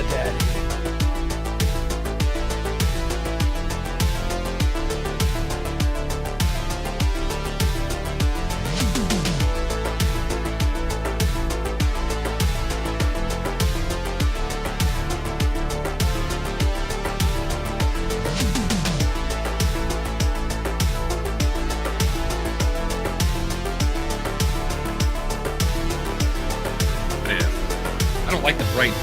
Daddy. Yeah. I don't like the bright.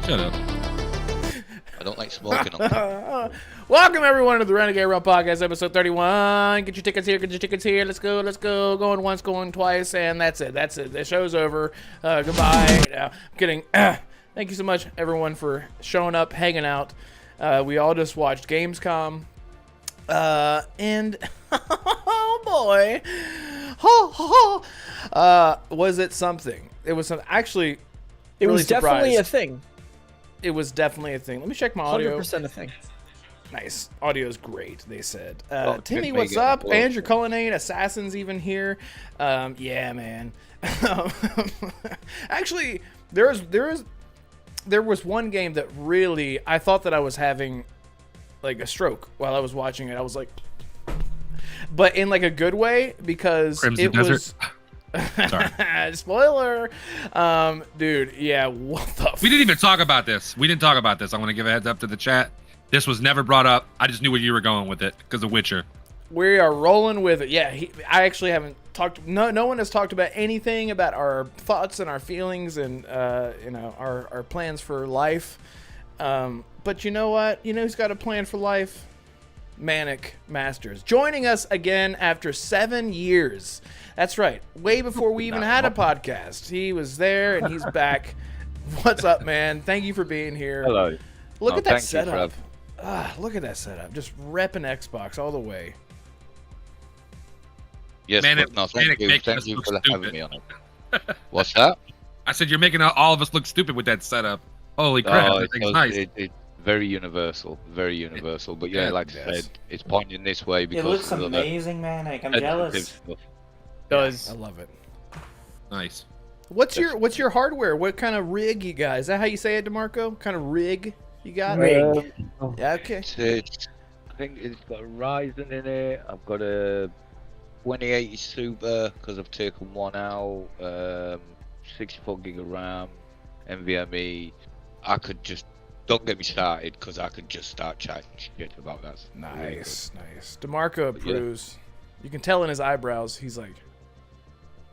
Shut up. I don't like smoking on. Welcome everyone to the Renegade Realm Podcast, episode 31. Get your tickets here, get your tickets here. Let's go, let's go. Going once, going twice, and that's it. That's it. The show's over. Goodbye. I'm kidding. Thank you so much, everyone, for showing up, hanging out. We all just watched Gamescom. And oh boy. Was it something? It was something. Actually, it really was definitely surprised. a thing. It was definitely a thing. Let me check my audio. 100% a thing. Nice. Audio's great, they said. Oh, Timmy, good what's mega. up? Well, Andrew Cullinane, Assassin's even here. Yeah, man. Actually, there was one game that really, I thought that I was having like a stroke while I was watching it. I was like, but in like a good way, because Crimson it Desert. was... Sorry. Spoiler. Dude, yeah, what the We didn't even talk about this. We didn't talk about this. I want to give a heads up to the chat. This was never brought up. I just knew where you were going with it because of Witcher. We are rolling with it. Yeah, I actually haven't talked. No one has talked about anything about our thoughts and our feelings and our plans for life. But you know what? You know who's got a plan for life? Manic Masters, joining us again after 7 years. That's right. Way before we even had a podcast, he was there and he's back. What's up, man? Thank you for being here. Hello. Look at that thank you for setup. Look at that setup. Just repping Xbox all the way. Yes, Man, but no, thank you. making Thank us you look for having stupid. me on it. What's that? I said you're making all of us look stupid with that setup. Holy crap! Oh, That thing's nice. it's very universal. Very universal. But yeah, Yeah, like I yes. said, it's pointing this way because It looks of the amazing, man. Like, I'm sensitive jealous. stuff. Does. I love it. Nice. What's your hardware? What kind of rig you got? Is that how you say it, Damarco? What kind of rig you got? Rig. Yeah, okay. I think it's got a Ryzen in it. I've got a 2080 Super because I've taken one out. 64 gig of RAM, NVMe. I could just don't get me started because I could just start chatting shit about that. Nice. Damarco But yeah. approves. You can tell in his eyebrows. He's like,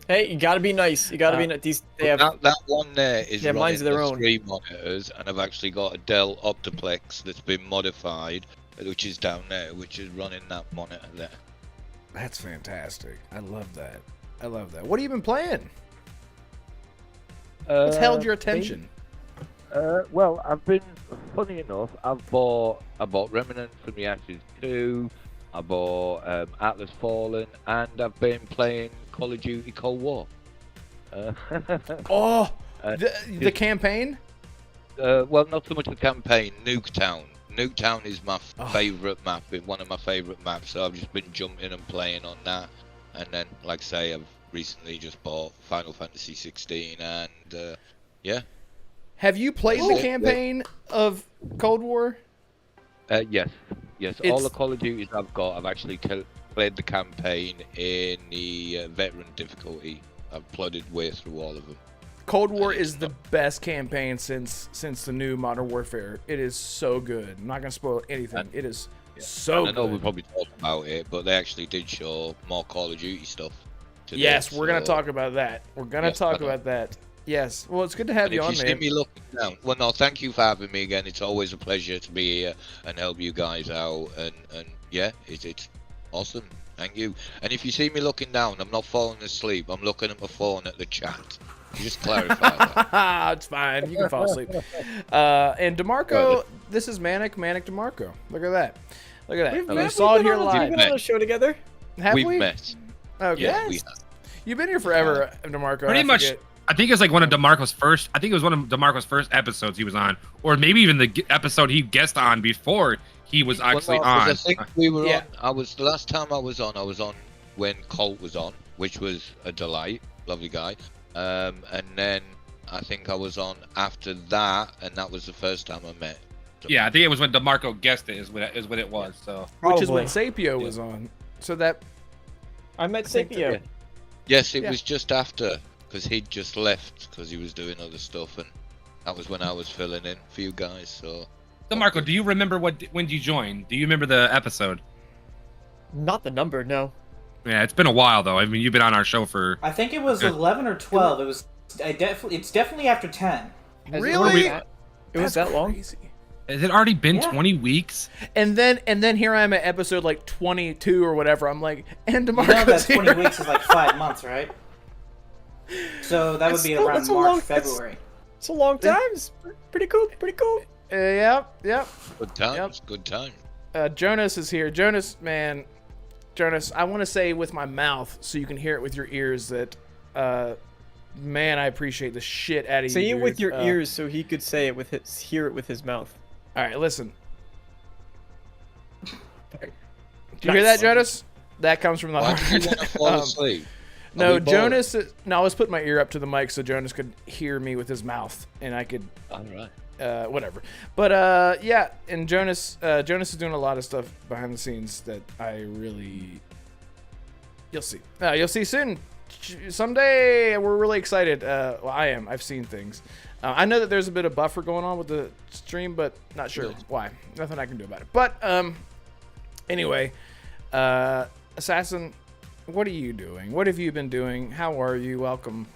Hey, you gotta be nice. You gotta be nice. They have. That one there is Yeah, mine's running their the own. 3 monitors, and I've actually got a Dell Optiplex that's been modified, which is down there, which is running that monitor there. that's fantastic. I love that. What have you been playing? What's held your attention? Well, I've been, funny enough, I bought Remnant from the Ashes 2, I bought Atlas Fallen, and I've been playing Call of Duty Cold War. Oh, Uh, the campaign? Well, not so much the campaign, Nuketown. Nuketown is my Oh. favourite map, it's one of my favourite maps, so I've just been jumping and playing on that. And then, like I say, I've recently just bought Final Fantasy 16, and yeah. Have you played Oh. the campaign of Cold War? Yes. All It's- the Call of Duties I've got, I've actually played the campaign in the veteran difficulty. I've plodded way through all of them. Cold War And it's is the best campaign since the new Modern Warfare. It is so good. I'm not gonna spoil anything. And- It is so And I know we good. probably talked about it, but they actually did show more Call of Duty stuff today. Yes, we're gonna so- talk about that. We're gonna Yes, talk I know. about that. Yes. Well, it's good to have And you if on, you see man. me looking down, well, no, thank you for having me again. It's always a pleasure to be here and help you guys out. And yeah, it's awesome. Thank you. And if you see me looking down, I'm not falling asleep. I'm looking at my phone at the chat. Just clarify that. It's fine. You can fall asleep. And Damarco, this is Manic Damarco. Look at that. Look at that. You saw it here We've live. been on a show together. Have We've we? met. Okay. Yeah, we have. You've been here forever, Damarco. Pretty I much. forget. I think it's like one of DeMarco's first. I think it was one of DeMarco's first episodes he was on, or maybe even the episode he guest on before he was actually Well, no, 'cause on. I think we were Yeah. on. The last time I was on when Colt was on, which was a delight, lovely guy. And then I think I was on after that, and that was the first time I met. Yeah, I think it was when DeMarco guested is what it was. So Which is when Probably. Sapio was on. So that I met think that- Sapio. Yes, it Yeah. was just after, because he'd just left because he was doing other stuff, and that was when I was filling in for you guys. So DeMarco, do you remember when you joined? Do you remember the episode? Not the number, no. Yeah, it's been a while though. I mean, you've been on our show for. I think it was 11 or 12. It's definitely after 10. Has it Really? been- It was that long? Crazy. Has it already been Yeah. 20 weeks? And then here I am at episode like 22 or whatever. I'm like, and You know Damarco's that 20 here. weeks is like 5 months, right? So that would be around That's a March, long- February. It's a long time. It's pretty cool. Pretty cool. Yep. Good times. Good times. Jonas is here. Jonas, man, Jonas, I want to say with my mouth so you can hear it with your ears that, man, I appreciate the shit out of you. Say it dude. with your ears so he could say it with his, hear it with his mouth. All right, listen. Did you hear that, Jonas? That comes from the Why heart. do you want to fall asleep? No, Are we bored? Jonas. No, I was putting my ear up to the mic so Jonas could hear me with his mouth, and I could, All right. whatever. But yeah, and Jonas is doing a lot of stuff behind the scenes that I really. You'll see. You'll see soon. Someday. We're really excited. Well, I am. I've seen things. I know that there's a bit of buffer going on with the stream, but not sure why. Nothing I can do about it. But anyway, Assassin, what are you doing? What have you been doing? How are you? Welcome.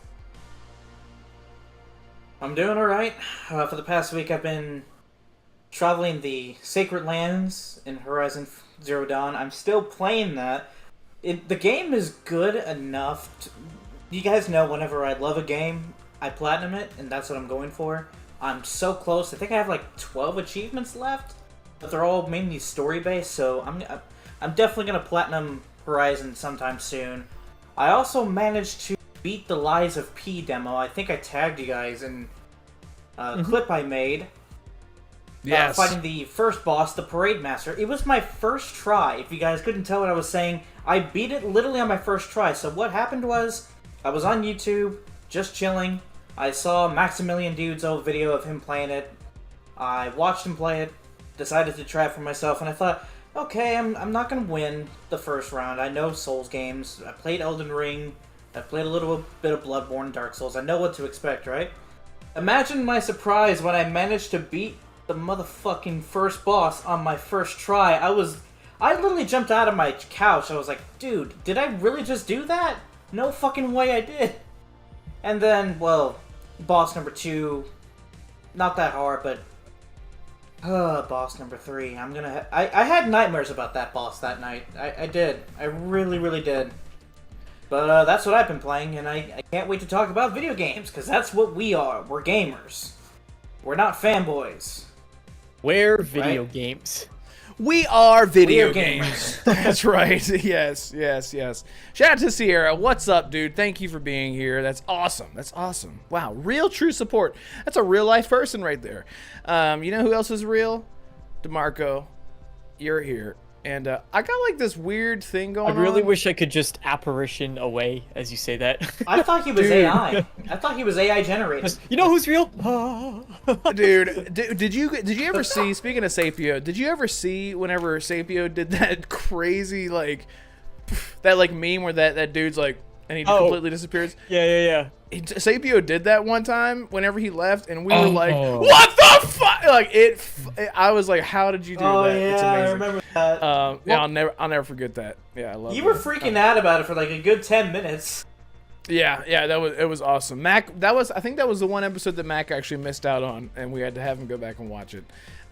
I'm doing alright. For the past week, I've been traveling the Sacred Lands in Horizon Zero Dawn. I'm still playing that. The game is good enough. You guys know whenever I love a game, I platinum it, and that's what I'm going for. I'm so close. I think I have like 12 achievements left, but they're all mainly story-based, so I'm definitely going to platinum Horizon sometime soon. I also managed to beat the Lies of P demo. I think I tagged you guys in a clip I made. Yes. Fighting the first boss, the Parade Master. It was my first try. If you guys couldn't tell what I was saying, I beat it literally on my first try. So what happened was, I was on YouTube, just chilling. I saw Maximilian Dude's old video of him playing it. I watched him play it, decided to try it for myself, and I thought, okay, I'm not going to win the first round. I know Souls games. I played Elden Ring. I've played a little bit of Bloodborne and Dark Souls. I know what to expect, right? Imagine my surprise when I managed to beat the motherfucking first boss on my first try. I literally jumped out of my couch. I was like, dude, did I really just do that? No fucking way I did. And then, well, boss number 2, not that hard, but boss number 3. I had nightmares about that boss that night. I did. I really, really did. But that's what I've been playing, and I can't wait to talk about video games, because that's what we are. We're gamers. We're not fanboys. We're video Right. games. We are video We are games. That's right. Yes. Shout out to Sierra. What's up, dude? Thank you for being here. That's awesome. Wow. Real true support. That's a real life person right there. You know who else is real? Damarco. You're here. And I got like this weird thing going I on. really wish I could just apparition away as you say that. I thought he was Dude. AI. I thought he was AI generated. You know who's real? Dude, did you ever see, speaking of Sapio, did you ever see whenever Sapio did that crazy like that like meme where that dude's like and he completely disappears? Yeah. Sapio did that one time whenever he left, and we were like, Oh. "What the fuck?" Like I was like, "How did you do Oh that?" It's yeah, I amazing. remember that. Yeah, I'll never forget that. Yeah, I love. You were that. freaking out about it for like a good 10 minutes. Yeah, it was awesome. Mac, I think that was the one episode that Mac actually missed out on, and we had to have him go back and watch it.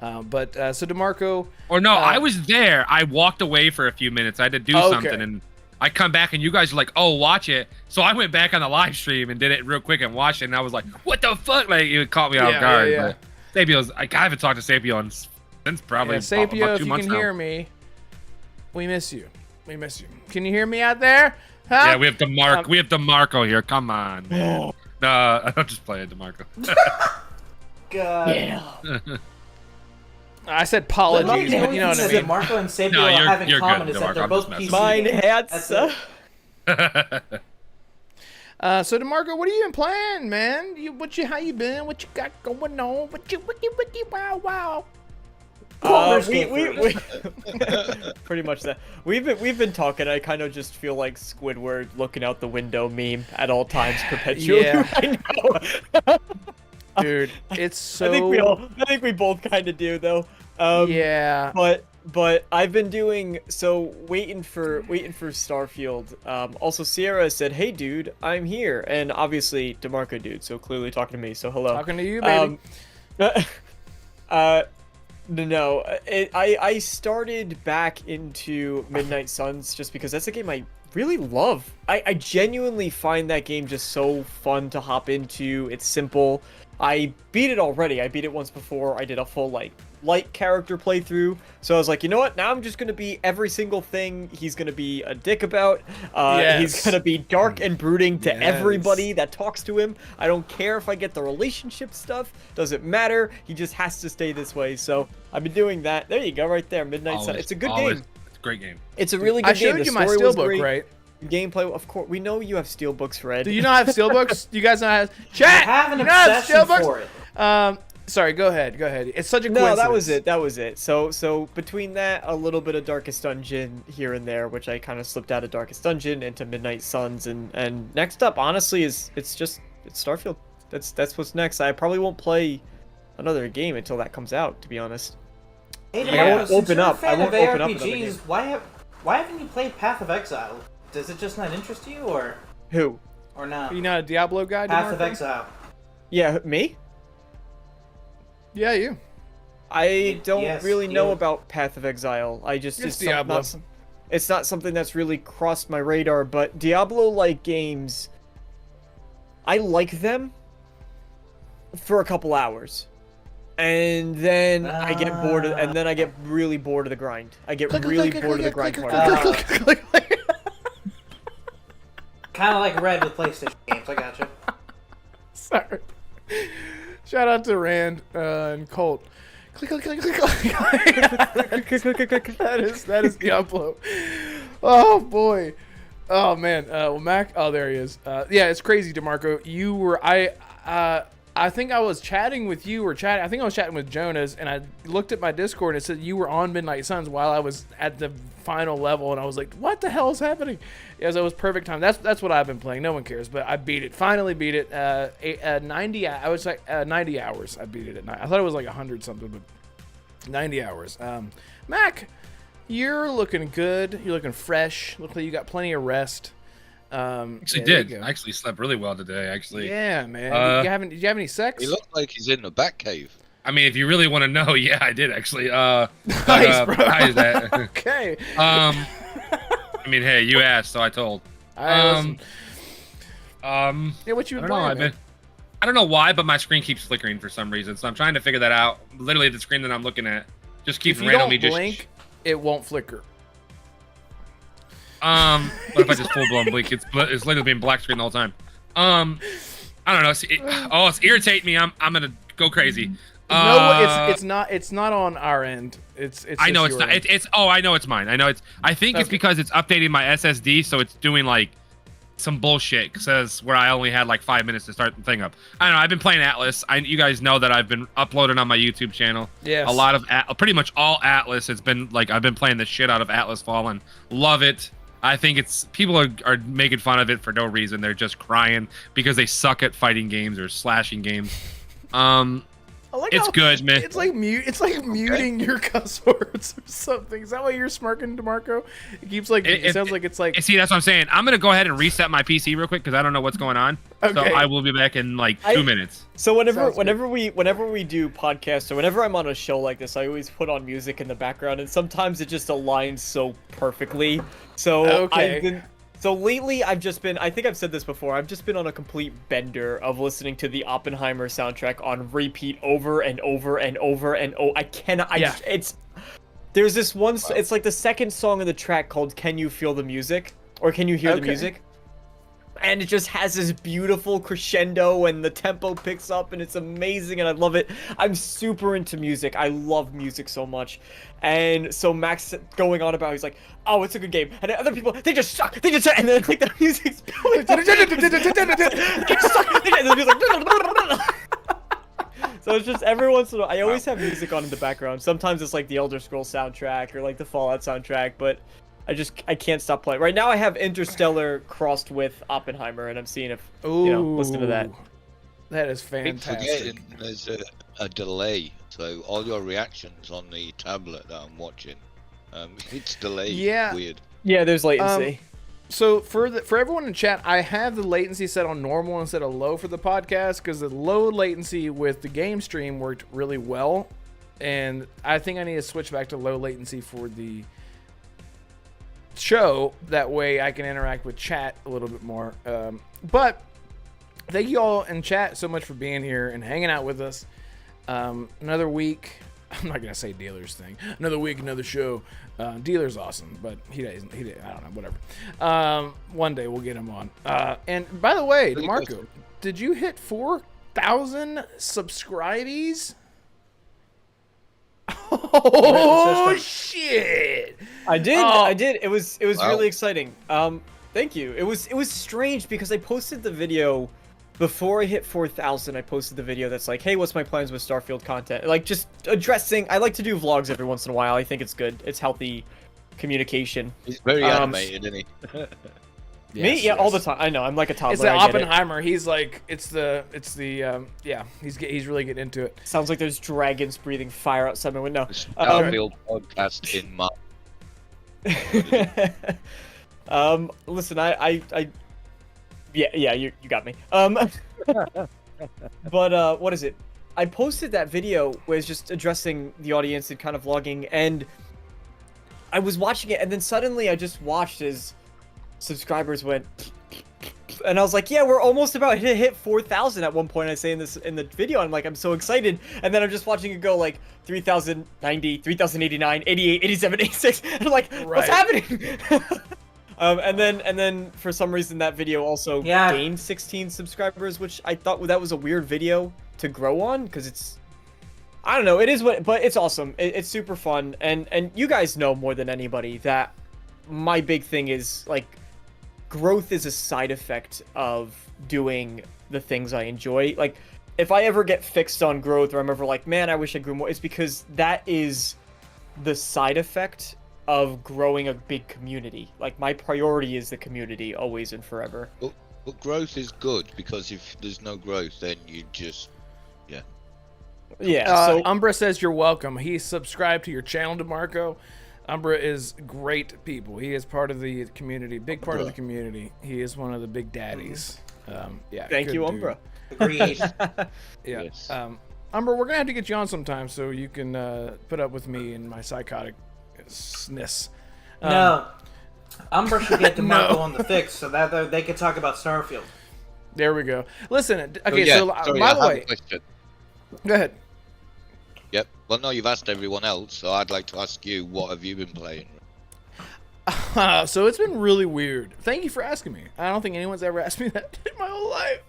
But so Damarco. Or no, I was there. I walked away for a few minutes. I had to do Okay. something, and I come back, and you guys are like, "Oh, watch it." So I went back on the live stream and did it real quick and watched it, and I was like, "What the fuck?" Like it caught me off guard. Yeah. But Sapio's, I haven't talked to Sapio since probably Yeah, Sapio, about if 2 you months can now. hear me, we miss you. Can you hear me out there? Huh? Yeah, we have DeMarco here. Come on. No, I'm just playing DeMarco. God. Yeah. I said apologies, but you know what I That mean. Marco and Sapio No, have in you're common good, is that DeMarco. they're I'm both just PC. messing Mine That's hats. So DeMarco, what have you been playing, man? How you been? What you got going on? What you wow? Baldur's we, Gate we, 3. we Pretty much that. We've been talking. I kind of just feel like Squidward looking out the window meme at all times perpetually. Yeah. Right now. Dude, it's so. I think we both kind of do though. Yeah. But I've been doing so waiting for Starfield. Also Sierra said, "Hey dude, I'm here," and obviously DeMarco dude, so clearly talking to me. So hello. Talking to you, baby. No. I started back into Midnight Suns just because that's a game I really love. I genuinely find that game just so fun to hop into. It's simple. I beat it already. I beat it once before. I did a full light character playthrough. So I was like, you know what? Now I'm just gonna be every single thing he's gonna be a dick about. He's gonna be dark and brooding to everybody that talks to him. I don't care if I get the relationship stuff. Doesn't matter. He just has to stay this way. So I've been doing that. There you go, right there. Midnight Sun. It's a good game. It's a great game. It's a really good game. I showed you my steelbook, right? Gameplay, of course. We know you have steelbooks, Red. Do you not have steelbooks? Do you guys not have? Chat. I have an obsession for it. Sorry, go ahead. It's such a No, coincidence. that was it. So between that, a little bit of Darkest Dungeon here and there, which I kind of slipped out of Darkest Dungeon into Midnight Suns, and next up, honestly, it's Starfield. That's what's next. I probably won't play another game until that comes out, to be honest. Hey, I won't open up. I won't open up another game. Why haven't you played Path of Exile? Does it just not interest you, or Who? or not? Are you not a Diablo guy? Path of Damarco? Exile. Yeah, me? Yeah, you. I don't Yes, really know you. about Path of Exile. It's Diablo. It's not something that's really crossed my radar, but Diablo-like games, I like them for a couple hours. And then I get bored of, and then I get really bored of the grind. I get really bored of the grind part. Kind of like Red with PlayStation games. I gotcha. Sorry. Shout out to Rand and Colt. Click, click, click, click, click. That is Diablo. Oh boy. Oh man. Well, Mac. Oh, there he is. Yeah, it's crazy, Damarco. You were. I think I was chatting with you or chatting. I think I was chatting with Jonas, and I looked at my Discord and it said you were on Midnight Suns while I was at the final level, and I was like, "What the hell is happening?" Yes, it was perfect time. That's what I've been playing. No one cares, but I beat it. Finally beat it. 90. I was like 90 hours. I beat it at night. I thought it was like 100 something, but 90 hours. Mac, you're looking good. You're looking fresh. Look like you got plenty of rest. Actually, I actually slept really well today. Actually, yeah, man. Did you have any sex? He looks like he's in the Batcave. I mean, if you really want to know, yeah, I did actually. Nice, bro. Besides that, Okay. I mean, hey, you asked, so I told. Yeah, what you I been don't know. playing? I don't know why, but my screen keeps flickering for some reason. So I'm trying to figure that out. Literally, the screen that I'm looking at just keeps If you randomly don't blink, it won't flicker. What if I just full blown blink? It's literally been black screen the whole time. I don't know. It's irritating me. I'm gonna go crazy. No, it's not on our end. It's I know just it's your not. end. I know it's mine. I think it's because it's updating my SSD, so it's doing like some bullshit. Says where I only had like 5 minutes to start the thing up. I don't know. I've been playing Atlas. You guys know that I've been uploading on my YouTube channel. Yes. A lot of pretty much all Atlas. It's been like I've been playing the shit out of Atlas Fallen. Love it. I think people are making fun of it for no reason. They're just crying because they suck at fighting games or slashing games. It's good, man. It's like muting your cuss words or something. Is that why you're smirking, Damarco? It keeps like it sounds like it's like. See, that's what I'm saying. I'm gonna go ahead and reset my PC real quick because I don't know what's going on. Okay. So I will be back in like 2 minutes. So whenever we do podcasts or whenever I'm on a show like this, I always put on music in the background, and sometimes it just aligns so perfectly. So Okay. So lately, I think I've said this before, I've just been on a complete bender of listening to the Oppenheimer soundtrack on repeat over and over and over and I cannot, there's this one, it's like the second song of the track called Can You Feel the Music? Or Can You Hear the Music? And it just has this beautiful crescendo and the tempo picks up and it's amazing and I love it. I'm super into music. I love music so much. And so Max going on about, he's like, oh, it's a good game. And then other people, they just suck. They just suck. And then like the music's going up. They just suck. And then like, so it's just every once in a while, I always have music on in the background. Sometimes it's like the Elder Scrolls soundtrack or like the Fallout soundtrack, but I can't stop playing. Right now I have Interstellar crossed with Oppenheimer, and I'm seeing if, listen to that. That is Keep fantastic. forgetting there's a delay, so all your reactions on the tablet that I'm watching, it's delayed. Yeah. Weird. Yeah, there's latency. So for everyone in chat, I have the latency set on normal instead of low for the podcast because the low latency with the game stream worked really well. and I think I need to switch back to low latency for the show. That way I can interact with chat a little bit more. But thank you all in chat so much for being here and hanging out with us. Another week. I'm not gonna say Dealer's thing. Another week, another show. Dealer's awesome, but he doesn't. I don't know. Whatever. One day we'll get him on. And by the way, Damarco, did you hit 4,000 subscribees? Oh shit! I did. It was really exciting. Thank you. It was strange because I posted the video before I hit 4,000. I posted the video that's like, hey, what's my plans with Starfield content? Like, just addressing. I like to do vlogs every once in a while. I think it's good. It's healthy communication. He's very animated, isn't he? Me? Yeah, all the time. I know. I'm like a toddler. It's the Oppenheimer. He's like, it's the yeah. He's really getting into it. Sounds like there's dragons breathing fire outside my window. Starfield podcast in March. Listen, yeah, you got me. But what is it? I posted that video where it's just addressing the audience and kind of vlogging, and I was watching it, and then suddenly I just watched as subscribers went, and I was like, yeah, we're almost about to hit 4,000 at one point. I say in the video, I'm like, I'm so excited, and then I'm just watching it go like 3,090, 3,089, 88, 87, 86, and I'm like, what's happening? And then for some reason that video also gained 16 subscribers, which I thought that was a weird video to grow on, because it's, I don't know, it is but it's awesome. It's super fun, and you guys know more than anybody that my big thing is like, growth is a side effect of doing the things I enjoy. Like, if I ever get fixed on growth, or I'm ever like, man, I wish I grew more, it's because that is the side effect of growing a big community. Like, my priority is the community always and forever. But growth is good, because if there's no growth, then you just so Umbra says you're welcome. He subscribed to your channel, Damarco. Umbra is great people. He is part of the community, big part of the community. He is one of the big daddies. Thank you, Umbra. Agreed. Yeah. Yes. Umbra, we're gonna have to get you on sometime so you can put up with me and my psychoticness. No. Umbra should get DeMarco on the fix so that they could talk about Starfield. There we go. Listen, okay, sorry, by I the have way, a question. go ahead. Yep. Well, no, you've asked everyone else, so I'd like to ask you, what have you been playing? So it's been really weird. Thank you for asking me. I don't think anyone's ever asked me that in my whole life.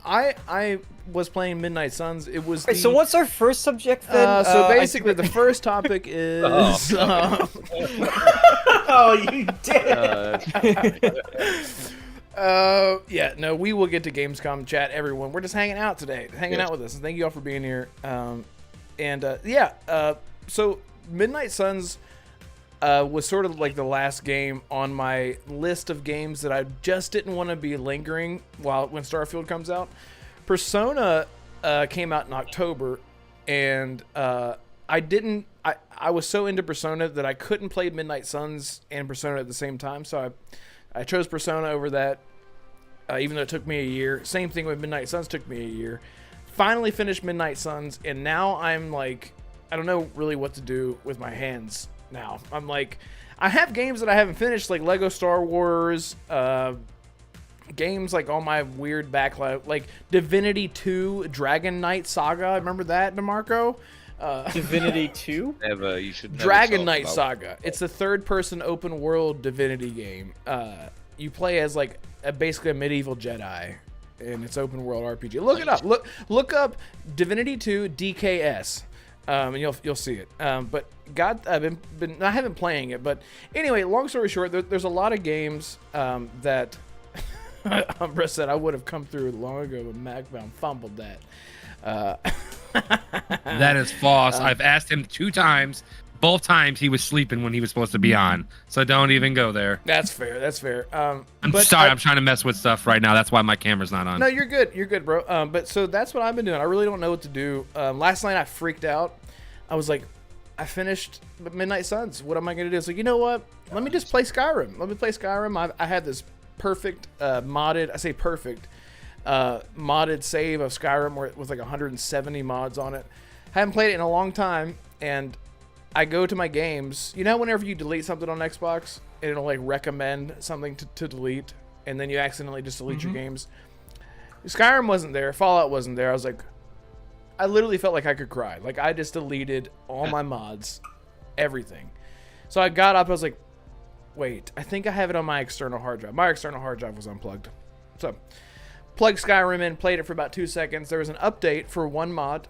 I was playing Midnight Suns. It was. So what's our first subject then? So basically, the first topic is. Oh, you did. Yeah, no, we will get to Gamescom chat, everyone. We're just hanging out today, out with us, and thank you all for being here. So Midnight Suns was sort of like the last game on my list of games that I just didn't want to be lingering when Starfield comes out. Persona came out in October, and I was so into Persona that I couldn't play Midnight Suns and Persona at the same time, so I chose Persona over that, even though it took me a year. Same thing with Midnight Suns, took me a year. Finally finished Midnight Suns, and now I'm like, I don't know really what to do with my hands now. I'm like, I have games that I haven't finished, like Lego Star Wars, games like all my weird backlog, like Divinity 2, Dragon Knight Saga. Remember that, DeMarco? Divinity 2? Never. You should never Dragon talk Knight about Saga. It's a third-person open-world Divinity game. You play as like basically a medieval Jedi, and it's open-world RPG. Look it up. Look up Divinity 2 DKS, and you'll see it. But God, I haven't been playing it, but anyway. Long story short, there's a lot of games that Umbra said I would have come through long ago, but MacBound fumbled that. That is false. I've asked him 2 times. Both times he was sleeping when he was supposed to be on. So don't even go there. That's fair. I'm sorry. I'm trying to mess with stuff right now. That's why my camera's not on. No, you're good, bro. But so that's what I've been doing. I really don't know what to do. Last night I freaked out. I was like, I finished Midnight Suns. What am I going to do? It's like, you know what? Let me just play Skyrim. I had this perfect modded. I say perfect. modded save of Skyrim with like 170 mods on it. Haven't played it in a long time, and I go to my games. You know, whenever you delete something on Xbox, it'll like recommend something to delete, and then you accidentally just delete your games. Skyrim wasn't there. Fallout wasn't there. I was like, I literally felt like I could cry. Like, I just deleted all my mods, everything. So I got up. I was like, wait, I think I have it on my external hard drive. My external hard drive was unplugged. So, plugged Skyrim in, played it for about 2 seconds. There was an update for one mod.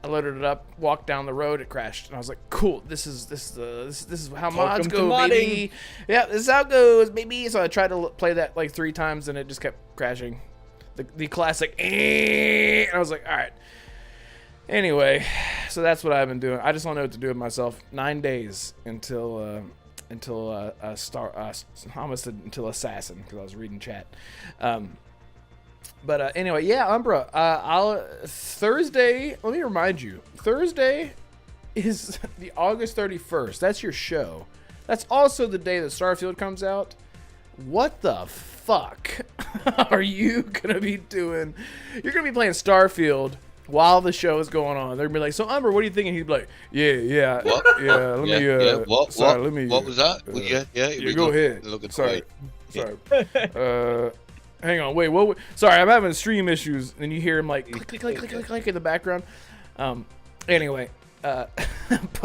I loaded it up, walked down the road, it crashed, and I was like, "Cool, this is how mods go, baby. Yeah, this is how it goes, baby." So I tried to play that like 3 times, and it just kept crashing. The classic, and I was like, "All right." Anyway, so that's what I've been doing. I just don't know what to do with myself. 9 days until Assassin, because I was reading chat. But anyway, yeah, Umbra. Thursday. Let me remind you. Thursday is the August 31st. That's your show. That's also the day that Starfield comes out. What the fuck are you gonna be doing? You're gonna be playing Starfield while the show is going on. They're gonna be like, "So Umbra, what are you thinking?" He'd be like, "Yeah, What? Let me. What? Sorry, What? let me. What was that? Yeah, go ahead. Sorry. Yeah. Hang on, wait, what? Sorry, I'm having stream issues, and you hear him like click in the background. Anyway, but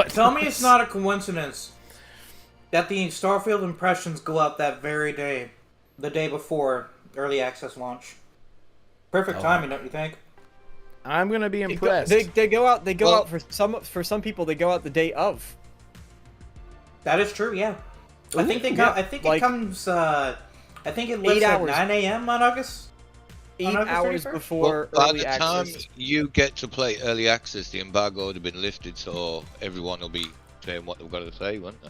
Tell me it's not a coincidence that the Starfield impressions go out that very day, the day before early access launch. Perfect timing, don't you think? I'm gonna be impressed. They go out. They go out for some people. They go out the day of. That is true. Yeah, I think they come. I think it comes. I think it lives at 9 a.m. on August. 8 hours 31st? before By early the access. time you get to play early access, the embargo would have been lifted, so everyone will be saying what they've got to say, won't they?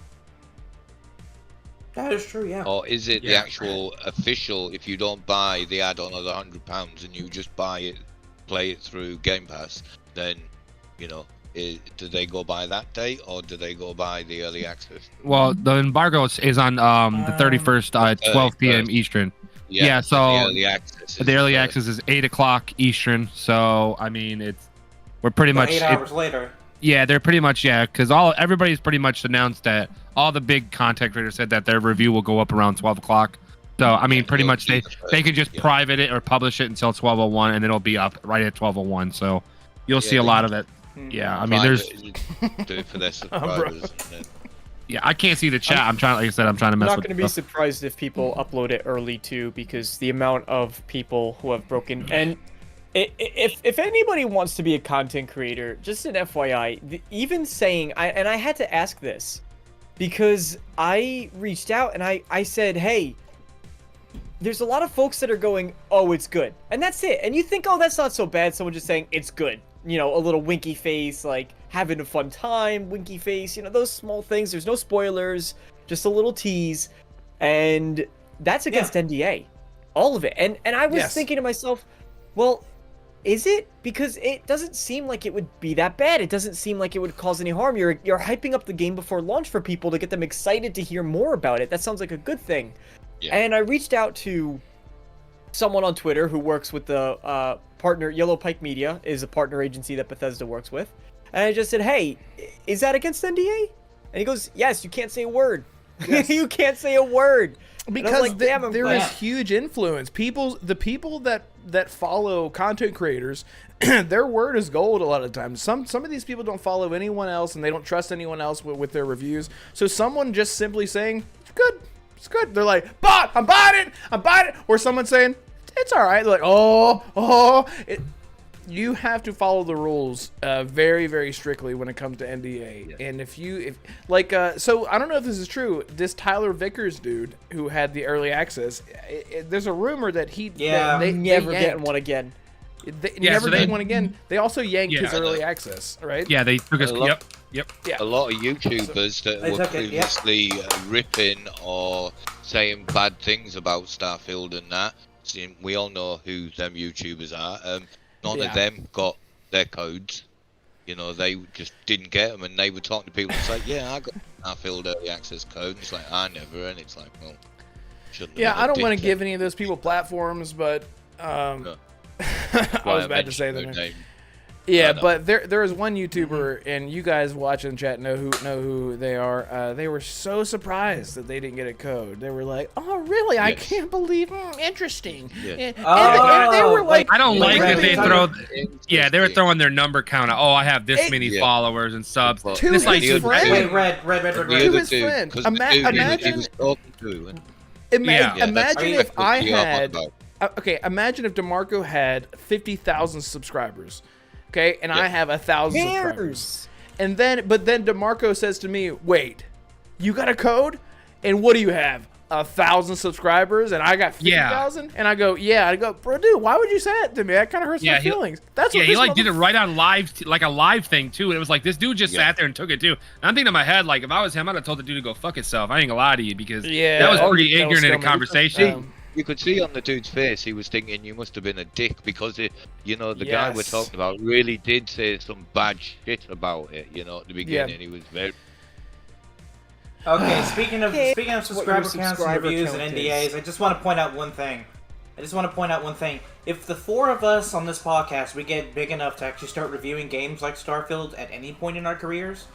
That is true, yeah. Or is it the actual official, if you don't buy the add-on of the £100 and you just buy it, play it through Game Pass, then, you know, do they go by that date or do they go by the early access? Well, the embargo is on the 31st at 12 p.m. Eastern. Yeah, so the early access is 8 o'clock Eastern. So I mean, we're pretty much 8 hours later. Yeah, they're pretty much because everybody's pretty much announced that all the big content creators said that their review will go up around 12 o'clock. So I mean, pretty much they could just private it or publish it until 12:01, and then it'll be up right at 12:01. So you'll see a lot of it. Yeah, I mean, there's. Do it for their subscribers. Yeah, I can't see the chat. I'm trying to mess with. I'm not going to be surprised if people upload it early too, because the amount of people who have broken and if anybody wants to be a content creator, just an FYI, even saying I had to ask this because I reached out and I said, hey, there's a lot of folks that are going, oh, it's good, and that's it, and you think, oh, that's not so bad. Someone just saying it's good. You know, a little winky face, like having a fun time, winky face, you know, those small things. There's no spoilers, just a little tease. And that's against NDA. All of it. And I was thinking to myself, well, is it? Because it doesn't seem like it would be that bad. It doesn't seem like it would cause any harm. You're hyping up the game before launch for people to get them excited to hear more about it. That sounds like a good thing. Yeah. And I reached out to someone on Twitter who works with the partner, Yellow Pike Media is a partner agency that Bethesda works with. And I just said, hey, is that against NDA? And he goes, yes, you can't say a word. Yes. You can't say a word. Because like, there is huge influence. The people that follow content creators, their word is gold a lot of times. Some of these people don't follow anyone else and they don't trust anyone else with their reviews. So someone just simply saying, it's good. They're like, I'm buying it. Or someone saying, it's all right. They're like, you have to follow the rules very, very strictly when it comes to NDA. Yeah. And so I don't know if this is true. This Tyler Vickers dude who had the early access, there's a rumor that they never getting one again. Never getting one again. They also yanked his early access, right? Yeah, they took us. Yep. Yeah. A lot of YouTubers that were previously ripping or saying bad things about Starfield and that. We all know who them YouTubers are. None of them got their codes. You know, they just didn't get them, and they were talking to people and say, "Yeah, I got Starfield early access code." And it's like, I never, and it's like, well, shouldn't. Yeah, I don't want to give any of those people platforms, but No. I was about to say the name. name. Yeah, No. but there is one YouTuber, and you guys watching the chat know who they are. They were so surprised that they didn't get a code. They were like, "Oh, really? I Yes. can't believe. Interesting." Yes. And they were like, I don't like that they throw. Interesting. Yeah, they were throwing their number count out. Oh, I have this many Yeah. followers and subs. Well, To It's like, his friend. Wait, Red. The To other his dude, friend. 'cause the dude he Imagine- was talking to, and- Yeah. Yeah, imagine that's if I what you're on had. about. Okay, imagine if Damarco had 50,000 subscribers. Okay, and I have 1,000 subscribers. And then, but then Damarco says to me, "Wait, you got a code? And what do you have? 1,000 subscribers, and I got 50,000?" And I go, "Yeah." I go, "Bro, dude, why would you say that to me? That kind of hurts my feelings." That's what Yeah, he this like did it right on live, like a live thing too. And it was like this dude just sat there and took it too. And I'm thinking in my head, like if I was him, I'd have told the dude to go fuck itself. I ain't gonna lie to you because that was pretty that was ignorant in a scummy. conversation. You could see on the dude's face he was thinking you must have been a dick because the guy we're Yes. talking about really did say some bad shit about it. At the beginning he was very. Okay, speaking of What subscriber your counts and subscriber reviews count and is. NDAs, I just want to point out one thing. If the four of us on this podcast, we get big enough to actually start reviewing games like Starfield at any point in our careers,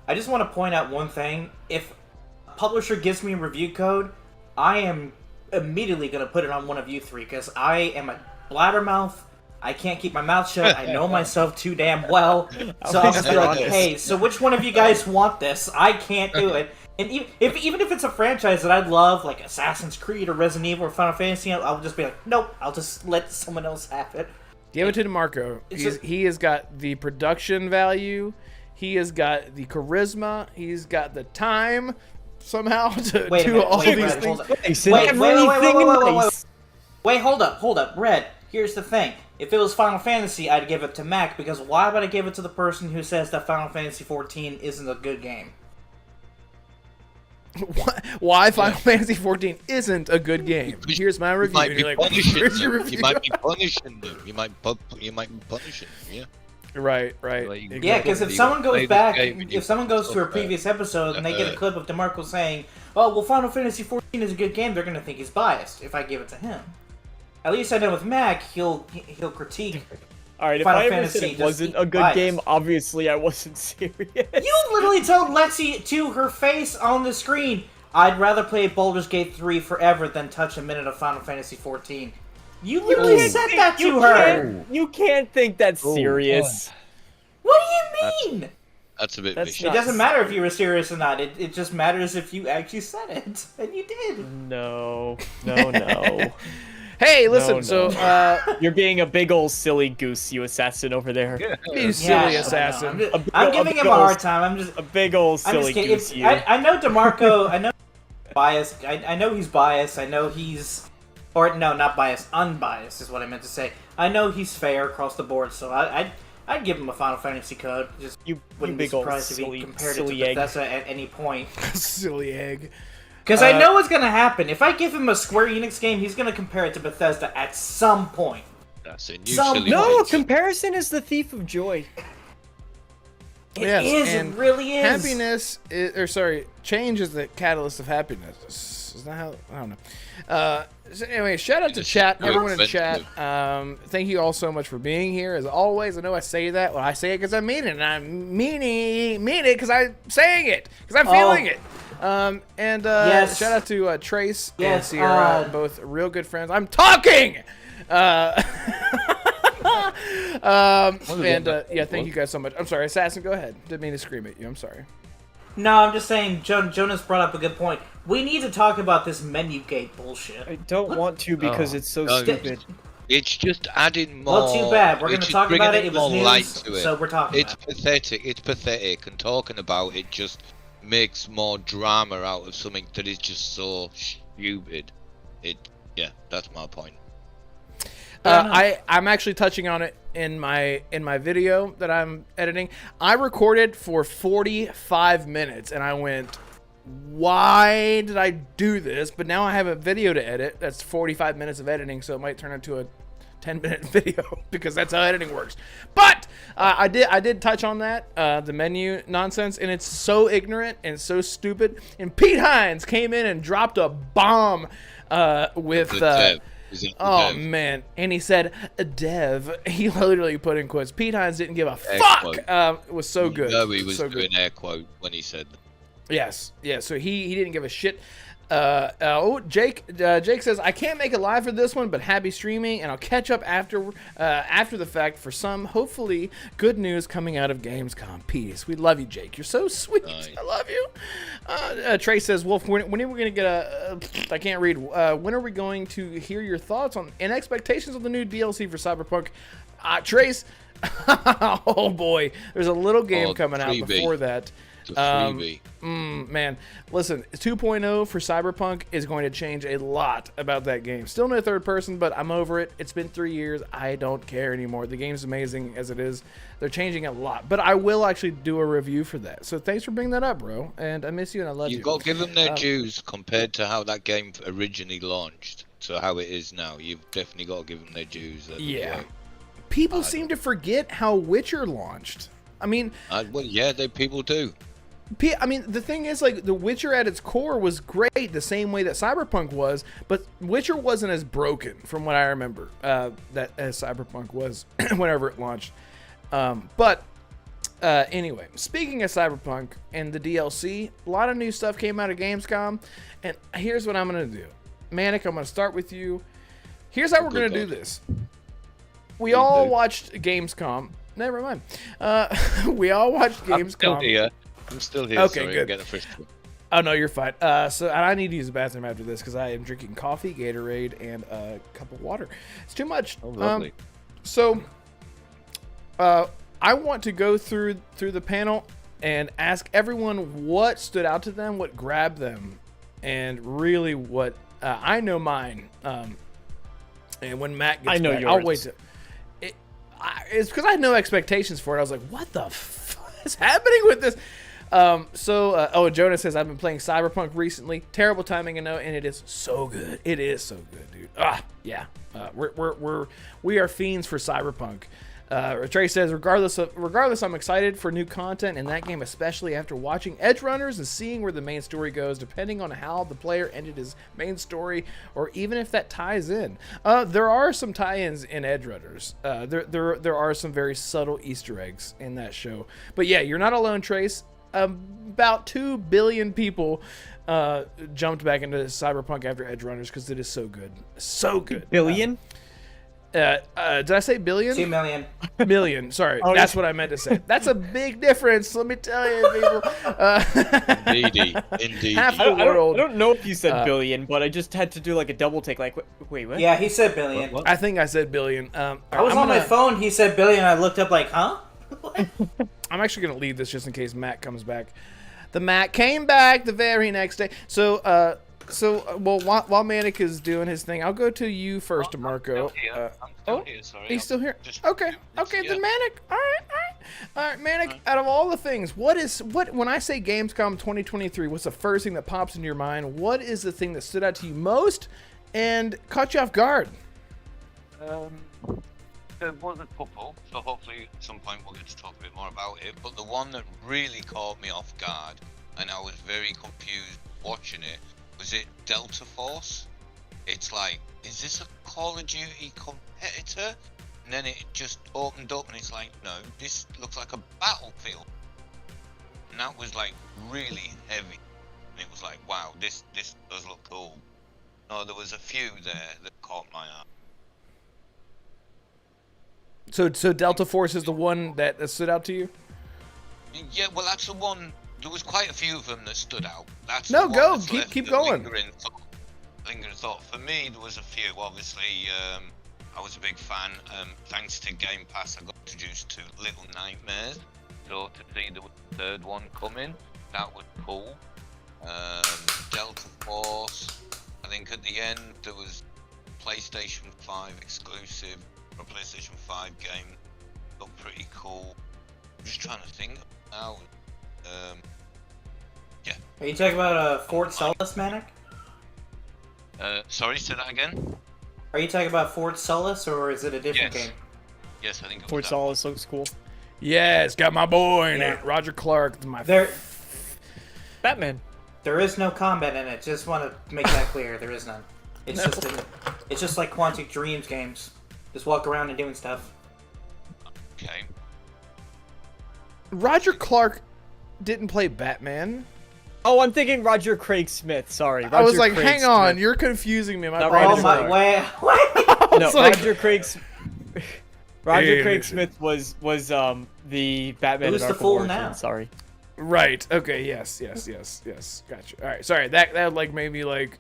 I just want to point out one thing. If a publisher gives me a review code, I am immediately going to put it on one of you three, because I am a blabbermouth. I can't keep my mouth shut. I know myself too damn well. So I'll just be like, hey, so which one of you guys want this? I can't do it. And even if it's a franchise that I'd love, like Assassin's Creed or Resident Evil or Final Fantasy, I'll just be like, nope, I'll just let someone else have it. Give it to DeMarco. He has got the production value. He has got the charisma. He's got the time somehow to do all these Red, things. Wait, hold up. Red, here's the thing. If it was Final Fantasy, I'd give it to Mac, because why would I give it to the person who says that Final Fantasy 14 isn't a good game? Why Final Fantasy 14 isn't a good game? Here's my review. You might be And you're like, punishing "Where's your them. review?" You might be punishing them. You might be punishing them. Yeah. Right. Like, Yeah, because if You someone play goes this back, game and you if someone goes to a talk previous episode and they get a clip of DeMarco saying, "Oh, well, Final Fantasy 14 is a good game," they're gonna think he's biased. If I give it to him, at least I know with Mac, he'll critique. All right, if Final I ever Fantasy said it just wasn't a good biased. game, obviously I wasn't serious. You literally told Lexi to her face on the screen, "I'd rather play Baldur's Gate 3 forever than touch a minute of Final Fantasy 14. You literally said that to her. You can't think that's serious. What do you mean? That's a bit That's vicious. It doesn't matter if you were serious or not. It just matters if you actually said it, and you did. No. Hey, listen. No. So, You're being a big old silly goose, you assassin over there. you silly Yeah, assassin. I'm giving him a hard time. A big old I'm silly just kidding. goose, you. I know DeMarco. I know he's biased. I know he's biased. I know he's, or no, not biased. Unbiased is what I meant to say. I know he's fair across the board. So I'd give him a Final Fantasy code. Just You wouldn't be big old surprised if he silly, compared silly it to egg. Bethesda at any point. Silly egg. Because I know what's gonna happen. If I give him a Square Enix game, he's gonna compare it to Bethesda at some point. That's a new Some- silly No, bitch. comparison is the thief of joy. It is. and It really is. Happiness, change is the catalyst of happiness. Is that how? I don't know. So anyway, shout out to chat, Good everyone in chat. friendship. Thank you all so much for being here. As always, I know I say that. Well, I say it because I mean it, and I mean it because I'm saying it, because I'm feeling it. Yes. Shout out to Trace and Yes, Sierra, both real good friends. I'm talking. Thank you guys so much. I'm sorry, Assassin. Go ahead. Didn't mean to scream at you. I'm sorry. No, I'm just saying, Jonas brought up a good point. We need to talk about this menu gate bullshit. I don't want to because it's so no, stupid. It's just adding more. Well, too bad. We're going it's to just talk about bringing it. It was more light news, to it. so we're talking It's about it. pathetic. It's pathetic, and talking about it just makes more drama out of something that is just so stupid. Yeah, that's my point. I'm actually touching on it in my video that I'm editing. I recorded for 45 minutes, and I went, why did I do this? But now I have a video to edit. That's 45 minutes of editing, so it might turn into a 10-minute video because that's how editing works. But I did touch on that, the menu nonsense, and it's so ignorant and so stupid. And Pete Hines came in and dropped a bomb with Is it Oh Dev? man, and he said dev. He literally put in quotes. Pete Hines didn't give a Air fuck. quote. It was so good. No, he was so doing good. air quote when he said that. Yes, yeah. So he didn't give a shit. Jake says I can't make it live for this one, but happy streaming, and I'll catch up after the fact for some hopefully good news coming out of Gamescom. Peace. We love you, Jake. You're so sweet. Nice. I love you. Trey says, Wolf, when are we gonna get I can't read. When are we going to hear your thoughts on and expectations of the new DLC for Cyberpunk? Trace. Oh boy, there's a little game coming out 3B. before that. It's a freebie. Man, listen, 2.0 for Cyberpunk is going to change a lot about that game. Still no third person, but I'm over it. It's been 3 years. I don't care anymore. The game's amazing as it is. They're changing a lot, but I will actually do a review for that. So thanks for bringing that up, bro. And I miss you and I love you. You've got to give them their dues compared to how that game originally launched to how it is now. You've definitely got to give them their dues. Yeah. People seem to forget how Witcher launched. I mean, well, yeah, people do. I mean, the thing is, like, The Witcher at its core was great, the same way that Cyberpunk was, but Witcher wasn't as broken, from what I remember, that as Cyberpunk was whenever it launched. Anyway, speaking of Cyberpunk and the DLC, a lot of new stuff came out of Gamescom, and here's what I'm going to do. Manic, I'm going to start with you. Here's how we're going to do this. We all watched Gamescom. Never mind. We all watched Gamescom. I'm still here. Okay, sorry, good. I'm getting a first one. Oh no, you're fine. So and I need to use the bathroom after this because I am drinking coffee, Gatorade, and a cup of water. It's too much. Oh, lovely. I want to go through the panel and ask everyone what stood out to them, what grabbed them, and really what I know mine. And when Matt gets I know back, yours. I'll wait. It's because I had no expectations for it. I was like, what the fuck is happening with this? Jonas says, I've been playing Cyberpunk recently. Terrible timing, I know, and it is so good. It is so good, dude. We are fiends for Cyberpunk. Trey says, regardless, I'm excited for new content in that game, especially after watching Edgerunners and seeing where the main story goes, depending on how the player ended his main story, or even if that ties in. There are some tie-ins in Edgerunners. There are some very subtle Easter eggs in that show. But yeah, you're not alone, Trace. About 2 billion people jumped back into Cyberpunk after Edgerunners because it is so good. So good. Billion? Did I say billion? 2 million. Million. Sorry, that's what I meant to say. That's a big difference. Let me tell you, people. Indeed. Half I the world. don't know if you said billion, but I just had to do like a double take. Like, wait, what? Yeah, he said billion. What? I think I said billion. I was on my phone. He said billion. I looked up like, huh? I'm actually gonna leave this just in case Matt comes back. The Matt came back the very next day. While Manic is doing his thing, I'll go to you first, Damarco. I'm still here, sorry. He's still here. Just- Okay, yeah. then Manic. All right, Manic. Out of all the things, what when I say Gamescom 2023, what's the first thing that pops into your mind? What is the thing that stood out to you most and caught you off guard? There was a couple, so hopefully at some point we'll get to talk a bit more about it. But the one that really caught me off guard, and I was very confused watching it, was it Delta Force? It's like, is this a Call of Duty competitor? And then it just opened up and it's like, no, this looks like a Battlefield. And that was like really heavy. And it was like, wow, this does look cool. No, there was a few there that caught my eye. So Delta Force is the one that stood out to you? Yeah, well, that's the one. There was quite a few of them that stood out. That's No, the one go. that's left Keep the going. Lingering thought. For me, there was a few. Obviously, I was a big fan. Thanks to Game Pass, I got introduced to Little Nightmares. So to see the third one coming, that was cool. Delta Force. I think at the end there was PlayStation 5 exclusive. A PlayStation 5 game looked pretty cool. I'm just trying to think now. Yeah. Are you talking about Fort Solis, Manic? Sorry, say that again? Are you talking about Fort Solis, or is it a different Yes. game? Yes, I think it was Fort that. Solis looks cool. Yeah, it's got my boy in Yeah. it. Roger Clark. My Batman. There is no combat in it. Just want to make that clear. There is none. It's just It's just like Quantic Dreams games. Just walk around and doing stuff. Okay. Roger Clark didn't play Batman. Oh, I'm thinking Roger Craig Smith. Sorry, Roger I was like, Craig hang on, Smith. you're confusing me. My Not brain Roger is Oh like- my, wait. I No, was like- Roger Craig Smith was the Batman. Who's in the Arkham fool Origins, now? Sorry. Right. Okay. Yes. Gotcha. All right. Sorry. That like made me like.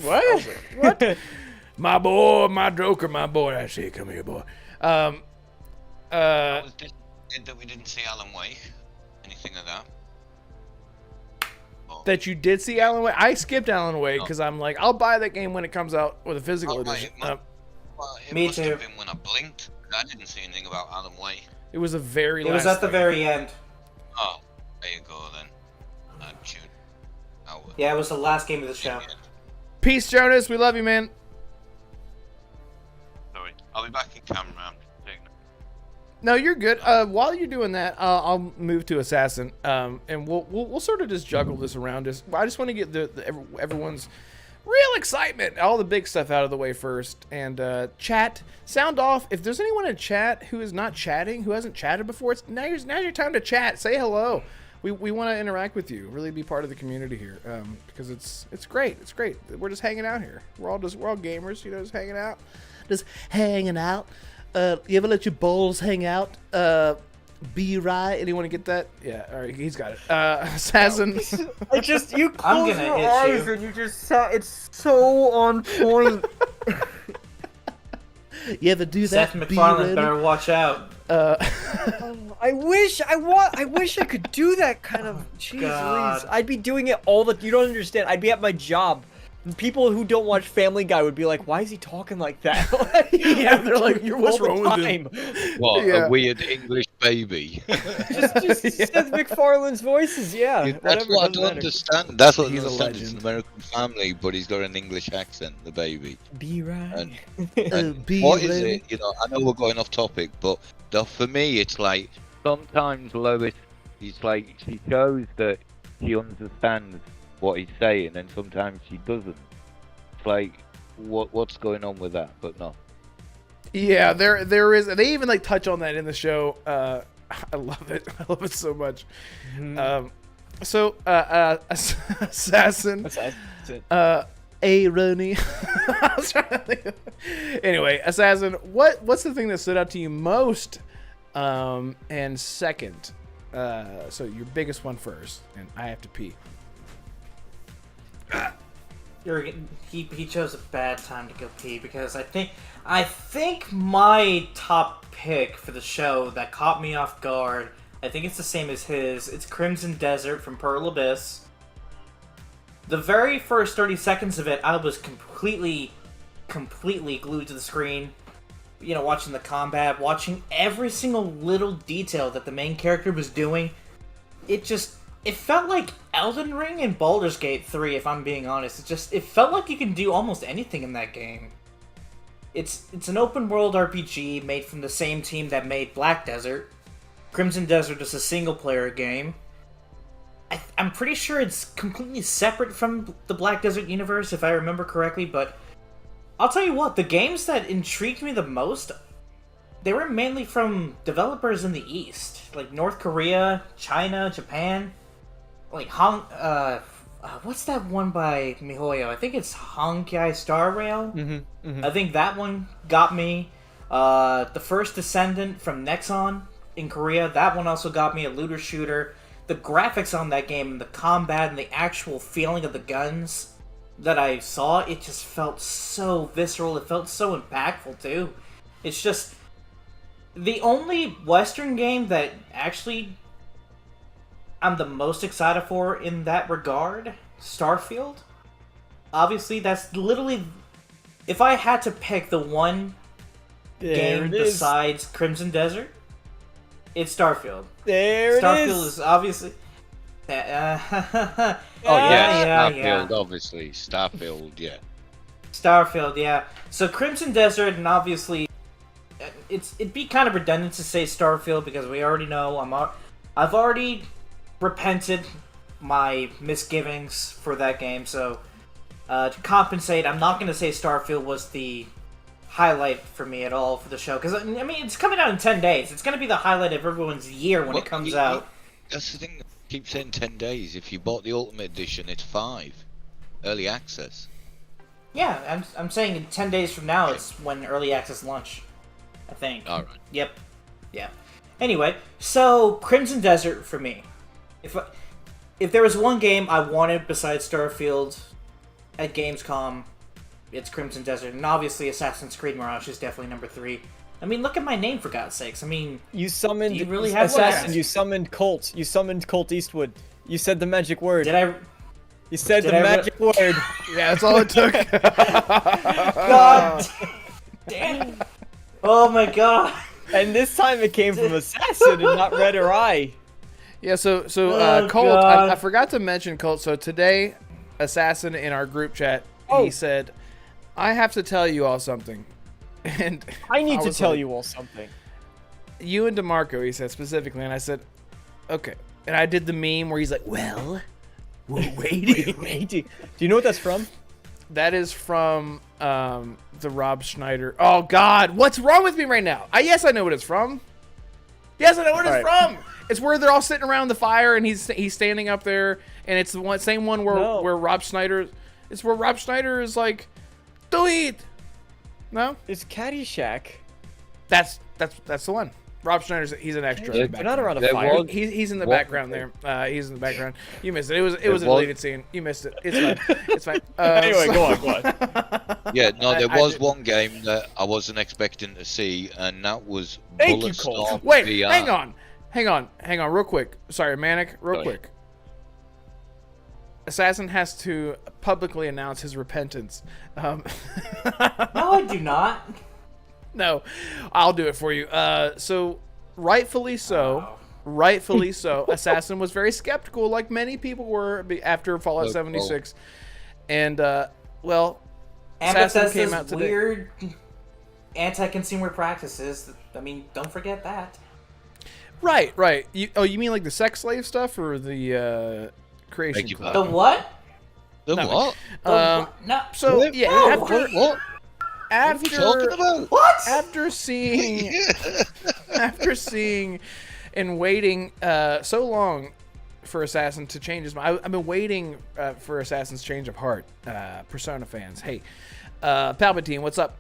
What? What? My boy, my Joker, my boy. I say, come here, boy. I was disappointed that we didn't see Alan Wake. Anything like that? Oh. That you did see Alan Wake. I skipped Alan Wake because I'm like, I'll buy that game when it comes out with a physical Oh, right, edition. well, it Me must too. have been when I blinked. I didn't see anything about Alan Wake. It was a very. It was last at the thing. very end. Oh, there you go then. Shoot. Oh, Yeah, it was the last game of the show. Peace, Jonas. We love you, man. Sorry. I'll be back in camera. I'm just taking No, you're good. While you're doing that, I'll move to Assassin, and we'll sort of just juggle this around. I just want to get everyone's real excitement, all the big stuff out of the way first. And chat, sound off. If there's anyone in chat who is not chatting, who hasn't chatted before, now's your time to chat. Say hello. We want to interact with you, really be part of the community here, because it's great. It's great. We're just hanging out here. We're all gamers, just hanging out, You ever let your balls hang out? Be right. Anyone get that? Yeah. All right. He's got it. Assassin. It just you I'm close gonna your hit eyes you. and you just sat. It's so on point. You ever do Seth that? Be MacFarlane ready? better watch out. I wish I could do that kind of. Jeez God. Louise. I'd be doing it all the. You don't understand. I'd be at my job. People who don't watch Family Guy would be like, "Why is he talking like that?" Yeah, they're like, "What's all the wrong with him?" time. What, Yeah. a weird English baby? Just Seth MacFarlane's voices, yeah. That's whatever, what I doesn't don't matter. understand. That's what I He's a don't understand. It's an legend. American family, but he's got an English accent, the baby. Be right. And Be what is ready. it? I know we're going off topic, but for me, it's like sometimes Lois, it's like she shows that she understands what he's saying, and sometimes she doesn't. It's like, what's going on with that? But no. Yeah, there is. They even like touch on that in the show. I love it. I love it so much. So Assassin. That's it. Ronnie. I was trying to think of- Anyway, Assassin, what's the thing that stood out to you most? And second, so your biggest one first, and I have to pee. He chose a bad time to go pee because I think my top pick for the show that caught me off guard, I think it's the same as his. It's Crimson Desert from Pearl Abyss. The very first 30 seconds of it, I was completely glued to the screen. Watching the combat, watching every single little detail that the main character was doing. It felt like Elden Ring and Baldur's Gate 3, if I'm being honest. It felt like you can do almost anything in that game. It's an open world RPG made from the same team that made Black Desert. Crimson Desert is a single player game. I'm pretty sure it's completely separate from the Black Desert universe, if I remember correctly, but I'll tell you what, the games that intrigued me the most, they were mainly from developers in the East, like North Korea, China, Japan, like what's that one by MiHoYo? I think it's Honkai Star Rail. I think that one got me. The First Descendant from Nexon in Korea, that one also got me, a looter shooter. The graphics on that game, and the combat, and the actual feeling of the guns that I saw, it just felt so visceral. It felt so impactful too. It's just the only Western game that actually I'm the most excited for in that regard, Starfield. Obviously, that's literally, if I had to pick the one game besides Crimson Desert, it's Starfield. Starfield is obviously. Oh yeah, Starfield, yeah. obviously. Starfield, yeah. Starfield, yeah. So Crimson Desert, and obviously, it'd be kind of redundant to say Starfield because we already know I've already repented my misgivings for that game. So To compensate, I'm not going to say Starfield was the highlight for me at all for the show, because I mean it's coming out in 10 days. It's going to be the highlight of everyone's year when it comes out. That's the thing. I keep saying 10 days. If you bought the Ultimate Edition, it's 5. Early access. Yeah, I'm saying in 10 days from now it's when early access launch, I think. All right. Yep. Yeah. Anyway, so Crimson Desert for me. If there was one game I wanted besides Starfield at Gamescom, it's Crimson Desert, and obviously Assassin's Creed Mirage is definitely number 3. I mean, look at my name, for God's sakes. I mean, you summoned you really have Assassin. one? You summoned Colt. You summoned Colt Eastwood. You said the magic word. Did I? You said the magic word. Yeah, that's all it took. God damn. Oh my God. And this time it came from Assassin and not Red or I. Yeah, so Oh, Colt, God. I forgot to mention Colt. So today, Assassin in our group chat, he said, I have to tell you all something. And I need to was tell like, you all something. You and Damarco, he said specifically, and I said, okay. And I did the meme where he's like, well, we're waiting. Do you know what that's from? That is from the Rob Schneider. Oh, God. What's wrong with me right now? Yes, I know what it's from. Yes, I know what it's from. It's where they're all sitting around the fire, and he's standing up there, and it's the same one where Rob Schneider... It's where Rob Schneider is like, do it. No? It's Caddyshack. That's the one. Rob Schneider's he's an extra. They're not around a fire. He's in the background there. He's in the background. You missed it. It was a deleted scene. You missed it. It's fine. It's fine. Anyway, go on. Yeah, no, there was one game that I wasn't expecting to see, and that was Bulletstorm Wait, VR. hang on, real quick. Sorry, Manic, real quick. Assassin has to publicly announce his repentance. No, I do not. No, I'll do it for you. So, rightfully so, Assassin was very skeptical, like many people were after Fallout 76. And, well, and Assassin Bethesda's came out today. weird anti-consumer practices. I mean, don't forget that. Right. You mean like the sex slave stuff or the creation club? The what? The what? No. So, yeah, What? What are you talking about? What? After seeing and waiting so long for Assassin to change his mind, I've been waiting for Assassin's change of heart. Persona fans, hey, Palpatine, what's up?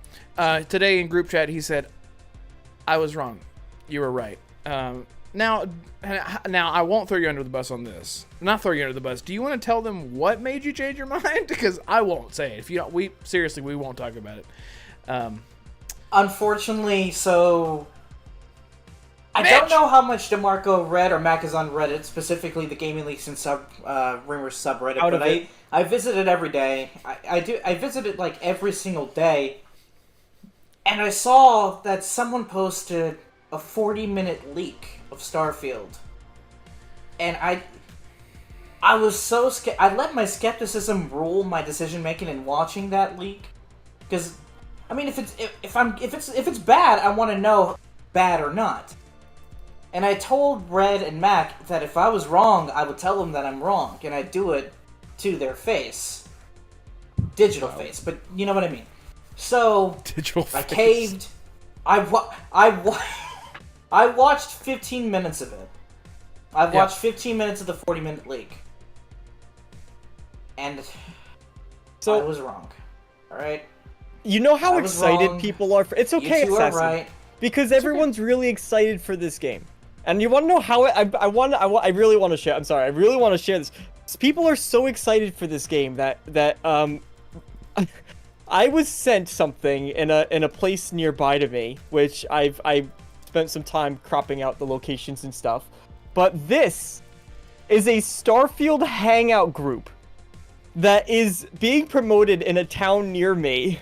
Today in group chat, he said, "I was wrong. You were right." Now, I won't throw you under the bus on this. Not throw you under the bus. Do you want to tell them what made you change your mind? Because I won't say it. If you don't, we won't talk about it. Unfortunately, so I don't know how much Damarco read or Mac is on Reddit, specifically the Gaming Leaks and Rumors subreddit. But I visit it every day. I visit it like every single day, and I saw that someone posted a 40-minute leak of Starfield, and I was so scared. I let my skepticism rule my decision making in watching that leak, because I mean, if it's bad, I want to know bad or not. And I told Red and Mac that if I was wrong, I would tell them that I'm wrong, and I'd do it to their face, digital face, but you know what I mean. So Digital I face. caved. I watched 15 minutes of it. I watched 15 minutes of the 40-minute leak. And I was wrong. Alright? You know how I was excited wrong. people are for it's okay, You two Assassin. are right. Because everyone's really excited for this game. And you want to know how I really want to share. I'm sorry. I really want to share this. People are so excited for this game that I was sent something in a place nearby to me, which I've spent some time cropping out the locations and stuff. But this is a Starfield hangout group that is being promoted in a town near me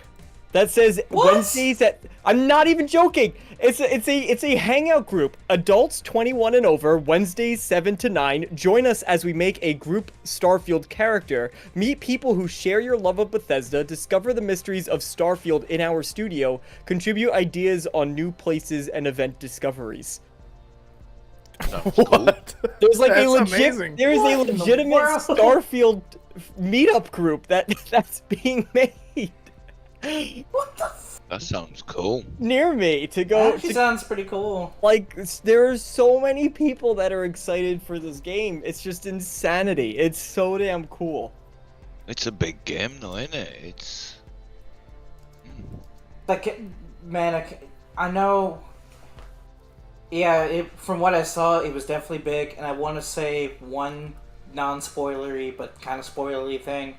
that says What? Wednesdays at... I'm not even joking. It's a hangout group. Adults 21 and over, Wednesdays 7 to 9. Join us as we make a group Starfield character. Meet people who share your love of Bethesda. Discover the mysteries of Starfield in our studio. Contribute ideas on new places and event discoveries. Sounds cool. What? There's like That's a legit. amazing. There's a What in the legitimate world? Starfield meetup group that's being made What the? That sounds cool. near me to That go. actually sounds pretty cool. Like there are so many people that are excited for this game. It's just insanity. It's so damn cool. It's a big game, though, isn't it? It's. Like, man, I know. Yeah, from what I saw, it was definitely big, and I want to say one non-spoilery but kind of spoilery thing.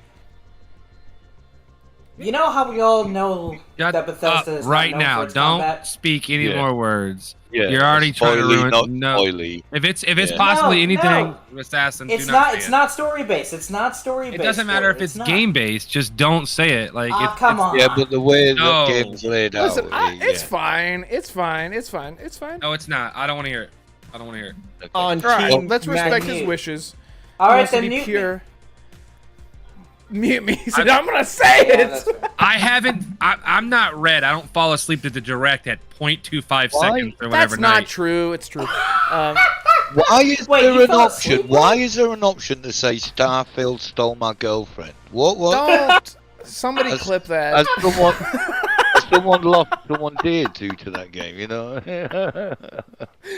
You know how we all know Shut that Bethesda up is right not known now. for its Don't combat? speak any Yeah. more words. Yeah, You're already trying to spoily, ruin. not No, spoily. if it's Yeah. possibly No, anything, no. Assassin, It's do not. say it's it. not story based. It's not story It based. doesn't matter if it's not. game based. Just don't say it. Like Come on. Yeah, but the way No. the game's laid Listen, out. it's fine. It's fine. It's fine. It's fine. No, it's not. I don't want to hear it. I don't want to hear it. On All right, Team let's respect Magnet. his wishes. All He right, wants to then be mute me. pure. Mute me. He said, I'm gonna say Yeah, it. that's fair. I haven't. I'm not red. I don't fall asleep to the direct at 0.25 Why? seconds or whatever That's not night. true. It's true. Why is Wait, there you an fell option? asleep? Why is there an option to say Starfield stole my girlfriend? What? Don't. Somebody As- clip that. Has someone lost someone dear to that game? You know.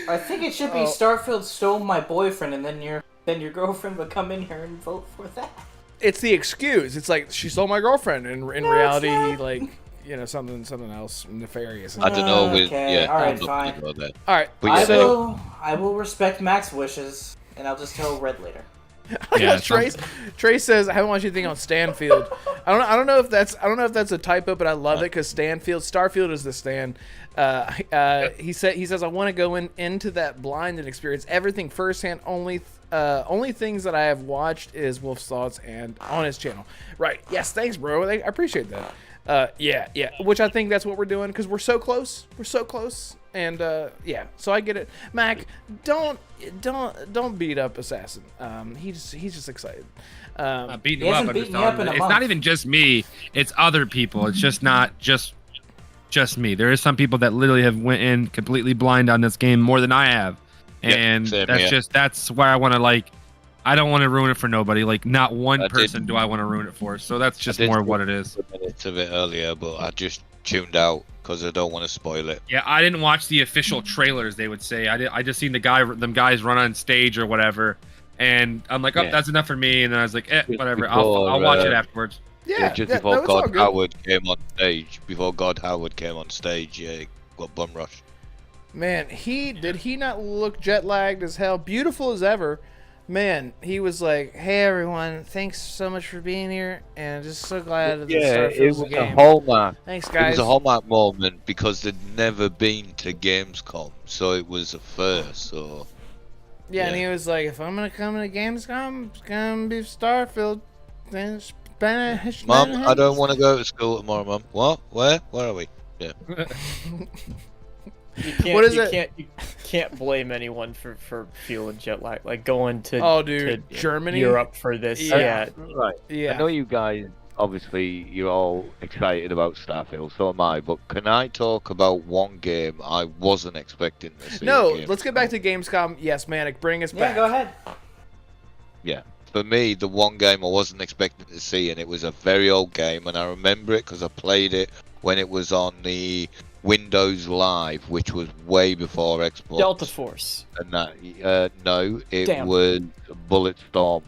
I think it should be Oh. Starfield stole my boyfriend, and then your girlfriend would come in here and vote for that. It's the excuse. It's like she stole my girlfriend, and in No, reality, it's not. he something else nefarious. I don't know. Okay, Yeah, alright, I'm not fine. thinking about that. All right. But yeah. So I will respect Mac's wishes, and I'll just tell Red later. Yeah, Trace says, I haven't watched anything on Stanfield. I don't know if that's a typo, but I love it because Starfield is the Stan. He says I want to go into that blind and experience everything firsthand. Only things that I have watched is Wolf's Thoughts and on his channel. Right? Yes. Thanks, bro. I appreciate that. Yeah. Which I think that's what we're doing because we're so close. We're so close. And yeah, so I get it. Mac, don't beat up Assassin. He's just excited. I'm beating He him up. hasn't I'm just beaten you up telling in you. a It's not month. even just me. It's other people. It's just not just me. There is some people that literally have went in completely blind on this game more than I have, Yeah, and same that's here. that's why I want to I don't want to ruin it for nobody. Like not one I did- person do I want to ruin it for. So that's just did more see what it is. Minutes of it earlier, but I just tuned out because I don't want to spoil it. Yeah, I didn't watch the official trailers. They would say I just seen them guys run on stage or whatever, and I'm like, oh, Yeah. that's enough for me. And then I was like, Just whatever. before, I'll watch it uh, afterwards. Yeah. Just no, before it's all God good. Howard came on stage. Before God Howard came on stage, yeah, got bum rush. Man, did he not look jet lagged as hell? Beautiful as ever. Man, he was like, "Hey everyone, thanks so much for being here, and just so glad that the Yeah, Starfield's it was a a game. hallmark. Thanks, It guys." was a hallmark moment because they'd never been to Gamescom, so it was a first. So Yeah, and Yeah. he was like, "If I'm gonna come to Gamescom, it's gonna be Starfield." Then Spanish. Mum, I don't want to go to school tomorrow, Mum. What? Where? Where are we? Yeah. What is it? You can't blame anyone for feeling jet lag. Like going to Oh, dude, to Germany? Europe for this. Yeah. Yeah. Right. Yeah. I know you guys, obviously, you're all excited about Starfield, so am I, but can I talk about one game I wasn't expecting to see? No, at let's get back Gamescom? to Gamescom. Yes, Manic, bring us Yeah, back. go ahead. Yeah. For me, the one game I wasn't expecting to see, and it was a very old game, and I remember it because I played it when it was on the Windows Live, which was way before Xbox. Delta Force. And that, no, it Damn. was Bulletstorm,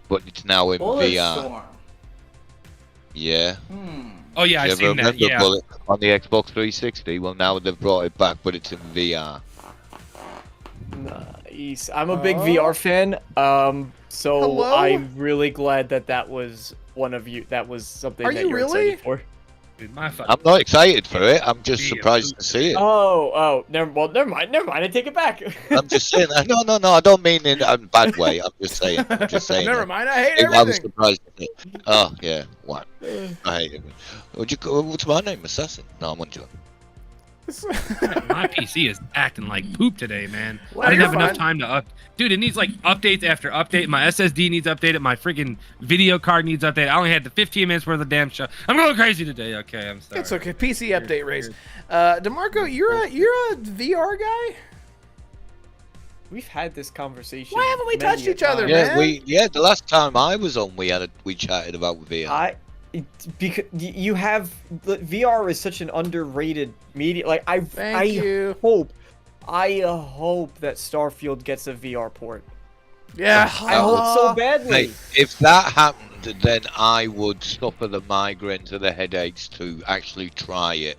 but it's now in VR. Bulletstorm. Yeah. Oh yeah, You I've ever seen that. remember Yeah. Bullet on the Xbox 360? Well, now they've brought it back, but it's in VR. Nice. I'm a big Oh. VR fan. So Hello? I'm really glad that was one of you. That was something Are that you you're really? excited for. Dude, my fuck. I'm not excited for it. I'm just Yeah. surprised to see it. Oh, never mind. I take it back. I'm just saying. No. I don't mean in a bad way. I'm just saying. Never mind. I hate I was everything. surprised to see it. Oh yeah. What? I hate it. What's my name? Assassin? No, I'm on joke. My PC is acting like poop today, man. Well, I didn't you're have enough fine. time to Dude, it needs like updates after update. My SSD needs updated. My freaking video card needs updated. I only had the 15 minutes worth of damn show. I'm going crazy today. Okay, I'm sorry. It's okay. PC update race. Demarco, you're a VR guy. We've had this conversation. Why haven't we many touched a each other, time. man? The last time I was on, we chatted about VR. Because you have VR is such an underrated media. Like I hope that Starfield gets a VR port. Yeah, I hope so badly. Hey, if that happened, then I would suffer the migraines or the headaches to actually try it.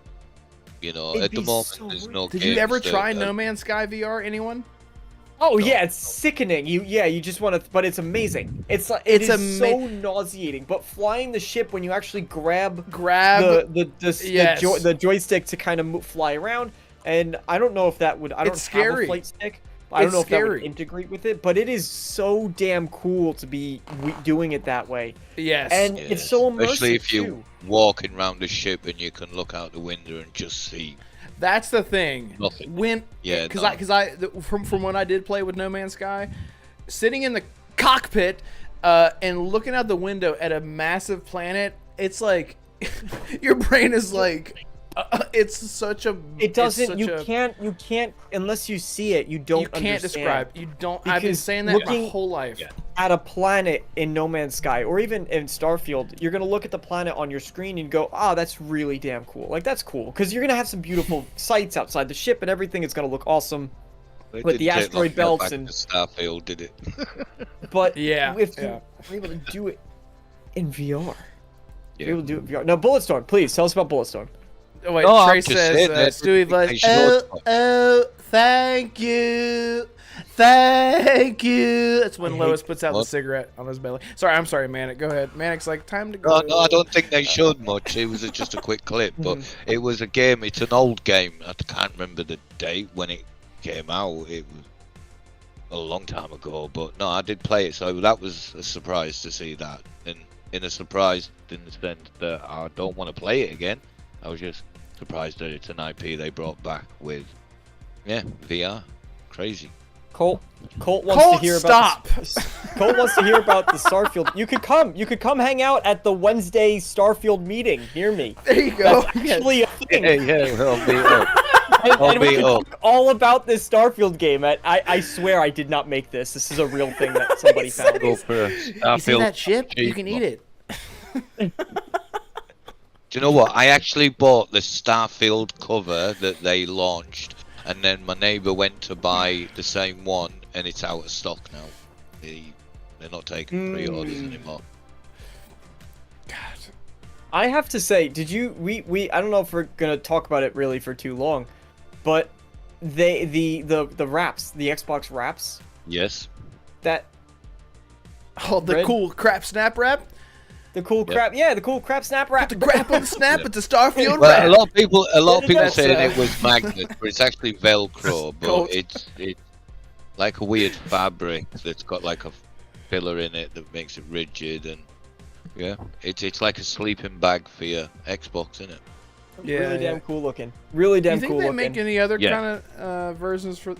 You know, It'd at the be moment, so there's weird. no. Did you ever try No Man's Sky VR? Anyone? Oh yeah, it's sickening. You just want to, but it's amazing. It's like it is so nauseating. But flying the ship when you actually grab the joystick to kind of fly around, and I don't know if that would. I don't have a flight stick. I don't know if that would integrate with it, but it is so damn cool to be doing it that way. Yes, and it's so immersive. Especially if you're walking around the ship and you can look out the window and just see. That's the thing. Nothing. Because from when I did play with No Man's Sky, sitting in the cockpit and looking out the window at a massive planet, it's like your brain is like it's such a. It doesn't. You can't unless you see it. You don't. You can't understand. describe. You don't. I've been saying that my whole life. At a planet in No Man's Sky, or even in Starfield, you're gonna look at the planet on your screen and go, "Oh, that's really damn cool." Like that's cool because you're gonna have some beautiful sights outside the ship and everything. It's gonna look awesome with the asteroid belts and Starfield did it. But if you're able to do it in VR, you're able to do it in VR. Now, Bulletstorm, please tell us about Bulletstorm. Oh, wait, Trey says, Stewie like, thank you. Thank you. That's when Lois puts out the cigarette on his belly. Sorry, I'm sorry, Manic. Go ahead. Manic's like, time to go. No, I don't think they showed much. It was just a quick clip, but it was a game. It's an old game. I can't remember the date when it came out. It was a long time ago, but no, I did play it, so that was a surprise to see that. And in a surprise in the sense that I don't want to play it again. I was just surprised that it's an IP they brought back with, VR. Crazy. Colt wants to hear about. Colt wants to hear about the Starfield. You could come hang out at the Wednesday Starfield meeting. Hear me. There you go. That's actually a thing. I'll be up. And we can talk all about this Starfield game. I swear I did not make this. This is a real thing that somebody found. You see that ship? You can eat it. Do you know what? I actually bought the Starfield cover that they launched, and then my neighbour went to buy the same one, and it's out of stock now. They're not taking pre-orders anymore. God. I have to say, did you? I don't know if we're gonna talk about it really for too long, but the wraps, the Xbox wraps. Yes. That. Oh, the cool crap snap wrap. The cool crap, the cool crap snap wrap. Put the crap on the snap at the Starfield well, wrap. a lot of people saying it was magnet, but it's actually Velcro. But it's like a weird fabric that's got like a filler in it that makes it rigid, and it's like a sleeping bag for your Xbox, isn't it? Really damn cool looking. Really damn cool looking. Do you think they make any other kind of versions for?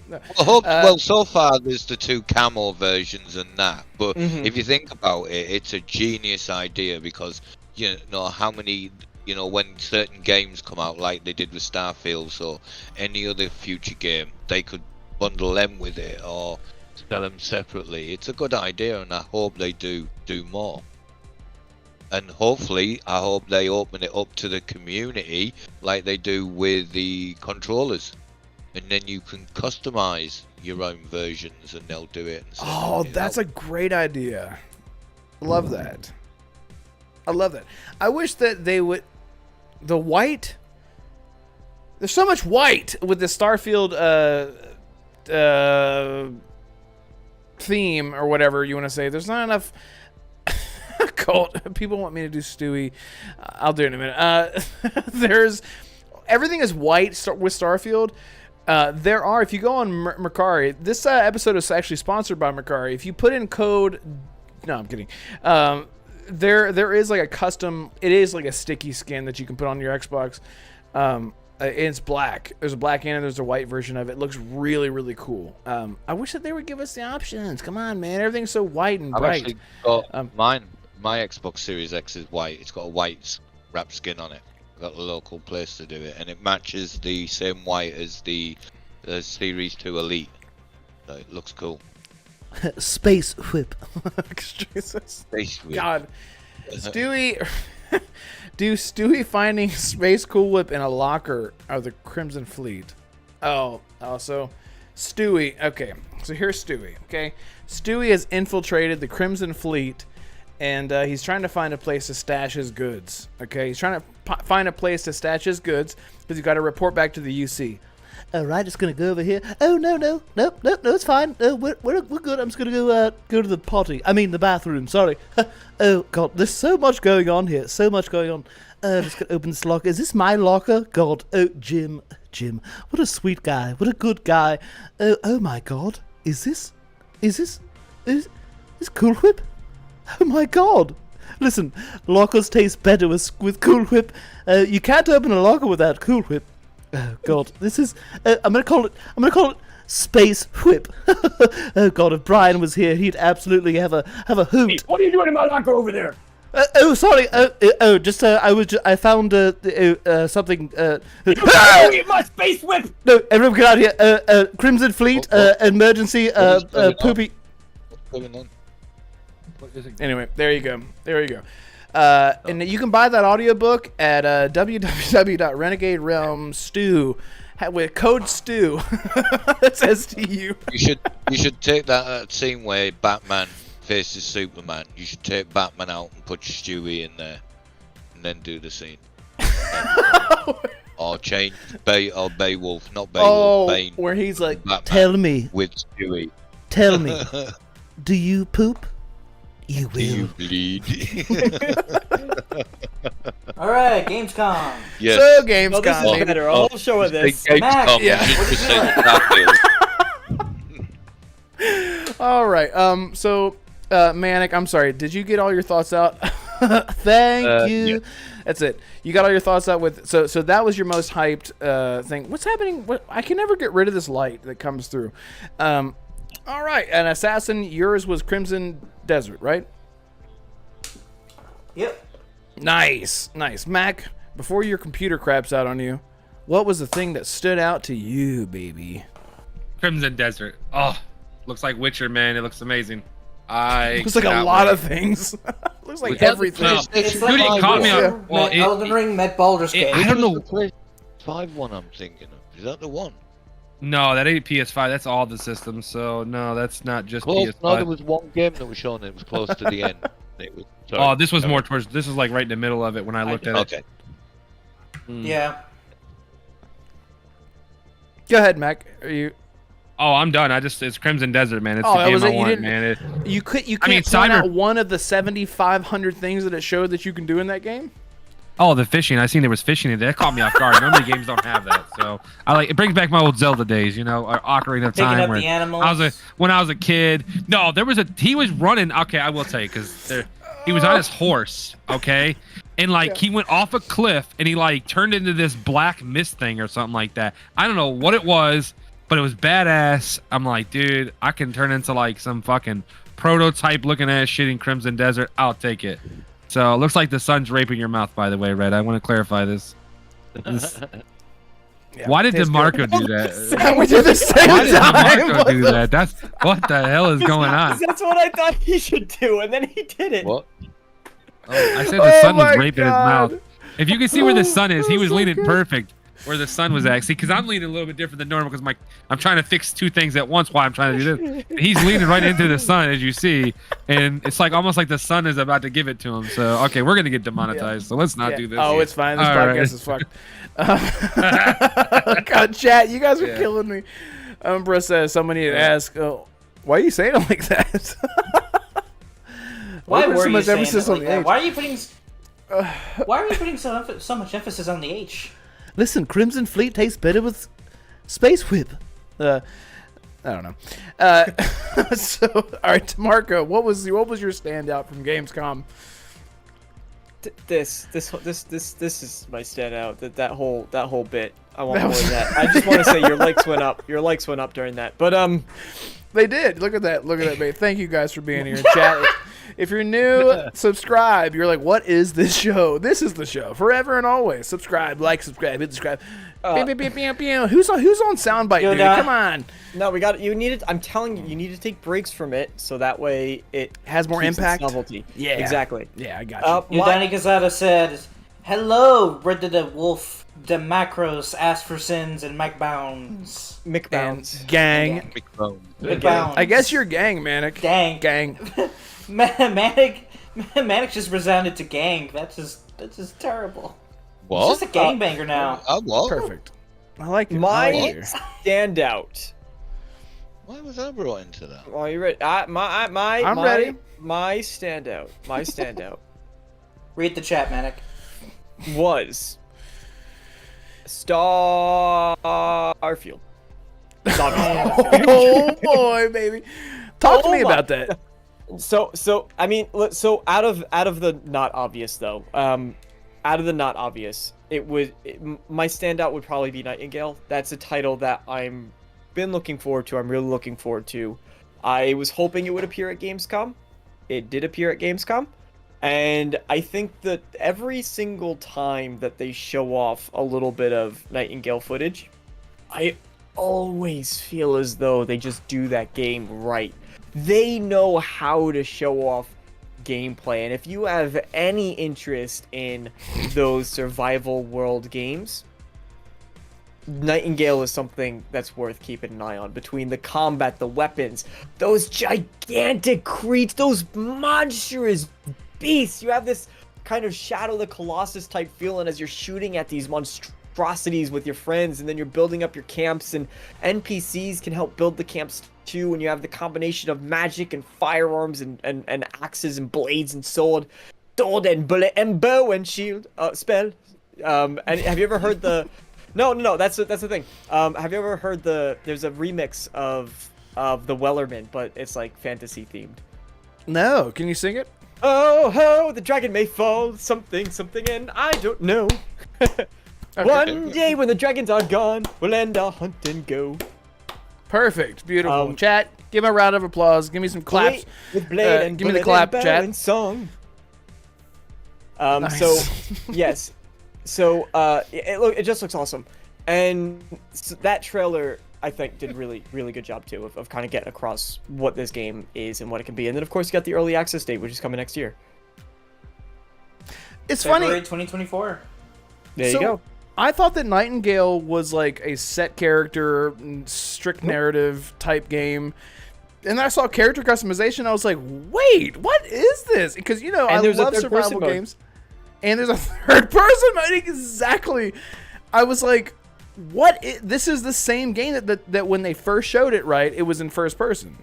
Well, so far there's the 2 camo versions and that. But if you think about it, it's a genius idea because you know how many when certain games come out like they did with Starfield or any other future game, they could bundle them with it or sell them separately. It's a good idea, and I hope they do more. And hopefully, I hope they open it up to the community like they do with the controllers. And then you can customize your own versions and they'll do it. Oh, that's a great idea. Love that. I love that. I wish that they would... The white... There's so much white with the Starfield theme or whatever you want to say. There's not enough... Colt. People want me to do Stewie. I'll do it in a minute. Everything is white with Starfield. If you go on Mercari, this episode is actually sponsored by Mercari. If you put in code, no, I'm kidding. There is like a custom. It is like a sticky skin that you can put on your Xbox. It's black. There's a black and there's a white version of it. It looks really, really cool. I wish that they would give us the options. Come on, man. Everything's so white and bright. I've actually got mine. My Xbox Series X is white. It's got a white wrap skin on it. I've got a local place to do it, and it matches the same white as the Series 2 Elite. It looks cool. Space whip. Jesus. Space Whip. God. Stewie. Stewie finding Space Cool Whip in a locker of the Crimson Fleet. Oh, so Stewie. Okay, so here's Stewie. Okay, Stewie has infiltrated the Crimson Fleet, and he's trying to find a place to stash his goods. Okay, he's trying to find a place to stash his goods because he's got to report back to the UC. All right, just gonna go over here. Oh no, it's fine. We're good. I'm just gonna go to the potty. I mean the bathroom. Sorry. Oh God, there's so much going on here. So much going on. Just gonna open this locker. Is this my locker? God. Oh, Jim. What a sweet guy. What a good guy. Oh my God. Is this Cool Whip? Oh my God. Listen, lockers taste better with Cool Whip. You can't open a locker without Cool Whip. Oh God, this is. I'm gonna call it Space Whip. Oh God, if Brian was here, he'd absolutely have a hoot. Hey, what are you doing in my locker over there? Sorry. I found something. You my Space Whip. No, everyone get out of here. Crimson Fleet. Emergency. Poopy. What's going on? Anyway, there you go. And you can buy that audiobook at www.renegade realm stew with code stew. It says to you. You should take that scene where Batman faces Superman. You should take Batman out and put Stewie in there, and then do the scene. Or change Beowulf, not Beowulf. Bane, where he's like, Batman tell me, with Stewie. Tell me, do you poop? You will. Do you bleed? All right, Gamescom. Yes. So Gamescom. Oh, this is better. A whole show of this. Mac, yeah. All right. So, Manic, I'm sorry. Did you get all your thoughts out? Thank you. Yeah. That's it. You got all your thoughts out with. So that was your most hyped thing. What's happening? I can never get rid of this light that comes through. All right. An Assassin. Yours was Crimson Desert, right? Yep. Nice. Mac, before your computer craps out on you, what was the thing that stood out to you, baby? Crimson Desert. Oh, looks like Witcher, man. It looks amazing. Looks like a lot of things. Looks like everything. No. It's Dude, like it caught me Witcher, up. Well, Elden Ring met Baldur's Gate. I don't know. The PS5 one I'm thinking of. Is that the one? No, that ain't PS5. That's all the systems. So no, that's not just Close. PS5. No, there was one game that was shown. It was close to the end. It was, sorry. Oh, this was more towards. This was like right in the middle of it when I looked at it. Okay. Yeah. Go ahead, Mac. Are you? Oh, I'm done. It's Crimson Desert, man. It's Oh, the that game was I it? You want, didn't- man. You can't I mean, point out one of the 7,500 things that it showed that you can do in that game? Oh, the fishing. I seen there was fishing in there. That caught me off guard. Normally games don't have that. So it brings back my old Zelda days, or Ocarina of Picking Time. up Where the animals. when I was a kid. No, he was running. Okay, I will tell you because he was on his horse. Okay, and he went off a cliff and he turned into this black mist thing or something like that. I don't know what it was, but it was badass. I'm like, dude, I can turn into some fucking prototype looking ass shit in Crimson Desert. I'll take it. So it looks like the sun's raping your mouth, by the way, Red. I want to clarify this. Why did Damarco do that? We did the same Why did time. Damarco do that? That's what the hell is going on? That's what I thought he should do, and then he did it. What? I said the sun was my raping God. his mouth. If you can see where the sun is, he was leaning perfect where the sun was actually. Because I'm leaning a little bit different than normal because I'm trying to fix two things at once while I'm trying to do this. And he's leaning right into the sun, as you see, and it's almost like the sun is about to give it to him. So okay, we're gonna get demonetized. So let's not do this. Oh, it's fine. This All podcast right. is fucked. God, chat, you guys are killing me. Umbra says somebody had asked, why are you saying it like that? Why put were so you much saying emphasis it on like the that? H? Why are you putting so much emphasis on the H? Listen, Crimson Fleet tastes better with Space Whip. I don't know. So, all right, Marco, what was your standout from Gamescom? This is my standout. That whole bit. I want more of that. I just want to say your likes went up. Your likes went up during that. But They did. Look at that, babe. Thank you guys for being here in chat. If you're new, subscribe. You're like, what is this show? This is the show. Forever and always. Subscribe, hit subscribe. Who's on soundbite, Yo, dude? Don. Come on. No, we got. You need it. I'm telling you, you need to take breaks from it so that way it Has more keeps its impact? novelty. Yeah. Exactly. Yeah, I got you. Danny Gazada said, "Hello, Red Wolf Damarco asked for sins and MacBounds. McBounds. Gang. MacBounds. I guess you're gang, Manic. Gang. Gang. Manic just resounded to gang. That's just terrible. What? It's just a gangbanger now. What? Perfect. I like it. My I like it. standout. Why was I brought into that? Are you ready? I'm ready. My standout. My standout Read the chat, Manic. was Starfield. Oh boy, baby. Talk to me my- about that. So I mean, out of the not obvious though, out of the not obvious, my standout would probably be Nightingale. That's a title that I'm been looking forward to. I'm really looking forward to. I was hoping it would appear at Gamescom. It did appear at Gamescom, and I think that every single time that they show off a little bit of Nightingale footage, I always feel as though they just do that game right. They know how to show off gameplay, and if you have any interest in those survival world games, Nightingale is something that's worth keeping an eye on. Between the combat, the weapons, those gigantic creatures, those monstrous beasts, you have this kind of Shadow of the Colossus type feeling as you're shooting at these monstrosities with your friends, and then you're building up your camps, and NPCs can help build the camps too, and you have the combination of magic and firearms and axes and blades and sword and bullet and bow and shield spell. And have you ever heard the no that's the thing. Have you ever heard there's a remix of the Wellerman, but it's like fantasy themed. No, can you sing it? Oh ho, the dragon may fall, something, and I don't know. One day when the dragons are gone, we'll end our hunt and go. Perfect. Beautiful. Chat, give me a round of applause. Give me some claps. With blade and give me the bullet clap, and bow chat. and song. Nice. So, yes. So, it just looks awesome. And that trailer, I think, did really, really good job, too, of kind of getting across what this game is and what it can be. And then, of course, you got the early access date, which is coming next year. It's February funny. 2024. There you go. I thought that Nightingale was like a set character, strict narrative type game. And then I saw character customization. I was like, wait, what is this? Because, you know, And I there's a love third-person survival mode. games. And there's a third person mode. Exactly. I was like, what? This is the same game that when they first showed it, right? It was in first person.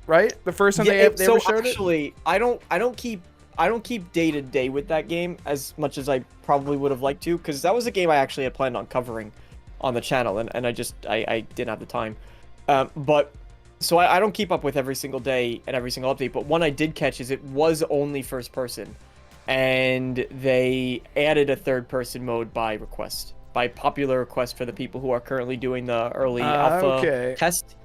Right? The first time they ever showed actually, I don't keep day to day with that game as much as I probably would have liked to, because that was a game I actually had planned on covering on the channel, and I didn't have the time. But so I don't keep up with every single day and every single update. But one I did catch is it was only first person, and they added a third person mode by by popular request for the people who are currently doing the early alpha test,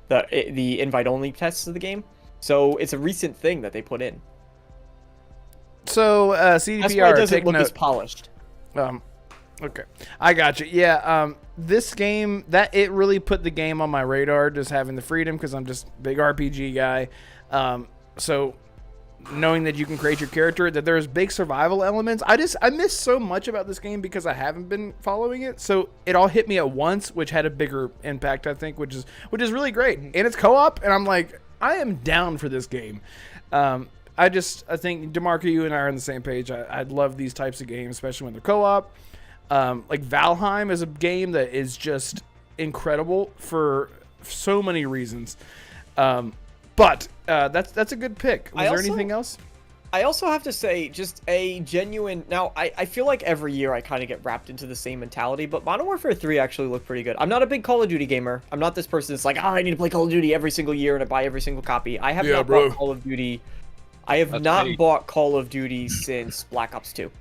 the invite only tests of the game. So it's a recent thing that they put in. So That's why it CDPR, doesn't take look note. as polished. Okay, I got you. Yeah, this game, that it really put the game on my radar, just having the freedom, because I'm just a big RPG guy. So knowing that you can create your character, that there's big survival elements. I miss so much about this game because I haven't been following it. So it all hit me at once, which had a bigger impact, I think, which is really great. And it's co-op, and I'm like, I am down for this game. I think, Damarco, you and I are on the same page. I love these types of games, especially when they're co-op. Like Valheim is a game that is just incredible for so many reasons. But that's a good pick. Was there anything else? I also have to say, just a genuine... Now, I feel like every year I kind of get wrapped into the same mentality, but Modern Warfare 3 actually looked pretty good. I'm not a big Call of Duty gamer. I'm not this person that's like, I need to play Call of Duty every single year and I buy every single copy. I have not bought Call of Duty... I have not bought Call of Duty since Black Ops 2.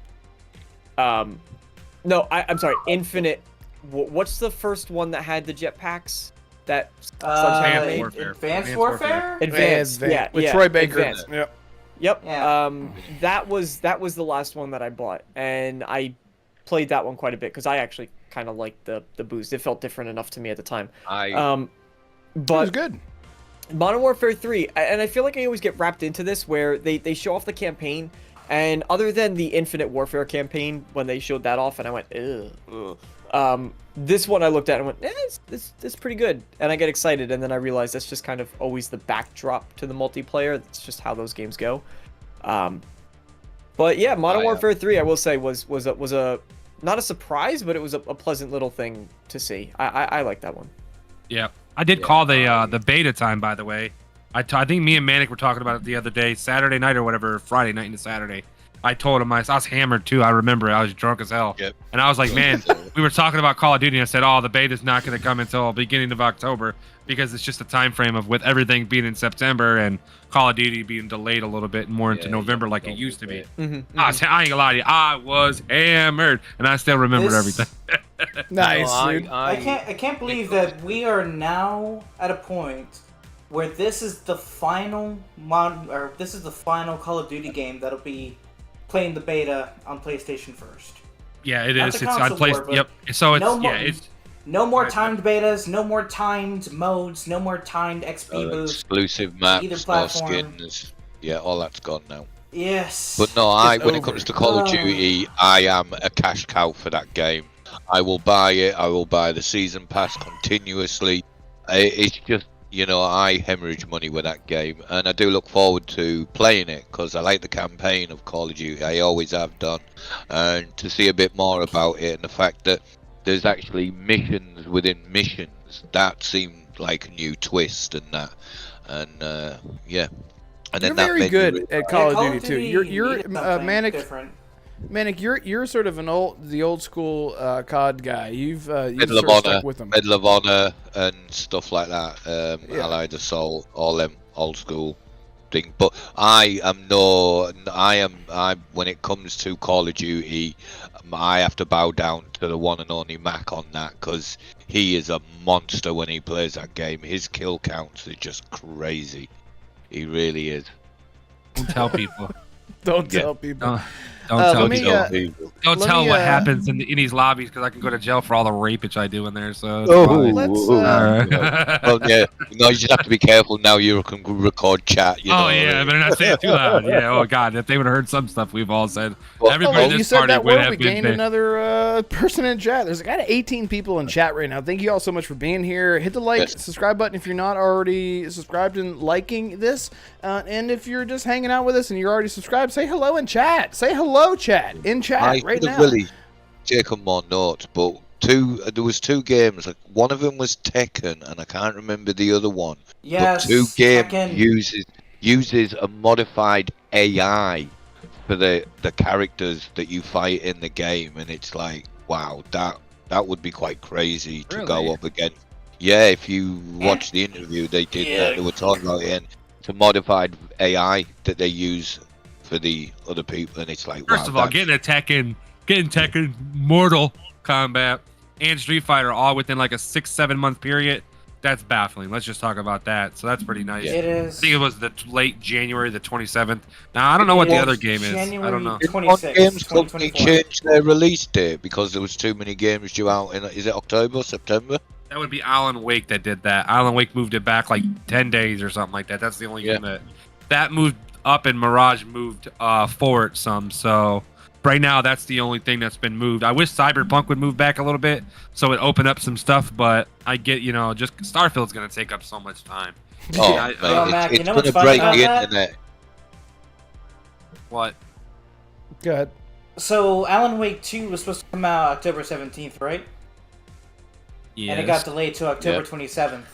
No, I'm sorry, Infinite... What's the first one that had the jetpacks? That... Advanced Warfare. Advanced Warfare? Advanced, yeah. With Troy Baker. Advanced. Yep. Yep. Yeah. That was the last one that I bought, and I played that one quite a bit because I actually kind of liked the boost. It felt different enough to me at the time. But it was good. Modern Warfare 3, and I feel like I always get wrapped into this where they show off the campaign, and other than the Infinite Warfare campaign, when they showed that off, and I went, ugh. This one I looked at and went, this is pretty good, and I get excited, and then I realize that's just kind of always the backdrop to the multiplayer. That's just how those games go. But yeah, Modern Warfare 3, I will say, was a not a surprise, but it was a pleasant little thing to see. I like that one. Yeah, I did call the beta time, by the way. I think me and Manic were talking about it the other day, Saturday night or whatever, Friday night into Saturday. I told him I was hammered too. I remember I was drunk as hell, and I was like, "Man, we were talking about Call of Duty." And I said, "Oh, the beta's not going to come until beginning of October because it's just a time frame of with everything being in September and Call of Duty being delayed a little bit more into November like it used to be." I ain't gonna lie to you, I was hammered, and I still remember everything. Nice, dude. I can't believe that we are now at a point where this is the final Call of Duty game that'll be playing the beta on PlayStation first. Yeah, it is. It's on PlayStation. Yep. So it's no more timed betas, no more timed modes, no more timed XP boosts. Exclusive maps, either no platform. skins. Yeah, all that's gone now. Yes. But no, when it comes to Call of Duty, I am a cash cow for that game. I will buy it. I will buy the season pass continuously. It's just, I hemorrhage money with that game, and I do look forward to playing it because I like the campaign of Call of Duty. I always have done, and to see a bit more about it and the fact that there's actually missions within missions, that seemed like a new twist and that, and yeah. And then you're very good at Call of Duty too. You're Manic. Different. Manic, you're sort of the old school COD guy. You've Medal of sort of Honor, stuck with them. Medal of Honor, and stuff like that. Allied Assault, all them old school thing. But when it comes to Call of Duty, I have to bow down to the one and only Mac on that because he is a monster when he plays that game. His kill counts are just crazy. He really is. Don't tell people. Don't tell people. Don't tell people. Don't tell what happens in these lobbies because I can go to jail for all the rapage I do in there. So well, yeah. No, you just have to be careful now. You can record chat. I better not say it too loud. Yeah. Oh God, if they would have heard some stuff we've all said, everybody in this party would have been. We gained another person in chat. There's got 18 people in chat right now. Thank you all so much for being here. Hit the subscribe button if you're not already subscribed and liking this. And if you're just hanging out with us and you're already subscribed, say hello in chat. Say hello, chat in chat right now. I could have really taken more notes, but there was two games. Like one of them was Tekken, and I can't remember the other one. Yes, but two games Tekken uses a modified AI for the characters that you fight in the game, and it's like, wow, that would be quite crazy to go up against. Yeah, if you watch the interview, they did that. They were talking about it, and it's a modified AI that they use for the other people, and it's like, first of all, getting Tekken, Mortal Kombat, and Street Fighter all within like a 6-7 month period. That's baffling. Let's just talk about that. So that's pretty nice. It is. I think it was the late January, the 27th. Now I don't know what the other game is. I don't know. Games company changed their release date because there was too many games due out in. Is it October, September? That would be Alan Wake that did that. Alan Wake moved it back like 10 days or something like that. That's the only game that moved up, and Mirage moved forward some. So right now, that's the only thing that's been moved. I wish Cyberpunk would move back a little bit so it opened up some stuff, but I get, just Starfield's going to take up so much time. Oh, Mac, it's going to break the internet. What? Go ahead. So Alan Wake 2 was supposed to come out October 17th, right? Yes. And it got delayed to October 27th.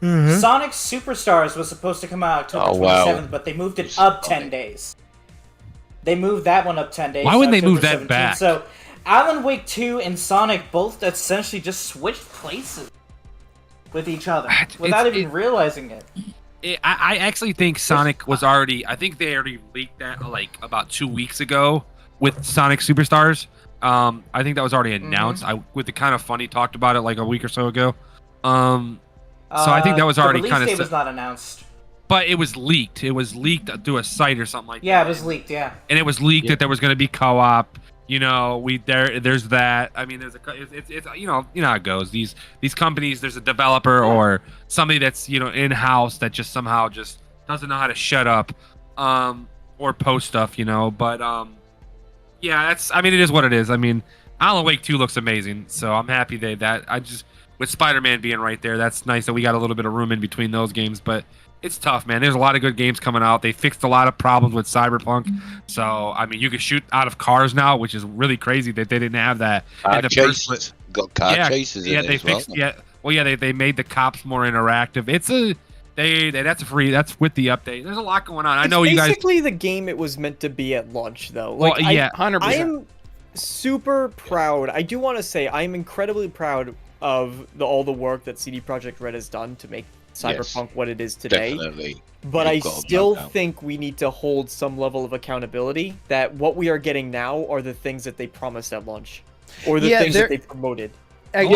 Mm-hmm. Sonic Superstars was supposed to come out October 27th, but they moved it up 10 days. They moved that one up 10 days. Why wouldn't they move that 17th. back? So Alan Wake 2 and Sonic both essentially just switched places with each other without even realizing it. I actually think Sonic was already... I think they already leaked that like about 2 weeks ago with Sonic Superstars. I think that was already announced. With the kind of funny talked about it like a week or so ago. So I think that was already kind of... The release date was not announced. But it was leaked. It was leaked through a site or something like that. Yeah, it was leaked, yeah. And it was leaked that there was going to be co-op. There's that. I mean, it's how it goes. These companies, there's a developer or somebody that's in house that just somehow just doesn't know how to shut up, or post stuff. But yeah, it is what it is. I mean, Alan Wake 2 looks amazing, so I'm happy with Spider-Man being right there, that's nice that we got a little bit of room in between those games, but it's tough, man. There's a lot of good games coming out. They fixed a lot of problems with Cyberpunk. So, I mean, you can shoot out of cars now, which is really crazy that they didn't have that. Chases. Got car chases in it they as well. fixed, they made the cops more interactive. That's with the update. There's a lot going on. I know you guys. Basically the game it was meant to be at launch, though. 100%. I am super proud. I do want to say I'm incredibly proud of all the work that CD Projekt Red has done to make Cyberpunk what it is today. Definitely. But I still think we need to hold some level of accountability that what we are getting now are the things that they promised at launch, or the things that they promoted. I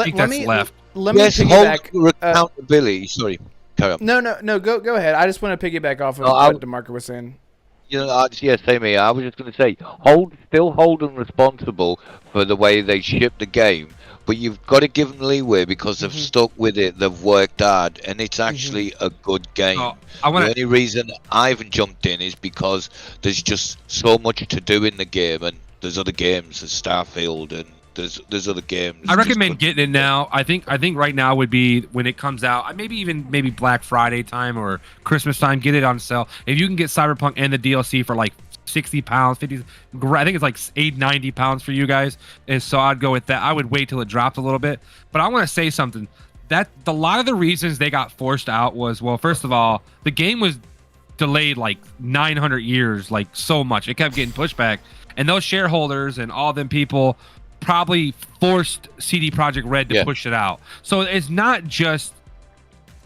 think that's left. Let me piggyback. Accountability. Sorry. Carry on. No. Go ahead. I just want to piggyback off of what Damarco was saying. Same here. I was just going to say, still hold them responsible for the way they ship the game, but you've got to give them leeway because they've stuck with it, they've worked hard, and it's actually a good game. The only reason I haven't jumped in is because there's just so much to do in the game, and there's other games, there's Starfield, and there's other games. I recommend getting it now. I think right now would be when it comes out. Maybe Black Friday time or Christmas time. Get it on sale. If you can get Cyberpunk and the DLC for like £60, 50. I think it's like £90 for you guys. And so I'd go with that. I would wait till it drops a little bit. But I want to say something. That a lot of the reasons they got forced out was, well, first of all, the game was delayed like 900 years, like so much. It kept getting pushed back, and those shareholders and all them people probably forced CD Projekt Red to push it out. So it's not just,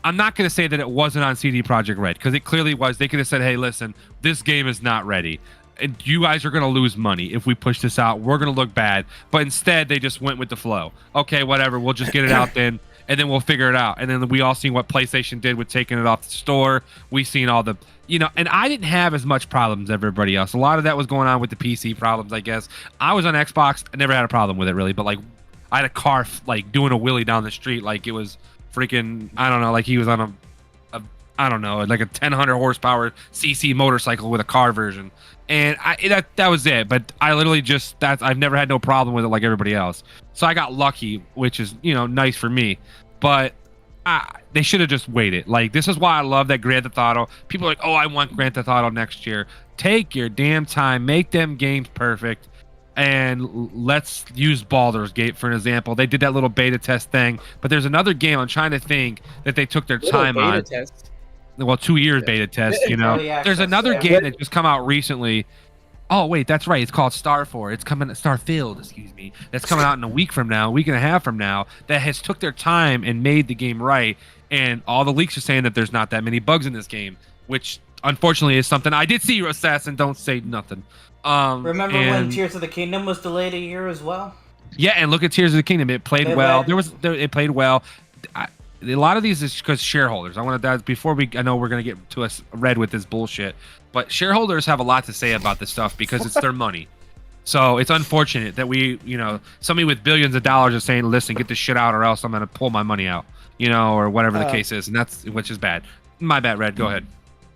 I'm not going to say that it wasn't on CD Projekt Red, because it clearly was. They could have said, hey, listen, this game is not ready, and you guys are going to lose money if we push this out. We're going to look bad. But instead, they just went with the flow. Okay, whatever, we'll just get it out then, and then we'll figure it out. And then we all seen what PlayStation did with taking it off the store. We seen all the, and I didn't have as much problems as everybody else. A lot of that was going on with the PC problems, I guess. I was on Xbox. I never had a problem with it, really. But, like, I had a car, like, doing a wheelie down the street like it was freaking, I don't know, like he was on a I don't know, like a 1,000 horsepower CC motorcycle with a car version. And that was it. But I literally I've never had no problem with it like everybody else. So I got lucky, which is, nice for me. But they should have just waited. Like, this is why I love that Grand Theft Auto. People are like, oh, I want Grand Theft Auto next year. Take your damn time. Make them games perfect. And let's use Baldur's Gate for an example. They did that little beta test thing. But there's another game, I'm trying to think, that they took their time on. Test. Well, 2 years beta test, There's another game that just come out recently. Oh, wait, that's right. It's called Starfield, excuse me. That's coming out in a week and a half from now, that has took their time and made the game right. And all the leaks are saying that there's not that many bugs in this game, which unfortunately is something I did see, Assassin. Don't say nothing. Remember when Tears of the Kingdom was delayed a year as well? Yeah, and look at Tears of the Kingdom. It played well. It played well. A lot of these is because shareholders. I want to before I know we're going to get to us Red with this bullshit, but shareholders have a lot to say about this stuff because it's their money. So it's unfortunate that somebody with billions of dollars is saying, listen, get this shit out or else I'm going to pull my money out, or whatever the case is. And which is bad. My bad, Red. Go ahead.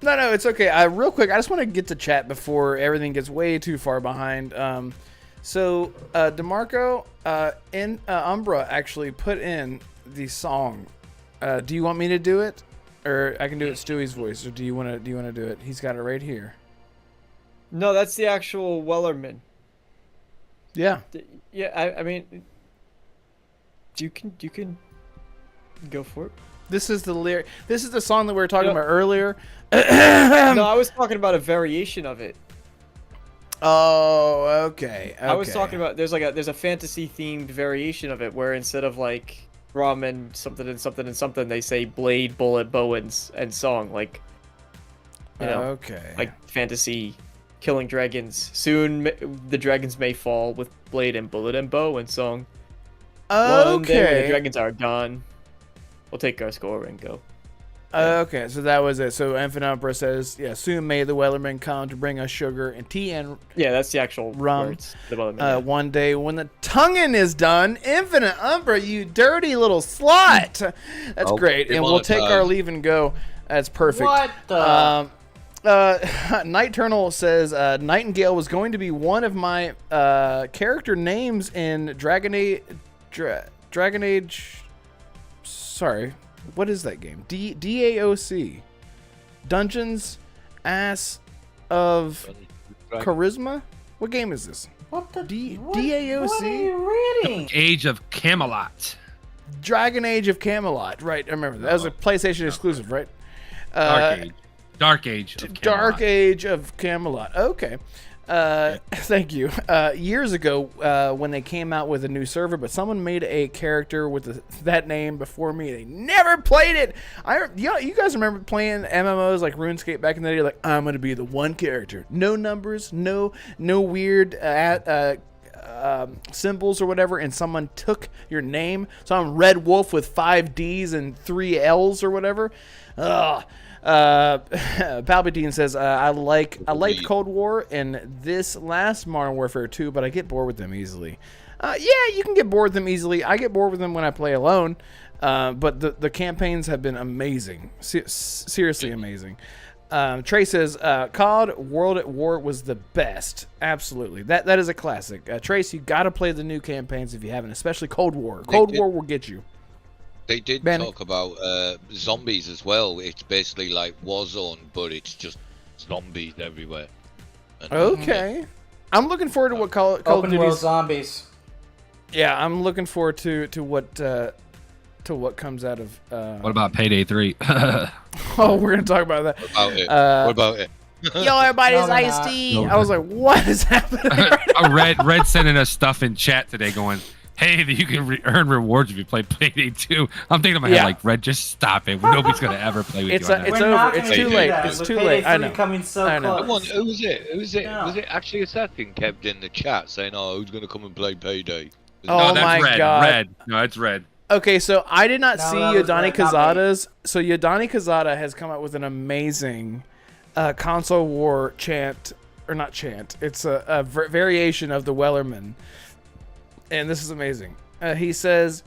No, it's okay. Real quick, I just want to get to chat before everything gets way too far behind. So Damarco and Umbra actually put in the song. Do you want me to do it, or I can do it Stewie's voice, or do you want to do it? He's got it right here. No, that's the actual Wellerman. Yeah. Yeah, I mean, you can go for it. This is the lyric. This is the song that we were talking about earlier. No, I was talking about a variation of it. Oh, okay. I was talking about there's a fantasy themed variation of it where instead of like ramen something and something and something, they say blade, bullet, bow, and song, like okay, like fantasy killing dragons. Soon the dragons may fall with blade and bullet and bow and song. Okay. One day when the dragons are gone, we'll take our score and go. Okay, so that was it. So Infinite Umbra says, yeah, soon may the Wellerman come to bring us sugar and tea and Yeah, that's the actual rum. words. The Wellerman, yeah. One day when the tonguing is done, Infinite Umbra, you dirty little slut. That's great. And we'll take our leave and go. That's perfect. What the? Night Eternal says Nightingale was going to be one of my character names in Dragon Age. Sorry, what is that game? DAOC. Dungeons Ass of Charisma? What game is this? What the? DAOC? What are you reading? Age of Camelot. Dragon Age of Camelot. Right, I remember that. That was a PlayStation exclusive, right? Dark Age of Camelot. Dark Age of Camelot. Okay. Thank you. Years ago, when they came out with a new server, but someone made a character with that name before me. They never played it. You guys remember playing MMOs like RuneScape back in the day? Like, I'm gonna be the one character, no numbers, no weird symbols or whatever, and someone took your name. So I'm Red Wolf with 5 D's and 3 L's or whatever. Ugh. Palpatine says, I liked Cold War and this last Modern Warfare 2, but I get bored with them easily. Yeah, you can get bored with them easily. I get bored with them when I play alone. But the campaigns have been amazing. Seriously amazing. Trey says, COD World at War was the best. Absolutely. That is a classic. Trace, you got to play the new campaigns if you haven't, especially Cold War. Cold War will get you. They did talk about zombies as well. It's basically like Warzone, but it's just zombies everywhere. And, okay. I'm looking forward to what Call of Open Duty's... world zombies. Yeah, I'm looking forward to what comes out of... What about Payday 3? Oh, we're going to talk about that. What about it? Yo, everybody's iced tea. I was like, what is happening? Red sending us stuff in chat today going, hey, you can earn rewards if you play Payday 2. I'm thinking in my head, like, Red, just stop it. Nobody's going to ever play with you on that. It's over. It's too late. It's too late. I know. Coming so I know. close. Who was it? Was No. it actually Assassin kept in the chat saying, "Oh, who's going to come and play Payday?" Oh No, that's my Red. God. Red. No, it's Red. Okay, so I did not see that was Yodani Red, not me. Kazada's. So Yodani Kazada has come up with an amazing console war chant, or not chant. It's a variation of the Wellerman, and this is amazing. He says,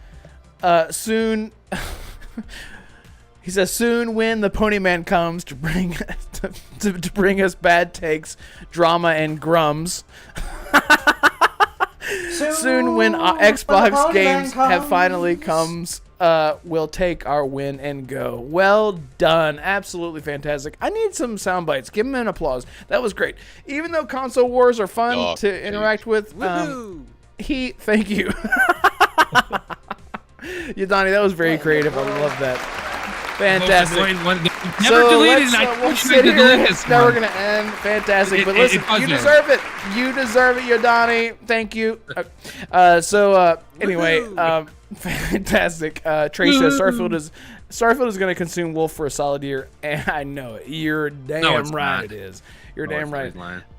soon. He says, soon when the Ponyman comes to bring to bring us bad takes, drama, and grums. Soon when Xbox games have finally comes, we'll take our win and go. Well done. Absolutely fantastic. I need some sound bites. Give him an applause. That was great. Even though console wars are fun to interact with, thank you. Yodani, that was very creative. I love that. Fantastic. Never deleted it. We'll sit here. It's never going to end. Fantastic. But listen, you deserve it. You deserve it, Yodani. Thank you. Anyway, fantastic. Trey says Starfield is going to consume Wolf for a solid year, and I know it. You're damn right it is. You're damn right.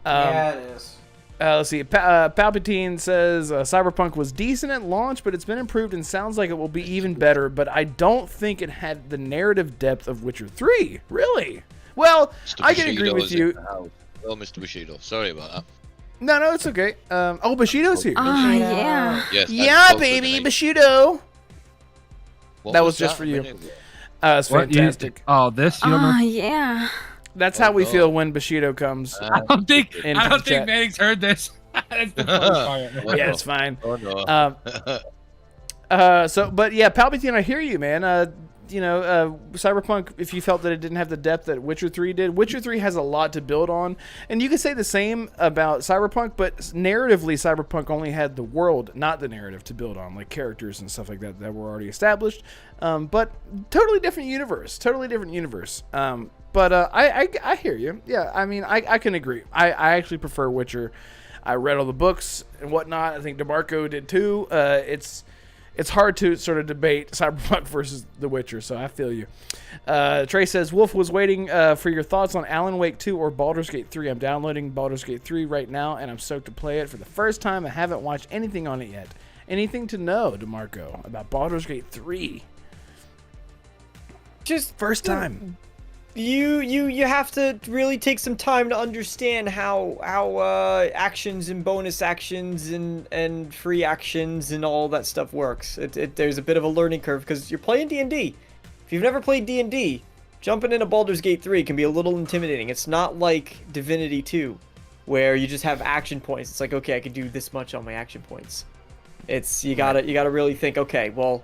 Yeah, it is. Let's see. Palpatine says Cyberpunk was decent at launch, but it's been improved and sounds like it will be even better. But I don't think it had the narrative depth of Witcher 3. Really? Well, I can agree with you. Oh, Mr. Bushido. Sorry about that. No, it's okay. Bushido's here. Yeah. Yes. Yeah, baby, Bushido. That was just for you. It's fantastic. This? You don't know? Yeah. That's how we feel when Bushido comes. I don't think chat. Manning's heard this. That's the funny part. Yeah, it's fine. Oh no. But yeah, Palpatine, I hear you, man. Cyberpunk, if you felt that it didn't have the depth that Witcher 3 did, Witcher 3 has a lot to build on. And you could say the same about Cyberpunk, but narratively, Cyberpunk only had the world, not the narrative, to build on, like characters and stuff like that were already established. But totally different universe. But I hear you. Yeah, I mean, I can agree. I actually prefer Witcher. I read all the books and whatnot. I think Damarco did too. It's hard to sort of debate Cyberpunk versus The Witcher, so I feel you. Trey says, Wolf was waiting for your thoughts on Alan Wake 2 or Baldur's Gate 3. I'm downloading Baldur's Gate 3 right now, and I'm stoked to play it for the first time. I haven't watched anything on it yet. Anything to know, Damarco, about Baldur's Gate 3? Just First time. You have to really take some time to understand how actions and bonus actions and free actions and all that stuff works. There's a bit of a learning curve because you're playing D&D. If you've never played D&D, jumping into Baldur's Gate 3 can be a little intimidating. It's not like Divinity 2 where you just have action points. It's like, okay, I can do this much on my action points. It's you gotta really think, okay, well,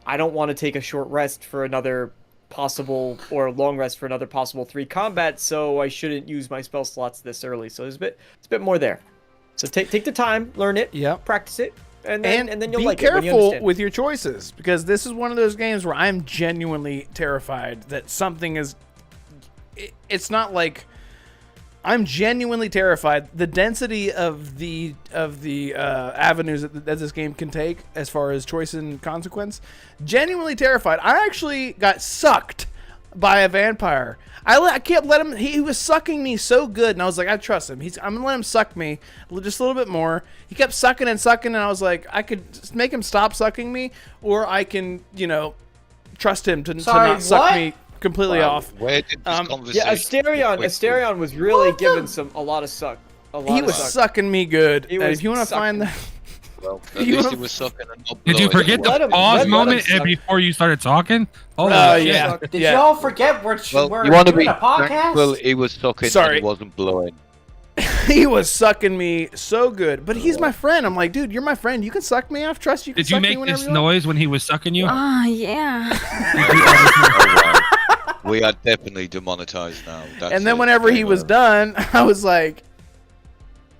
I don't want to take a short rest for another possible or a long rest for another possible 3 combat, so I shouldn't use my spell slots this early. So it's a bit more there. So take the time, learn it, practice it, and then you'll like it. Be careful with your choices, because this is one of those games where I'm genuinely terrified that something is. It's not like I'm genuinely terrified. The density of the avenues that this game can take as far as choice and consequence, genuinely terrified. I actually got sucked by a vampire. I can't let him. He was sucking me so good, and I was like, I trust him. I'm gonna let him suck me just a little bit more. He kept sucking, and I was like, I could just make him stop sucking me, or I can, trust him to not suck me completely off. Where did this conversation? Yeah, Asterion was really giving a lot of suck. He was sucking me good. If you want to find that. Well, at least he was sucking and not Did you blowing. forget the pause moment before you started talking? Oh, yeah. Did y'all forget we're You want to doing be a podcast? thankful he was sucking and he wasn't blowing. He was sucking me so good, but he's my friend. I'm like, dude, you're my friend. You can suck me. I trust you. Did you make this noise when he was sucking you? Oh, yeah. We are definitely demonetized now. And then whenever he was done, I was like,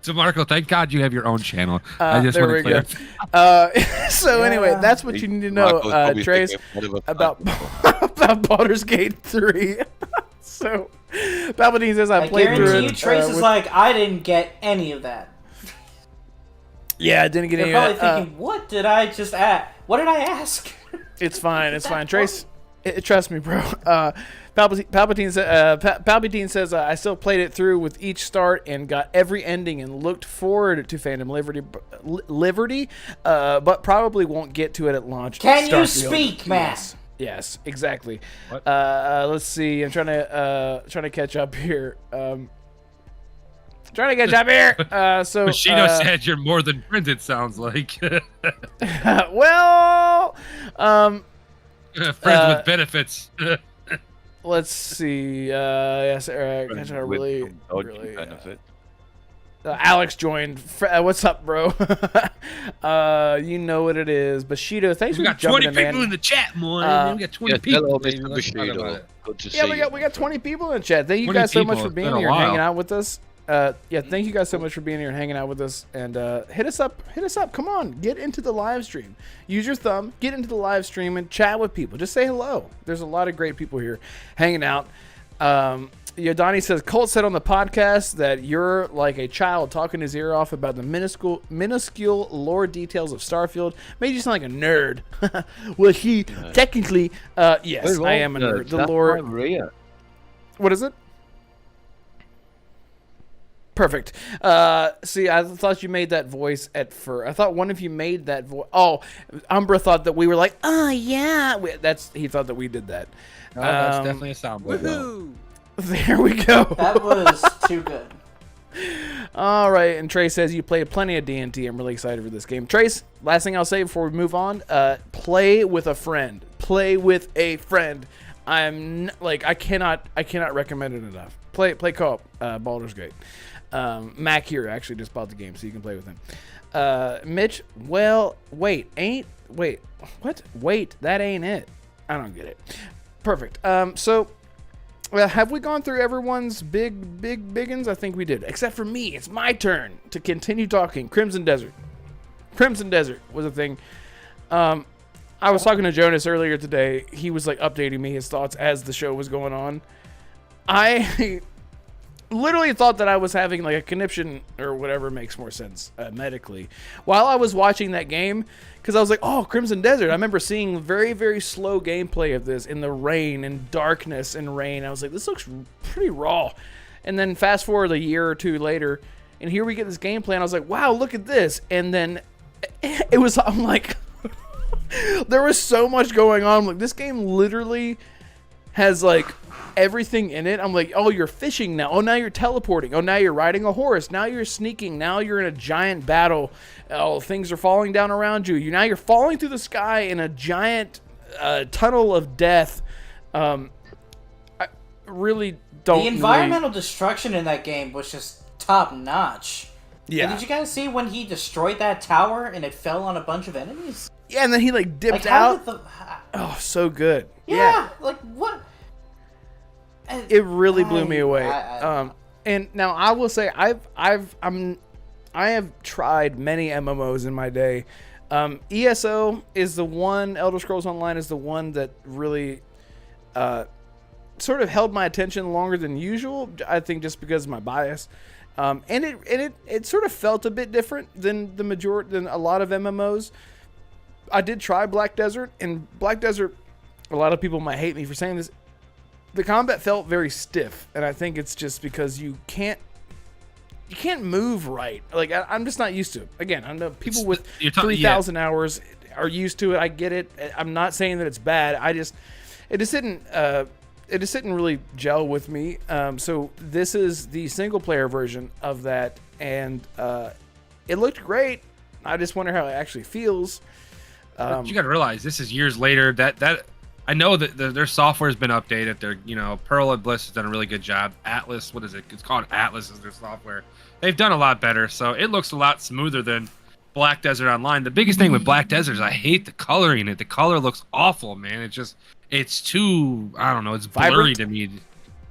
Damarco, thank God you have your own channel. I just there want we to clear. So anyway, that's what you need to know, Trace, about Baldur's Gate 3. So Palpatine says I played through it. I guarantee you, Trace is like, I didn't get any of that. Yeah, I didn't get any of that. You're probably thinking, what did I just ask? What did I ask? It's fine. It's fine. Trace, trust me, bro. Palpatine says I still played it through with each start and got every ending and looked forward to Phantom Liberty, but probably won't get to it at launch. Can you speak, Matt? Yes, exactly. Let's see. I'm trying to catch up here. So Bushido said you're more than friends. It sounds like. Well, friends with benefits. Let's see. Yes, really. Alex joined. What's up, bro? You know what it is. Bushido, thanks for jumping in, man. We got 20 people in the chat, man. We got 20 people. Hello, Mr. Bushido. Good to see you. We got 20 people in the chat. Thank you guys so much for being here and hanging out with us. Thank you guys so much for being here and hanging out with us. And hit us up. Come on, get into the live stream. Use your thumb, get into the live stream and chat with people. Just say hello. There's a lot of great people here hanging out. Donnie says, Colt said on the podcast that you're like a child talking his ear off about the minuscule lore details of Starfield. Made you sound like a nerd. Well, technically, yes, I am a nerd. The lore. What is it? Perfect. See, I thought you made that voice at first. I thought one of you made that voice. Oh, Umbra thought that we were like, oh yeah. He thought that we did that. Oh, that's definitely a soundboard. Woohoo! There we go. That was too good. All right, and Trace says you played plenty of D&T. I'm really excited for this game. Trace, last thing I'll say before we move on: play with a friend. Play with a friend. I cannot recommend it enough. Play co-op. Baldur's Gate. Mac here actually just bought the game, so you can play with him. Mitch, well, wait, that ain't it. I don't get it. Perfect. So, have we gone through everyone's biggins? I think we did, except for me. It's my turn to continue talking. Crimson Desert was a thing. I was talking to Jonas earlier today. He was like updating me his thoughts as the show was going on. I literally thought that I was having like a conniption or whatever makes more sense medically while I was watching that game, because I was like, oh, Crimson Desert. I remember seeing very, very slow gameplay of this in the rain and darkness and rain. I was like, this looks pretty raw. And then fast forward a year or two later, and here we get this gameplay, and I was like, wow, look at this. And then I'm like, there was so much going on. Like, this game literally has like everything in it. I'm like, oh, you're fishing now. Oh, now you're teleporting. Oh, now you're riding a horse. Now you're sneaking. Now you're in a giant battle. Oh, things are falling down around you. Now you're falling through the sky in a giant tunnel of death. I really don't. The environmental destruction in that game was just top notch. Yeah. And did you guys see when he destroyed that tower and it fell on a bunch of enemies? Yeah, and then he like dipped Like, how out. did Oh, so good. yeah, like what? It really blew me away. I- And now I will say I have tried many MMOs in my day. ESO is the one. Elder Scrolls Online is the one that really sort of held my attention longer than usual. I think just because of my bias. And it sort of felt a bit different than than a lot of MMOs. I did try Black Desert, and Black Desert, a lot of people might hate me for saying this, the combat felt very stiff, and I think it's just because you can't move right. Like I'm just not used to it. Again, I know people with 3,000 hours are used to it. I get it. I'm not saying that it's bad. It just didn't really gel with me. So this is the single player version of that, and it looked great. I just wonder how it actually feels. You got to realize this is years later. That I know that their software has been updated. Their Pearl and Bliss has done a really good job. Atlas, what is it? It's called Atlas is their software. They've done a lot better, so it looks a lot smoother than Black Desert Online. The biggest thing with Black Desert is I hate the coloring. The color looks awful, man. It's too, I don't know, it's blurry Vibrant? to me.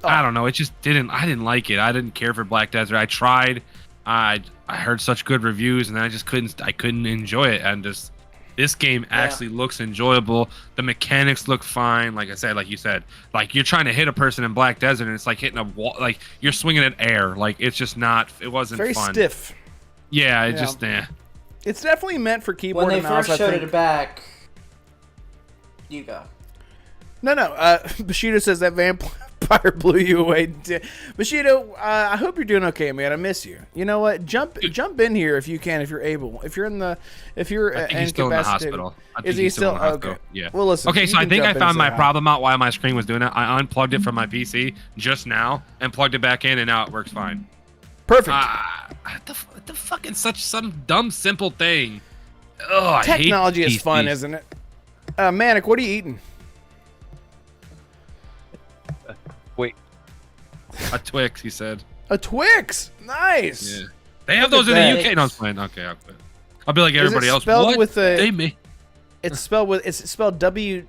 I don't know. It just I didn't like it. I didn't care for Black Desert. I tried. I heard such good reviews, and I just couldn't enjoy it. And just this game actually looks enjoyable. The mechanics look fine. Like I said, like you said, like you're trying to hit a person in Black Desert, and it's like hitting a wall. Like you're swinging at air. Like it's just not. It wasn't Very fun. stiff. Yeah, it just It's definitely meant for keyboard when they and mouse. first showed it back, you go. No. Bushido says that vampire blew you away. Bushido, I hope you're doing okay, man. I miss you. You know what? Jump in here if you can, if you're able. If you're I think he's still in the hospital. I think Is he he's still in the hospital. okay? Yeah. Well, listen. Okay, you so I can think jump I in and found say my hi. problem out why my screen was doing it. I unplugged it from my PC just now and plugged it back in, and now it works fine. Perfect. The fucking such some dumb simple thing. Oh, I hate Technology is PCs. fun, isn't it? Manic, what are you eating? Wait, A Twix, he said. A Twix. Nice. Yeah. They have Look those at in the that. UK. No, I'm playing. Okay, I'll quit. I'll be like Is it everybody else. spelled What? with a- They may. It's spelled WTWIKS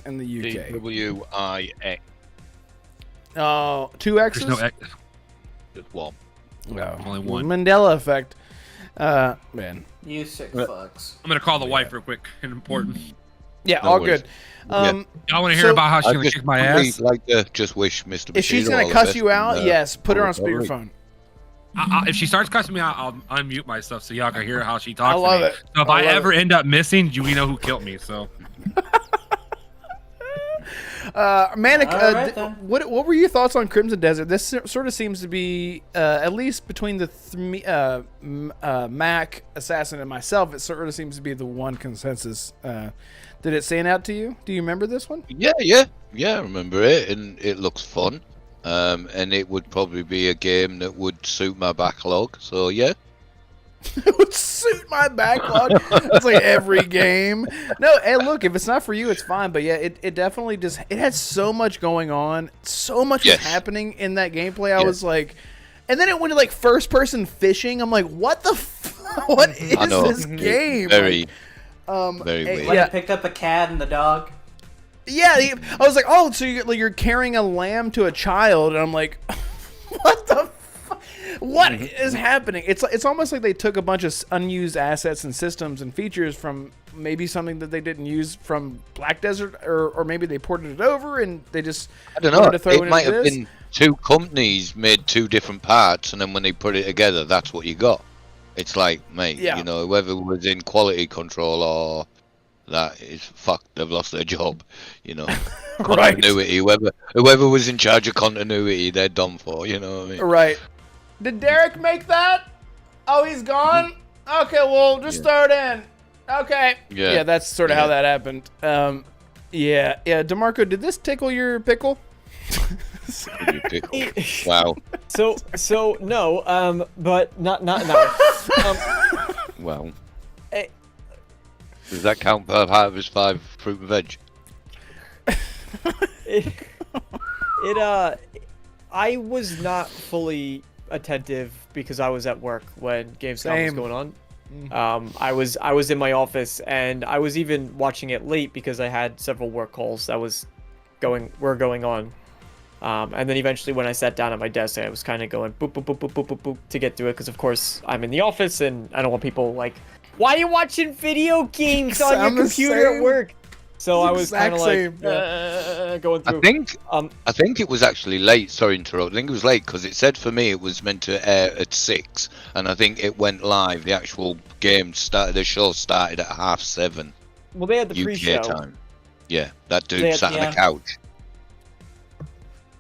in the UK. DWIX. Oh, two X's. There's no X. Just one. No. Only one. Mandela effect. Man. You sick fucks. I'm gonna call the wife real quick. Important. Yeah, No all worries. good. Y'all want to hear So- about how she's I gonna just kick my really ass? like to just wish Mr. If she's Bushido gonna all the cuss best you out, and, yes, put her on recovery. speakerphone. If she starts cussing me out, I'll unmute myself so y'all can hear how she talks. I love to me. it. So if I I love ever end up missing, we know who killed me. So Manic, All right, then. what were your thoughts on Crimson Desert? This sort of seems to be, at least between the Mac, Assassin, and myself, it sort of seems to be the one consensus. Did it stand out to you? Do you remember this one? Yeah, I remember it, and it looks fun. And it would probably be a game that would suit my backlog. So yeah. It would suit my backlog. It's like every game. No, hey, look, if it's not for you, it's fine. But yeah, it definitely just, it had so much going on. So much was Yes. happening in that gameplay. I Yes. was like, and then it went to like first person fishing. I'm like, what the what is I know. this game? Very, Like, very eh, weird. When yeah. he picked up the cat and the dog. Yeah, I was like, oh, so you're carrying a lamb to a child, and I'm like, what the fuck? What is happening? It's almost like they took a bunch of unused assets and systems and features from maybe something that they didn't use from Black Desert, or maybe they ported it over and they just I don't wanted know. to throw It it might into have this. been two companies made two different parts, and then when they put it together, that's what you got. It's like, mate, Yeah. you know, whoever was in quality control or that is fucked. They've lost their job. You know, Right. continuity. Whoever was in charge of continuity, they're done for. You know what I mean? Right. Did Derek make that? Oh, he's gone? Okay, well, just throw it in. Okay. Yeah. Yeah, that's sort of how Yeah. that happened. Yeah. Damarco, did this tickle your pickle? You pickle. Wow. So no, but not no. Well. Eh. Does that count per Harvest 5 fruit and veg? I was not fully attentive because I was at work when Gamescom was going on. I was in my office, and I was even watching it late because I had several work calls that were going on. And then eventually when I sat down at my desk, I was kind of going boop, boop, boop, boop, boop, boop, boop to get through it. Because, of course, I'm in the office and I don't want people like, why are you watching video games on your computer at work? So I was kind of like going through. I think it was actually late. Sorry to interrupt. I think it was late because it said for me it was meant to air at 6, and I think it went live. The actual game started. The show started at 7:30. Well, they had the UK pre-show time. Yeah, that dude sat on the couch.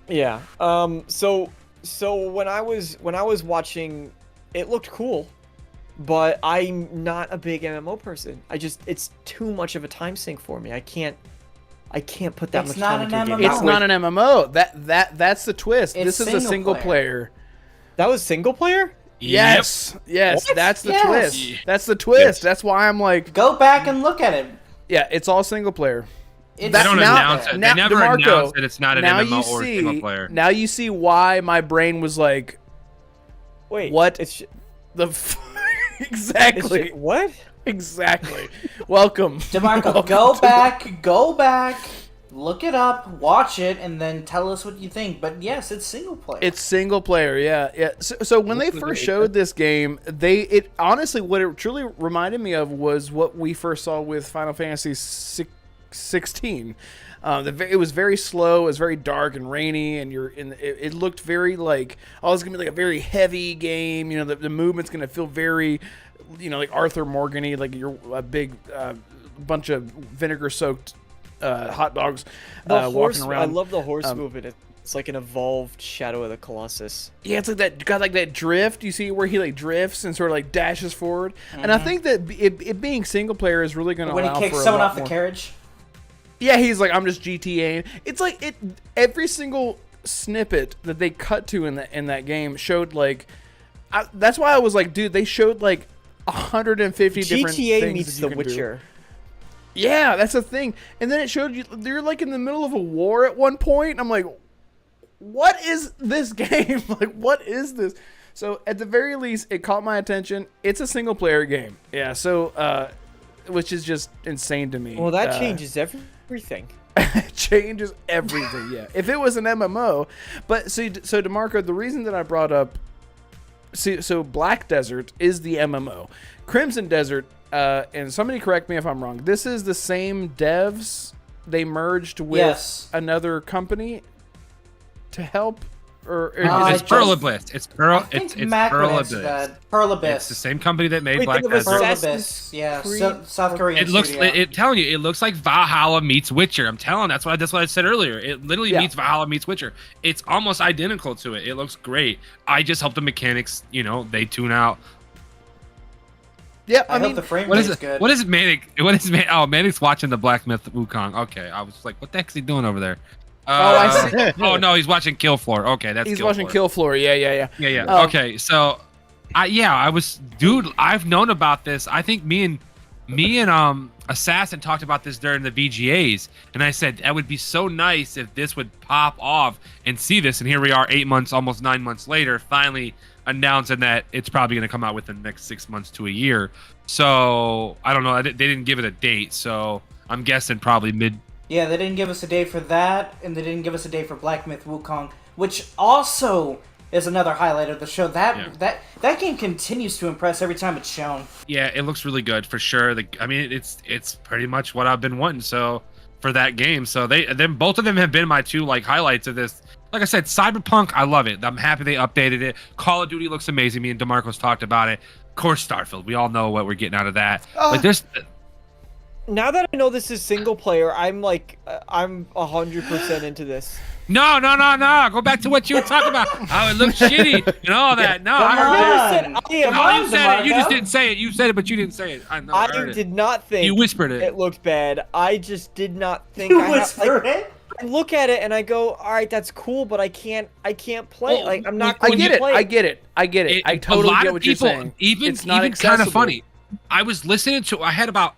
Yeah. So when I was watching, it looked cool, but I'm not a big MMO person. It's too much of a time sink for me. I can't put that much time into a game. It's not an MMO. That's the twist. This is a single player. That was single player? Yes. Yes, What? that's the Yes. twist. That's the twist. Yes. That's why I'm like, Go back and look at it. yeah, it's all single player. It's They don't now- announce it. They now- never DeMarco, announce that it's not an now MMO you or see, single player. Now you see why my brain was like, Wait. what? It's Exactly. what? Exactly. Welcome. DeMarco, Welcome go to back, look it up, watch it, and then tell us what you think. But yes, it's single player. It's single player, yeah. So when they first showed this game, it honestly, what it truly reminded me of was what we first saw with Final Fantasy 16. It was very slow, it was very dark and rainy, and it looked very like, oh, it's gonna be like a very heavy game. You know, the movement's gonna feel very, you know, like Arthur Morgan-y, like you're a big bunch of vinegar-soaked hot dogs walking around. I love the horse movement. It's like an evolved Shadow of the Colossus. Yeah, it's like that. Got like that drift. You see where he like drifts and sort of like dashes forward. And I think that it being single player is really going to when allow he kicks for a someone lot off the more. carriage. Yeah, he's like, I'm just GTAing. It's like every single snippet that they cut to in that game showed like. That's why I was like, dude, they showed like 150 different things GTA meets that you The can Witcher. do. Yeah, that's the thing. And then it showed you're like in the middle of a war at one point. And I'm like, what is this game? Like, what is this? So at the very least, it caught my attention. It's a single player game. Yeah. So, which is just insane to me. Well, that changes everything. It changes everything. Yeah. If it was an MMO, but so DeMarco, the reason that I brought up, so Black Desert is the MMO, Crimson Desert. And somebody correct me if I'm wrong. This is the same devs. They merged with another company to help, or it's Pearl Abyss. It's Pearl. It's Mac Pearl Abyss. Abyss. Pearl Abyss. It's the same company that made Wait, Black think of Desert. Pearl Assassin's Abyss. Yeah, Creed? South Korean. It looks. studio. Telling you, it looks like Valhalla meets Witcher. I'm telling. That's what I said earlier. It literally meets Valhalla meets Witcher. It's almost identical to it. It looks great. I just hope the mechanics, they tune out. Yeah, I mean, hope the frame What is rate's it? good. What is Manic? What is Manic? Oh, Manic's watching the Black Myth Wukong. Okay, I was like, what the heck is he doing over there? I see. Oh no, he's watching Kill Floor. Okay, that's he's Kill watching Floor. Kill Floor. Yeah. Okay, so, I was, dude. I've known about this. I think me and Assassin talked about this during the VGAs, and I said that would be so nice if this would pop off and see this. And here we are, 8 months, almost 9 months later, finally announcing that it's probably going to come out within the next 6 months to a year. So I don't know. They didn't give it a date, so I'm guessing probably mid. Yeah, they didn't give us a date for that, and they didn't give us a date for Black Myth Wukong, which also is another highlight of the show. That game continues to impress every time it's shown. Yeah, it looks really good for sure. It's pretty much what I've been wanting. So for that game, so both of them have been my two highlights of this. Like I said, Cyberpunk, I love it. I'm happy they updated it. Call of Duty looks amazing. Me and DeMarco's talked about it. Of course, Starfield. We all know what we're getting out of that. Like there's. now that I know this is single player, I'm like, I'm 100% into this. No. Go back to what you were talking about. How it looks shitty and all that. No, Come I heard it. on. No, No, you said it. You just Damarco. didn't say it. You said it, but you didn't say it. I know. I I heard it. did not think You whispered it. it looked bad. I just did not think You I whisper it? I look at it and I go, all right, that's cool, but I can't play. Well, Like I'm not I going get to it. play. I get it. I get it. I a totally lot get of what people, you're saying. Even It's not kind of accessible. funny. I was listening to. I had about.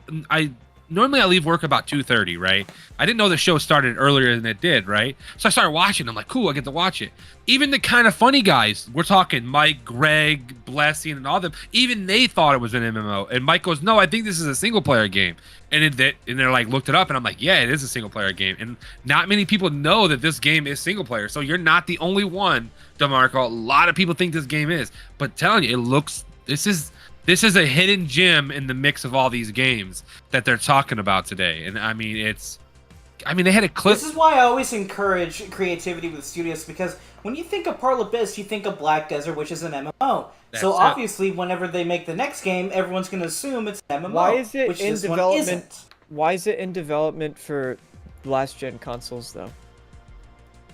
Normally I leave work about 2:30, right? I didn't know the show started earlier than it did, right? So I started watching. I'm like, cool, I get to watch it. Even the kind of funny guys, we're talking Mike, Greg, Blessing, and all them. Even they thought it was an MMO. And Mike goes, no, I think this is a single player game. And they're like, looked it up, and I'm like, yeah, it is a single player game. And not many people know that this game is single player. So you're not the only one, Damarco. A lot of people think this game is, but telling you, it looks. This is a hidden gem in the mix of all these games that they're talking about today. And I mean, they had a clip. This is why I always encourage creativity with studios, because when you think of Parle Abyss, you think of Black Desert, which is an MMO. That's So it. obviously, whenever they make the next game, everyone's going to assume it's an MMO. Why is it which in this one development? isn't. Why is it in development for last gen consoles though?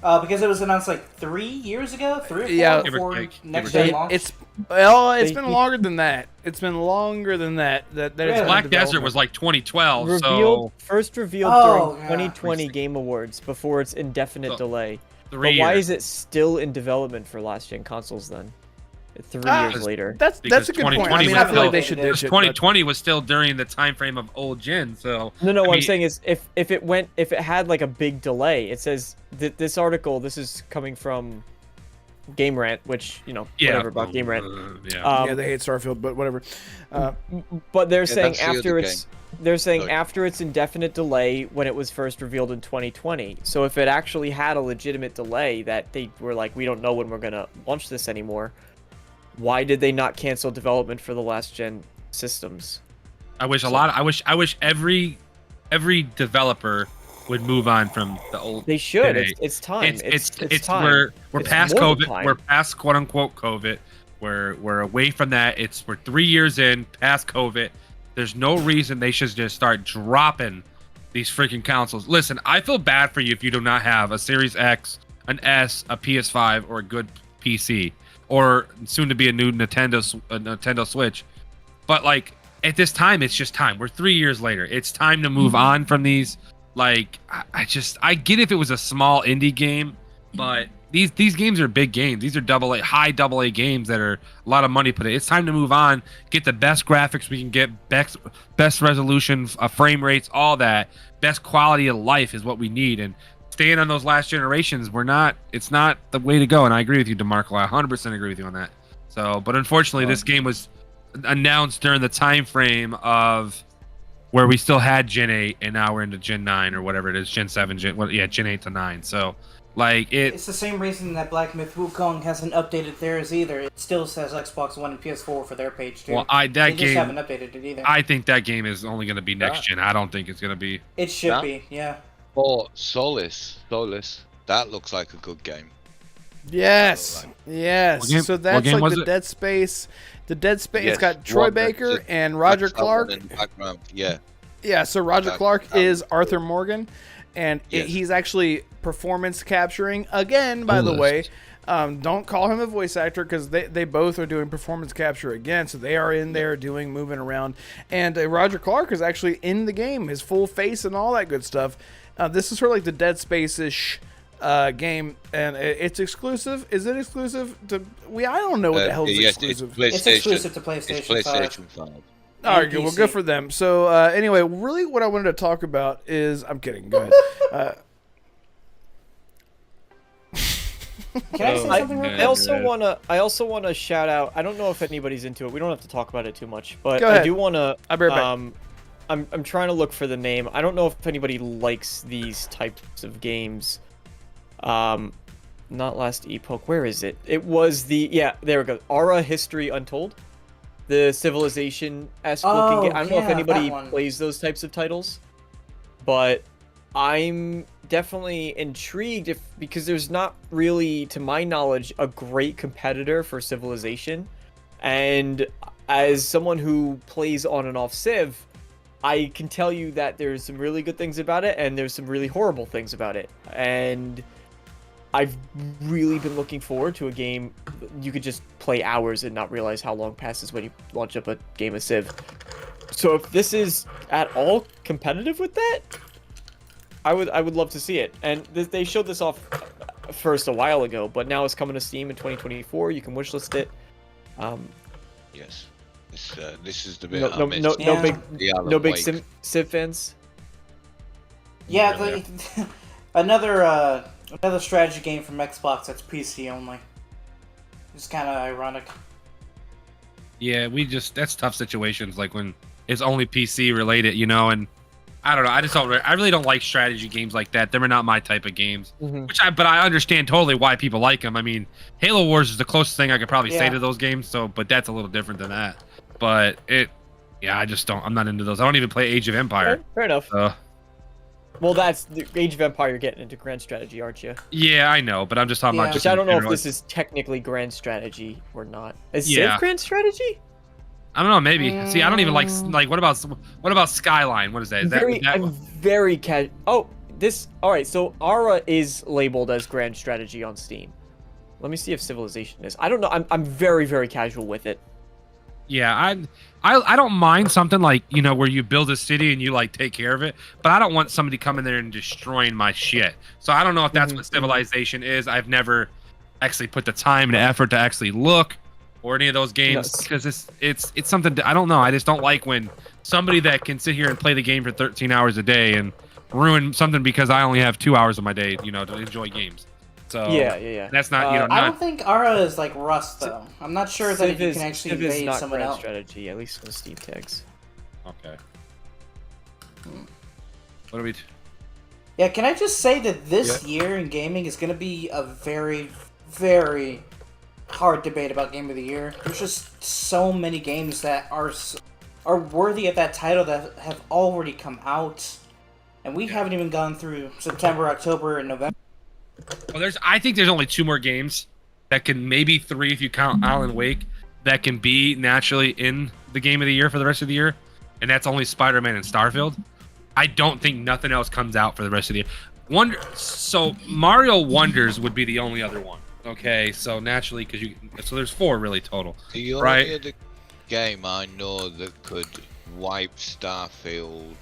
Because it was announced like 3 years ago, 3 or 4 Yeah. before Give or take. next Give or gen take. launch. It's They- been longer than that. It's been longer than that. That it's Yeah. been in Black Desert development. was like 2012. Revealed So first revealed Oh, during yeah. 2020 Game Awards before its indefinite So, delay. 3 But why years. is it still in development for last gen consoles then? 3 Ah, years later. That's Because a good point. I 2020 mean, was I feel like they still- should because ditch it. 2020 was still during the time frame of old gen. So No, I what I'm mean- saying is if it had like a big delay, it says this article, this is coming from Game Rant, which, whatever about Game Rant. Yeah. Yeah, they hate Starfield, but whatever. But they're Yeah, saying that's the other after game. Sorry. after its indefinite delay when it was first revealed in 2020. So if it actually had a legitimate delay that they were like, we don't know when we're gonna launch this anymore, why did they not cancel development for the last gen systems? I wish every developer would move on from the old. They should. today. It's time. It's time. We're It's past more than COVID. time. We're past quote unquote COVID. We're away from that. We're 3 years in past COVID. There's no reason they should just start dropping these freaking consoles. Listen, I feel bad for you if you do not have a Series X, an S, a PS5, or a good PC, or soon to be a new Nintendo Switch. But like at this time, it's just time. We're 3 years later. It's time to move on from these. Like I get if it was a small indie game, but these games are big games. These are high AA games that are a lot of money put in. It's time to move on, get the best graphics we can get, best resolution, frame rates, all that. Best quality of life is what we need. And staying on those last generations, it's not the way to go. And I agree with you, Damarco. I 100% agree with you on that. So, but unfortunately, this game was announced during the time frame of where we still had Gen 8, and now we're into Gen 9 or whatever it is, Gen 7, Gen 8 to 9. So, like It's the same reason that Black Myth Wukong hasn't updated theirs either. It still says Xbox One and PS4 for their page too. Well, they just haven't updated it either. I think that game is only going to be next gen. I don't think it's going to be. It should Yeah. be, yeah. Or Solus, that looks like a good game. Yes, yes. What game- So what that's game like was the it? Dead Space. The Dead Space. Yes, It's got Troy one that's Baker just- and Roger that's someone Clark. in the background. Yeah. Yeah, so Roger That- Clark that- is Arthur Morgan, and Yes. he's actually performance capturing again. By the way, don't call him a voice actor because they both are doing performance capture again. So they are in there doing moving around, and Roger Clark is actually in the game, his full face and all that good stuff. This is sort of like the Dead Space-ish game, and it's exclusive. Is it exclusive to? I don't know what the hell is yes, exclusive. it's PlayStation. It's exclusive to PlayStation, It's PlayStation 5. All right, and good. Well, PC. good for them. So, anyway, really, what I wanted to talk about is, I'm kidding. Go ahead. Can I say something real Yeah. quick? I also wanna shout out. I don't know if anybody's into it. We don't have to talk about it too much, but Go ahead. I do wanna. I'll be right back. I'm trying to look for the name. I don't know if anybody likes these types of games. Not Last Epoch. Where is it? It was there we go. Aura History Untold. The Civilization-esque looking game. I don't know if yeah, anybody that one. plays those types of titles, but I'm definitely intrigued because there's not really, to my knowledge, a great competitor for Civilization. And as someone who plays on and off Civ, I can tell you that there's some really good things about it, and there's some really horrible things about it. And I've really been looking forward to a game you could just play hours and not realize how long passes when you launch up a game of Civ. So if this is at all competitive with that, I would love to see it. And they showed this off first a while ago, but now it's coming to Steam in 2024. You can wishlist it. Yes. This is the bit no big Civ fans. Yeah, another strategy game from Xbox that's PC only. It's kind of ironic. Yeah, that's tough situations, like when it's only PC related, you know, and I don't know. I really don't like strategy games like that. They're not my type of games. Mm-hmm. But I understand totally why people like them. I mean, Halo Wars is the closest thing I could probably say to those games. But that's a little different than that. But I just don't. I'm not into those. I don't even play Age of Empire. Fair enough. Well, that's the Age of Empire. You're getting into grand strategy, aren't you? Yeah, I know, but I'm just talking about. Which I don't know if this is technically grand strategy or not. Is Civ grand strategy? I don't know, maybe. See, I don't even like what about Skyline? What is that? I'm very casual. Oh, all right, so Ara is labeled as grand strategy on Steam. Let me see if Civilization is. I don't know. I'm very, very casual with it. Yeah, I don't mind something like, you know, where you build a city and you like take care of it, but I don't want somebody coming there and destroying my shit. So I don't know if that's what Civilization is. I've never actually put the time and effort to actually look or any of those games because it's something I don't know. I just don't like when somebody that can sit here and play the game for 13 hours a day and ruin something because I only have 2 hours of my day, you know, to enjoy games. So yeah. That's not, you know. I don't think Ara is like Rust though. I'm not sure that you can actually invade someone else. Strategy, at least in the Steam tags. Okay. What do we? Yeah, can I just say that this year in gaming is going to be a very, very hard debate about Game of the Year. There's just so many games that are worthy of that title that have already come out, and we haven't even gone through September, October, and November. Well, I think there's only 2 more games that can, maybe 3 if you count Alan Wake, that can be naturally in the Game of the Year for the rest of the year, and that's only Spider-Man and Starfield. I don't think nothing else comes out for the rest of the year. So Mario Wonders would be the only other one. Okay, so naturally, so there's 4 really total. The only other game I know that could wipe Starfield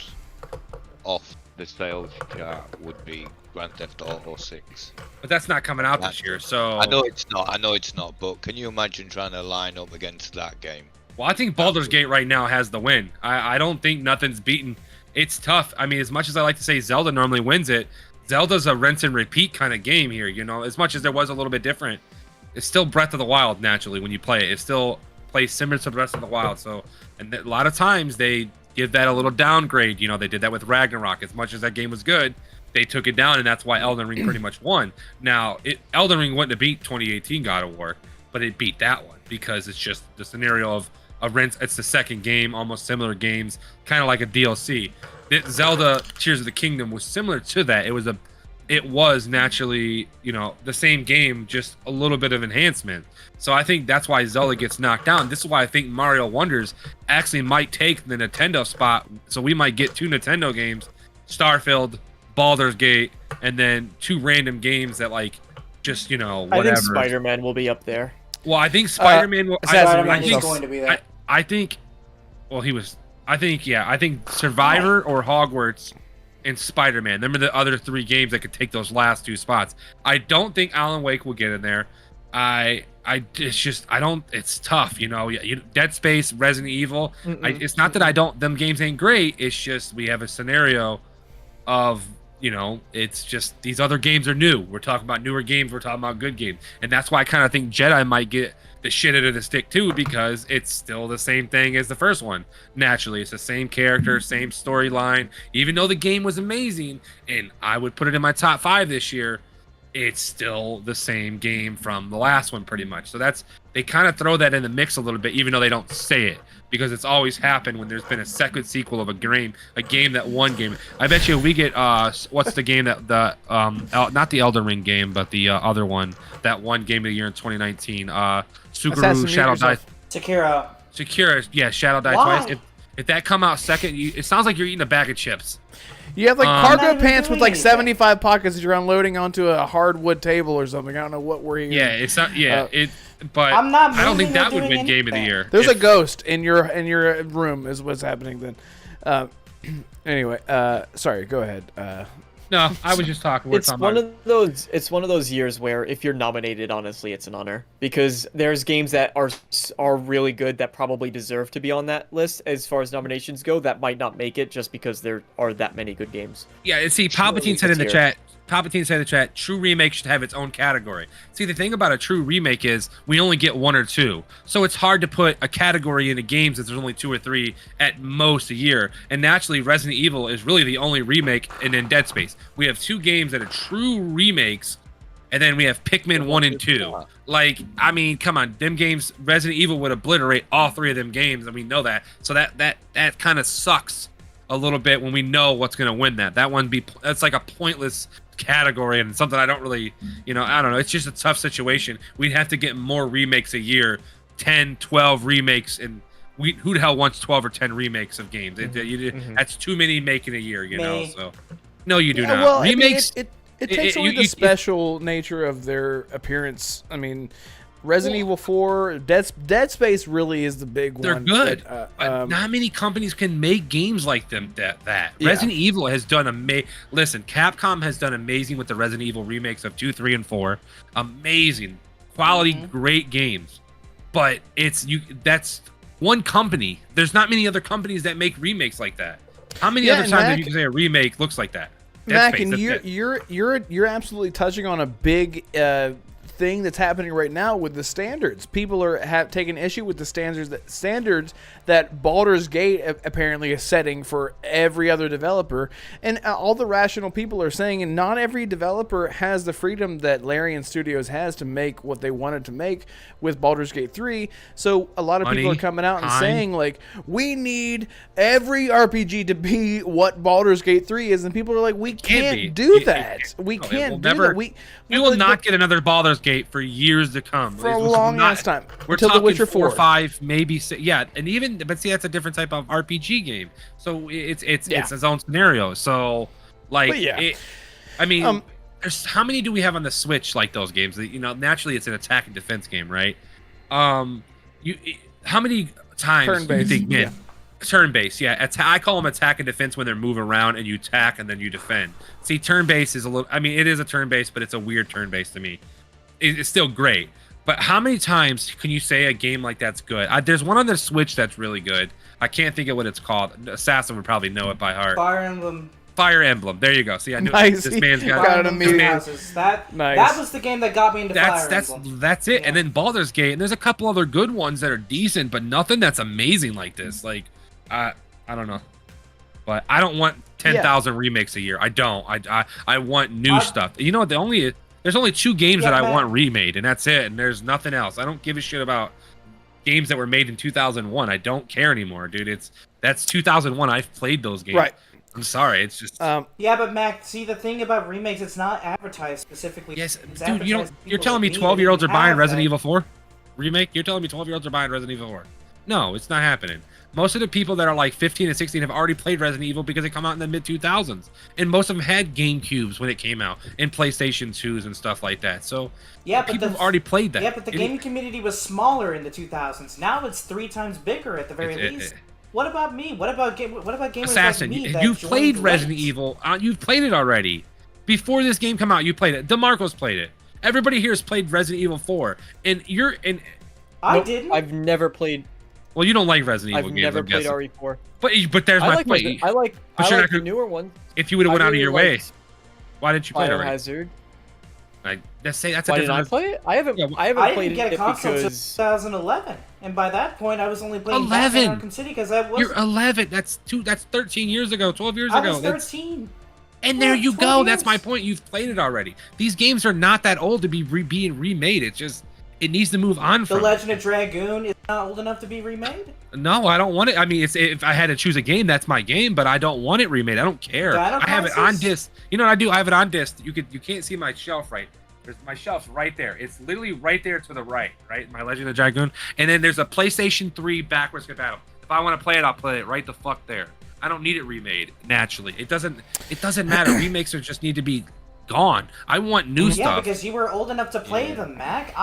off the sales chart would be Grand Theft Auto 6. But that's not coming out this year, so... I know it's not, but can you imagine trying to line up against that game? Well, I think Baldur's Gate right now has the win. I don't think nothing's beaten. It's tough. I mean, as much as I like to say Zelda normally wins it, Zelda's a rinse and repeat kind of game here, you know? As much as there was a little bit different, it's still Breath of the Wild, naturally, when you play it. It still plays similar to the Breath of the Wild, so... And a lot of times, they give that a little downgrade. You know, they did that with Ragnarok. As much as that game was good, they took it down, and that's why Elden Ring pretty much won. Now, Elden Ring wouldn't have beat 2018 God of War, but it beat that one because it's just the scenario of a rinse. It's the second game, almost similar games, kind of like a DLC. Zelda Tears of the Kingdom was similar to that. It was naturally, you know, the same game, just a little bit of enhancement. So I think that's why Zelda gets knocked down. This is why I think Mario Wonders actually might take the Nintendo spot. So we might get 2 Nintendo games, Starfield, Baldur's Gate, and then 2 random games that, like, just, you know, whatever. I think Spider-Man will be up there. Well, I think Spider-Man will... Spider-Man is going to be there. I think... Well, he was... I think Survivor or Hogwarts and Spider-Man. Them are the other 3 games that could take those last 2 spots. I don't think Alan Wake will get in there. It's tough, you know. Dead Space, Resident Evil. It's not that I don't... Them games ain't great. It's just we have a scenario of... You know, it's just these other games are new. We're talking about newer games. We're talking about good games. And that's why I kind of think Jedi might get the shit out of the stick too, because it's still the same thing as the first one. Naturally, it's the same character, same storyline. Even though the game was amazing, and I would put it in my top 5 this year, it's still the same game from the last one pretty much. So they kind of throw that in the mix a little bit, even though they don't say it, because it's always happened when there's been a second sequel of a game that one game. I bet you we get what's the game that not the Elden Ring game, but the other one, that one game of the year in 2019, Sukuru Shadow Die. Sekiro, yeah, Shadow Die Why? Twice. If that come out second, it sounds like you're eating a bag of chips. You have like I'm not cargo even pants with doing like anything. 75 pockets that you're unloading onto a hardwood table or something. I don't know what we're here. Yeah, it's not. Yeah, but I'm not I don't think moving or that would doing win Game of the anything. Year. There's a If- ghost in your room is what's happening then. Anyway, sorry, go ahead. No, I was just talking. We're It's talking one about- of those. It's one of those years where if you're nominated, honestly, it's an honor because there's games that are really good that probably deserve to be on that list as far as nominations go that might not make it just because there are that many good games. Yeah, and see, Palpatine said in the chat. Palpatine said in the chat, true remake should have its own category. See, the thing about a true remake is we only get one or two. So it's hard to put a category into games if there's only 2 or 3 at most a year. And naturally, Resident Evil is really the only remake, and then Dead Space. We have 2 games that are true remakes, and then we have Pikmin 1 and 2. Like, I mean, come on, them games, Resident Evil would obliterate all 3 of them games, and we know that. So that kind of sucks a little bit when we know what's going to win that. That's like a pointless category and something I don't really, I don't know. It's just a tough situation. We'd have to get more remakes a year, 10, 12 remakes, and who the hell wants 12 or 10 remakes of games? That's too many making a year, know. So no, you do not. Well, Remakes. I mean, it takes away the special nature of their appearance. I mean, Resident Evil 4, Dead Space really is the big They're one. good. But, not many companies can make games like them. That Yeah. Resident Evil has done Listen, Capcom has done amazing with the Resident Evil remakes of 2, 3, and 4. Amazing, quality, great games. But that's one company. There's not many other companies that make remakes like that. How many other times have you say a remake looks like that? Dead Mac, Space, and you're absolutely touching on a big thing that's happening right now with the standards. People have taken issue with the standards that Baldur's Gate apparently is setting for every other developer, and all the rational people are saying, and not every developer has the freedom that Larian Studios has to make what they wanted to make with Baldur's Gate 3. So a lot of people are coming out and saying, like, we need every RPG to be what Baldur's Gate 3 is, and people are like, we can't do that. We can't do that. We will not get another Baldur's Gate for years to come. For a long ass time. We're until talking The Witcher 4, 4. 5, maybe 6. Yeah, and even, but see, that's a different type of RPG game. So it's its own scenario. So, like, I mean, there's how many do we have on the Switch like those games? Naturally, it's an attack and defense game, right? How many times do you think, man? Turn-based, yeah. I call them attack and defense when they're moving around and you attack and then you defend. See, turn-based is a little... I mean, it is a turn-based, but it's a weird turn-based to me. It's still great. But how many times can you say a game like that's good? There's one on the Switch that's really good. I can't think of what it's called. Assassin would probably know it by heart. Fire Emblem. There you go. See, I knew this man's got it immediately. That was the game that got me into Fire Emblem. That's it. Yeah. And then Baldur's Gate. And there's a couple other good ones that are decent, but nothing that's amazing like this. Like, I don't know. But I don't want 10,000 remakes a year. I don't. I want new stuff. You know what? There's only 2 games that I want remade, and that's it. And there's nothing else. I don't give a shit about games that were made in 2001. I don't care anymore, dude. That's 2001. I've played those games. Right. I'm sorry. It's just. Yeah, but Mac, see, the thing about remakes, it's not advertised specifically. Yes, dude. You're telling me 12-year-olds are buying Resident Evil 4 remake? You're telling me 12-year-olds are buying Resident Evil 4? No, it's not happening. Most of the people that are like 15 and 16 have already played Resident Evil because it came out in the mid-2000s. And most of them had GameCubes when it came out and PlayStation 2s and stuff like that. So people have already played that. Yeah, but the gaming community was smaller in the 2000s. Now it's 3 times bigger at the very least. What about me? What about gamers Assassin, like me? You've played Resident Evil. You've played it already. Before this game come out, you played it. Damarco's played it. Everybody here has played Resident Evil 4. And I didn't. I've never played... Well, you don't like Resident Evil games, I've never played RE4. But there's my point. I like the newer one. If you would have went out of your way, why didn't you play it already? Biohazard. That's a Why didn't I play it? I haven't played it get a console because 2011, and by that point I was only playing 11. Arkham City because I was. You're 11. That's 13 years ago, 12 years I ago. was 13. And there you go. That's my point. You've played it already. These games are not that old to be being remade. It's just it needs to move on from. The Legend of Dragoon is not old enough to be remade. No, I don't want it. I mean, if I had to choose a game, that's my game, but I don't want it remade. I don't care. I have it on disc. You know what I do? I have it on disc. You can't see my shelf right. My shelf's right there. It's literally right there to the right, My Legend of Dragoon. And then there's a PlayStation 3 backwards compatible. If I want to play it, I'll play it right the fuck there. I don't need it remade naturally. It doesn't matter. Remakes just need to be gone. I want new stuff. Yeah, because you were old enough to play them, Mac.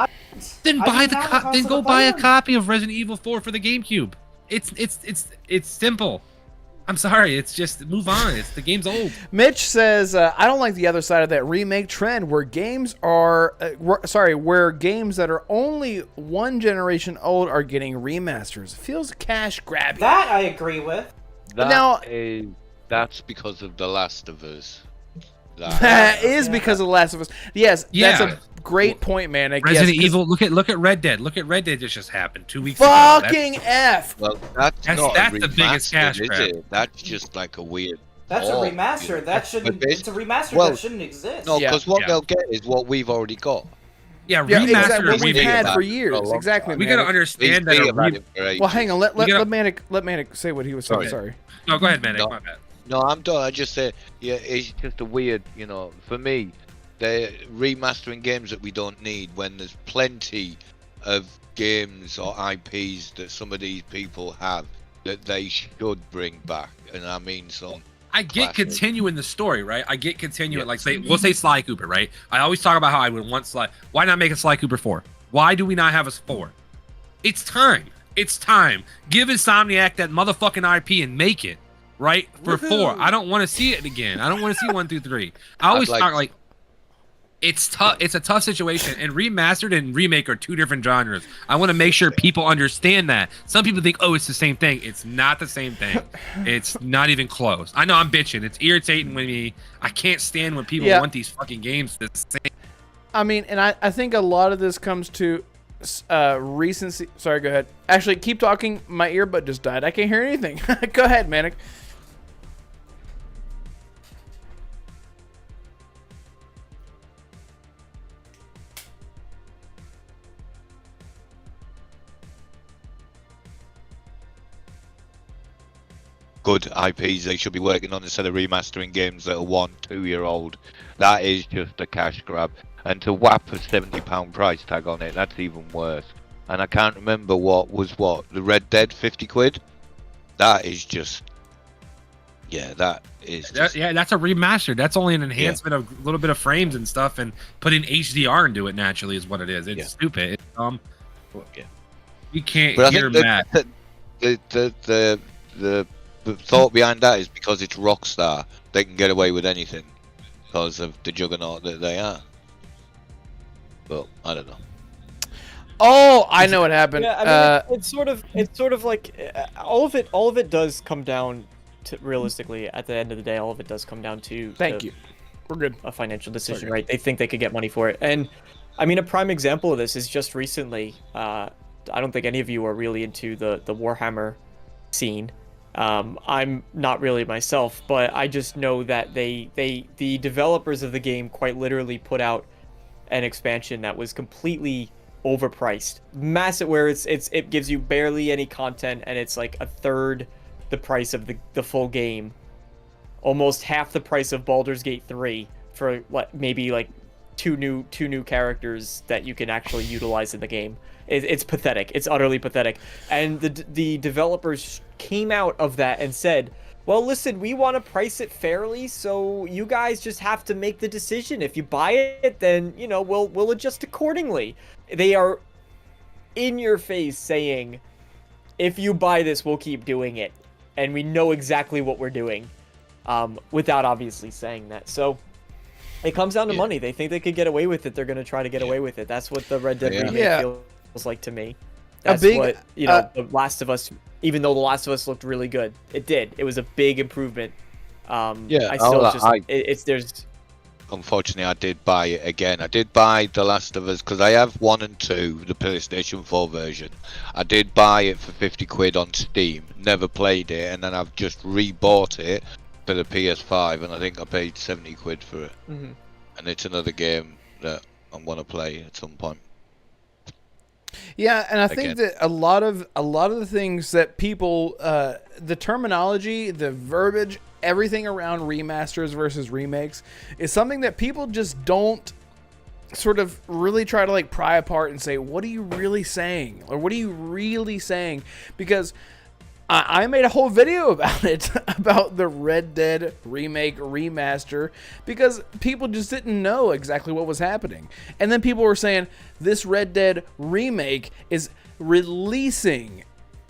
Then go buy a copy of Resident Evil 4 for the GameCube. It's simple. I'm sorry. It's just move on. The game's old. Mitch says, I don't like the other side of that remake trend where games are, where games that are only one generation old are getting remasters. It feels cash grabby. That I agree with. That's because of The Last of Us. That is because of The Last of Us. Yes, that's a great point, man. Resident Evil. Look at Red Dead. Look at Red Dead. Just happened 2 weeks fucking ago. F. Well, that's the biggest cash grab. That's just like a weird. That's a remaster. That shouldn't. It's a remaster that shouldn't exist. No, because what they'll get is what we've already got. Yeah, remaster what we've had for years. Exactly. We gotta understand that. Well, hang on. Let Manic say what he was saying. Sorry. No, go ahead, Manic. My bad. No, I'm done. I just say, it's just a weird, for me, they're remastering games that we don't need when there's plenty of games or IPs that some of these people have that they should bring back. And I mean some. I get continuing the story, right? I get continuing, like we'll say Sly Cooper, right? I always talk about how I would want Sly. Why not make a Sly Cooper 4? Why do we not have a 4? It's time. It's time. Give Insomniac that motherfucking IP and make it. Right? For 4. I don't want to see it again. I don't want to see 1 through 3. I always talk like it's tough. It's a tough situation, and remastered and remake are 2 different genres. I want to make sure people understand that. Some people think, oh, it's the same thing. It's not the same thing. It's not even close. I know I'm bitching. It's irritating when I can't stand when people want these fucking games the same. I mean, and I think a lot of this comes to recency. Sorry, go ahead. Actually, keep talking. My earbud just died. I can't hear anything. Go ahead, Manic. Good IPs they should be working on instead of remastering games that are 1-2 year old. That is just a cash grab. And to whap a £70 price tag on it, that's even worse. And I can't remember the Red Dead 50 quid? That is just that's a remaster. That's only an enhancement of a little bit of frames and stuff and putting HDR into it naturally is what it is. It's stupid. You can't hear Matt. The thought behind that is because it's Rockstar, they can get away with anything because of the juggernaut that they are. But I don't know. Oh, I know what happened. Yeah, I mean, it's sort of like all of it does come down to, realistically, at the end of the day, all of it does come down to Thank you. We're good. A financial decision, right? They think they could get money for it. And I mean, a prime example of this is just recently, I don't think any of you are really into the Warhammer scene. I'm not really myself, but I just know that the developers of the game quite literally put out an expansion that was completely overpriced, massive, where it gives you barely any content, and it's like a third the price of the full game, almost half the price of Baldur's Gate 3 for maybe like two new characters that you can actually utilize in the game. It's pathetic. It's utterly pathetic. And the developers came out of that and said, well, listen, we want to price it fairly, so you guys just have to make the decision. If you buy it, then, we'll adjust accordingly. They are in your face saying, if you buy this, we'll keep doing it. And we know exactly what we're doing, without obviously saying that. So it comes down to money. They think they could get away with it. They're going to try to get away with it. That's what the Red Dead remake feels like to me. That's what, The Last of Us, even though The Last of Us looked really good, it did. It was a big improvement. Unfortunately, I did buy it again. I did buy The Last of Us because I have 1 and 2, the PlayStation 4 version. I did buy it for 50 quid on Steam. Never played it, and then I've just rebought it for the PS5, and I think I paid 70 quid for it. Mm-hmm. And it's another game that I want to play at some point. Yeah, and I think that a lot of the things that people, the terminology, the verbiage, everything around remasters versus remakes is something that people just don't sort of really try to pry apart and say, what are you really saying? Or what are you really saying? Because I made a whole video about it, about the Red Dead remake remaster, because people just didn't know exactly what was happening. And then people were saying this Red Dead remake is releasing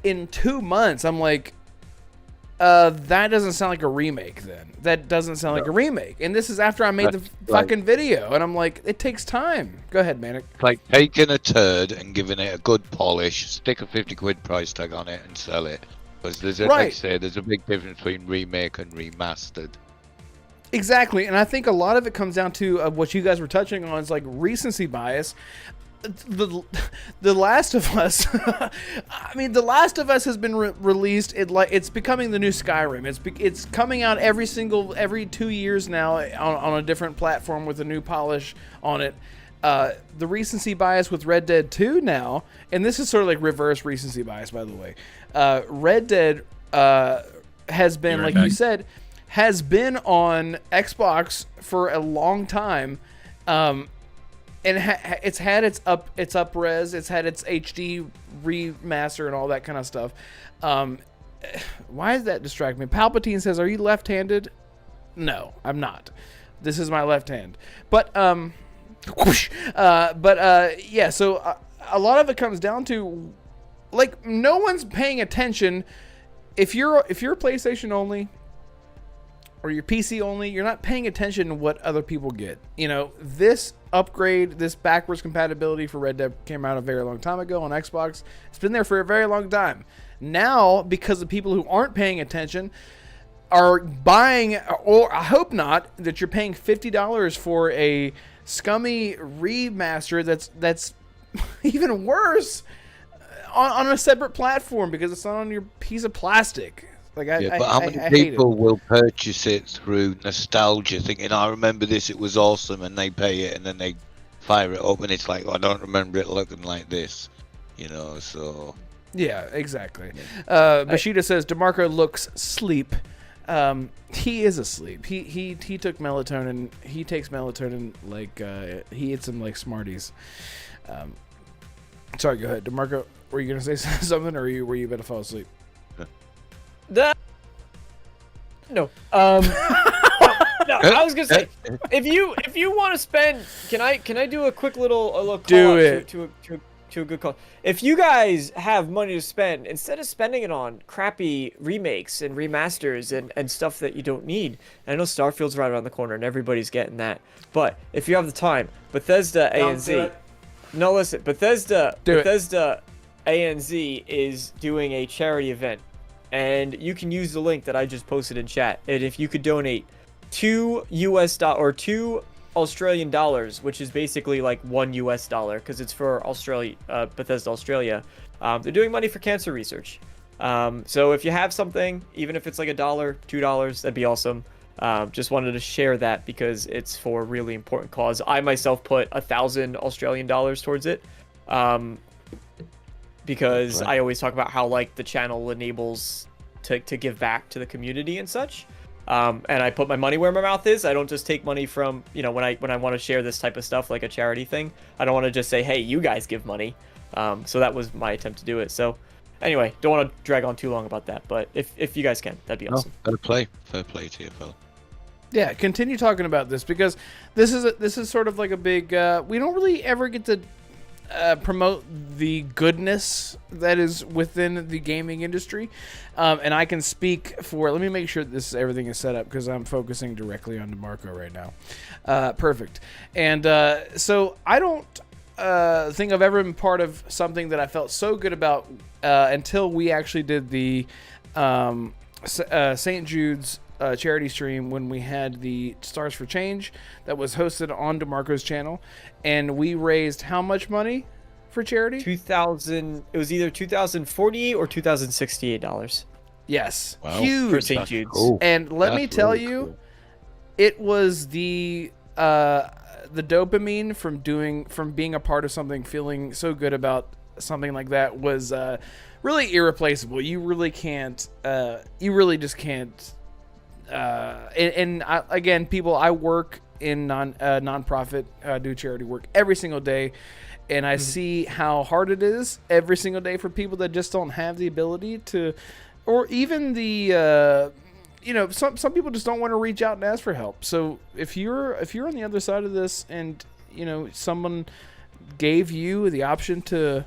in 2 months. I'm like, that doesn't sound like a remake then. That doesn't sound like a remake. And this is after I made the fucking video. And I'm like, it takes time. Go ahead, Manic. It's like taking a turd and giving it a good polish, stick a 50 quid price tag on it and sell it. Because there's a, like I say, there's a big difference between remake and remastered. Exactly, and I think a lot of it comes down to what you guys were touching on is like recency bias. The Last of Us, I mean, The Last of Us has been released. It's becoming the new Skyrim. It's coming out every 2 years now on a different platform with a new polish on it. The recency bias with Red Dead 2 now, and this is sort of like reverse recency bias, by the way. Red Dead has been, like you said, has been on Xbox for a long time, and it's had its up-res, it's had its HD remaster and all that kind of stuff. Why does that distract me? Palpatine says, "Are you left-handed?" No, I'm not. This is my left hand, but yeah. So a lot of it comes down to, like, no one's paying attention. If you're PlayStation only or you're PC only, you're not paying attention to what other people get. You know, this upgrade, this backwards compatibility for Red Dead came out a very long time ago on Xbox. It's been there for a very long time. Now, because the people who aren't paying attention are buying, or I hope not, that you're paying $50 for a scummy remaster that's even worse on a separate platform because it's not on your piece of plastic. Like, but how many people will purchase it through nostalgia, thinking, "I remember this, it was awesome," and they pay it and then they fire it up and it's like, "I don't remember it looking like this," you know? So yeah, exactly. Bashida says Damarco looks sleep. He is asleep. He took melatonin. He takes melatonin like he eats them like Smarties. Sorry, go ahead, Damarco. Were you gonna say something, or were you about to fall asleep? No. No, I was gonna say, if you want to spend, can I do a quick little call do it to a good call? If you guys have money to spend, instead of spending it on crappy remakes and remasters and stuff that you don't need, and I know Starfield's right around the corner and everybody's getting that, but if you have the time, Bethesda ANZ. No, listen, Bethesda ANZ is doing a charity event, and you can use the link that I just posted in chat. And if you could donate $2 or $2 Australian dollars, which is basically like $1 US, because it's for Australia, Bethesda Australia. They're doing money for cancer research. So if you have something, even if it's like $1, $2, that'd be awesome. Just wanted to share that because it's for a really important cause. I myself put 1,000 Australian dollars towards it. Because I always talk about how, like, the channel enables to give back to the community and such. And I put my money where my mouth is. I don't just take money from, you know, when I want to share this type of stuff, like a charity thing. I don't want to just say, hey, you guys give money. So that was my attempt to do it. So anyway, don't want to drag on too long about that. But if you guys can, that'd be awesome. Fair play to you, Phil. Yeah, continue talking about this, because this is sort of like a big. We don't really ever get to promote the goodness that is within the gaming industry, and I can speak for. Let me make sure that everything is set up, because I'm focusing directly on Damarco right now. Perfect. And so I don't think I've ever been part of something that I felt so good about until we actually did the St. Jude's charity stream, when we had the Stars for Change that was hosted on Damarco's channel, and we raised how much money for charity? 2,000. It was either $2,048 or $2,068. Yes, wow. Huge For St. Jude's. Cool. And let me tell you, cool. It was the dopamine from being a part of something, feeling so good about something like that was really irreplaceable. You really can't. You really just can't. Again, people, I work in non-profit, do charity work every single day, and I see how hard it is every single day for people that just don't have the ability to or even the some people just don't want to reach out and ask for help. So if you're on the other side of this, and someone gave you the option to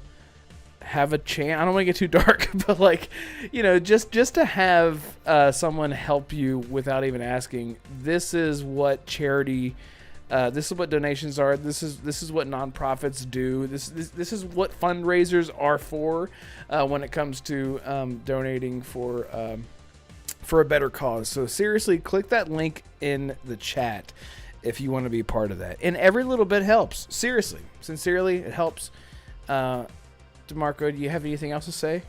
have a chance, I don't want to get too dark, but like, just to have someone help you without even asking. This is what charity. This is what donations are. This is what nonprofits do. This is what fundraisers are for when it comes to donating for a better cause. So seriously, click that link in the chat if you want to be part of that. And every little bit helps. Seriously, sincerely, it helps. Damarco, do you have anything else to say?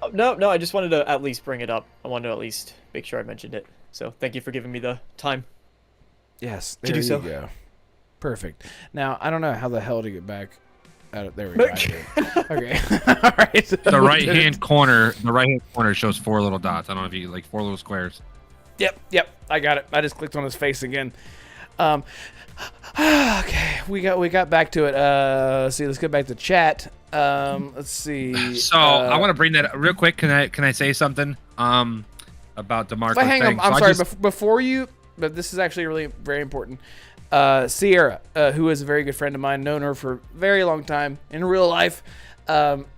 Oh, no. I just wanted to at least bring it up. I wanted to at least make sure I mentioned it. So thank you for giving me the time. Yes, there you go. Perfect. Now, I don't know how the hell to get back out of there. We go. Okay. All right. The right-hand corner shows 4 little dots. I don't know if you like 4 little squares. Yep. I got it. I just clicked on his face again. Okay, we got back to it. Let's get back to chat. Let's see. So I want to bring that up real quick. Can I say something about Damarco? But hang on. I'm sorry. Before you. But this is actually really very important. Sierra, who is a very good friend of mine, known her for a very long time in real life.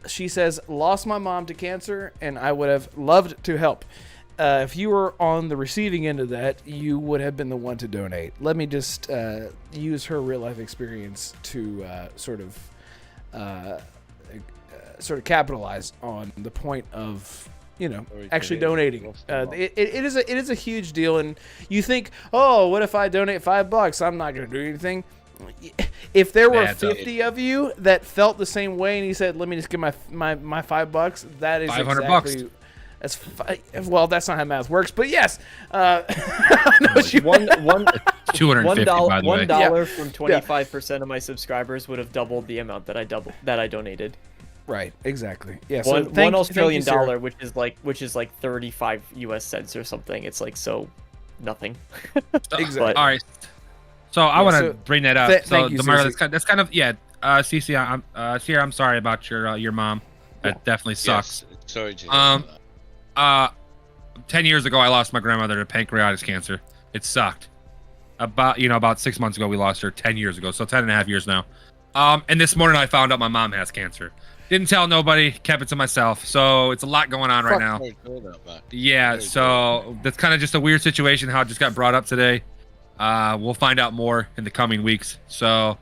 She says, lost my mom to cancer, and I would have loved to help. If you were on the receiving end of that, you would have been the one to donate. Let me just use her real life experience to sort of capitalize on the point of actually donating. It is a huge deal, and you think, oh, what if I donate $5? I'm not going to do anything. If there were 50 of you that felt the same way, and he said, let me just give my $5, that is $500. Well, that's not how math works, but yes. $250 by the way. $1 from 25% of my subscribers would have doubled the amount that I donated. Right, exactly. Yeah. One Australian dollar, which is like 35 US cents or something. It's like so nothing. Exactly. All right. So I want to bring that up. Thank you, that's kind of Cece. Sierra, I'm sorry about your mom. That definitely sucks. Yes, sorry to hear that. 10 years ago, I lost my grandmother to pancreatic cancer. It sucked. About 6 months ago, we lost her. 10 years ago, so 10 and a half years now. And this morning, I found out my mom has cancer. Didn't tell nobody, kept it to myself. So it's a lot going on right now. Yeah, so that's kind of just a weird situation how it just got brought up today. We'll find out more in the coming weeks. So,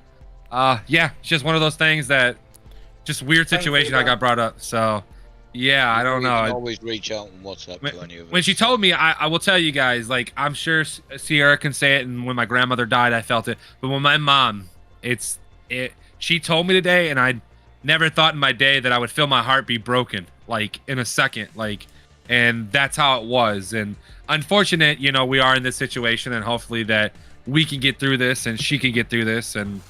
it's just one of those things that just weird situation I got brought up. So, yeah, I don't know. You can always reach out and WhatsApp to any of us. When she told me, I will tell you guys, like, I'm sure Sierra can say it, and when my grandmother died, I felt it. But when my mom, she told me today, and I never thought in my day that I would feel my heart be broken, like, in a second, like, and that's how it was. And unfortunate, we are in this situation, and hopefully that we can get through this, and she can get through this, and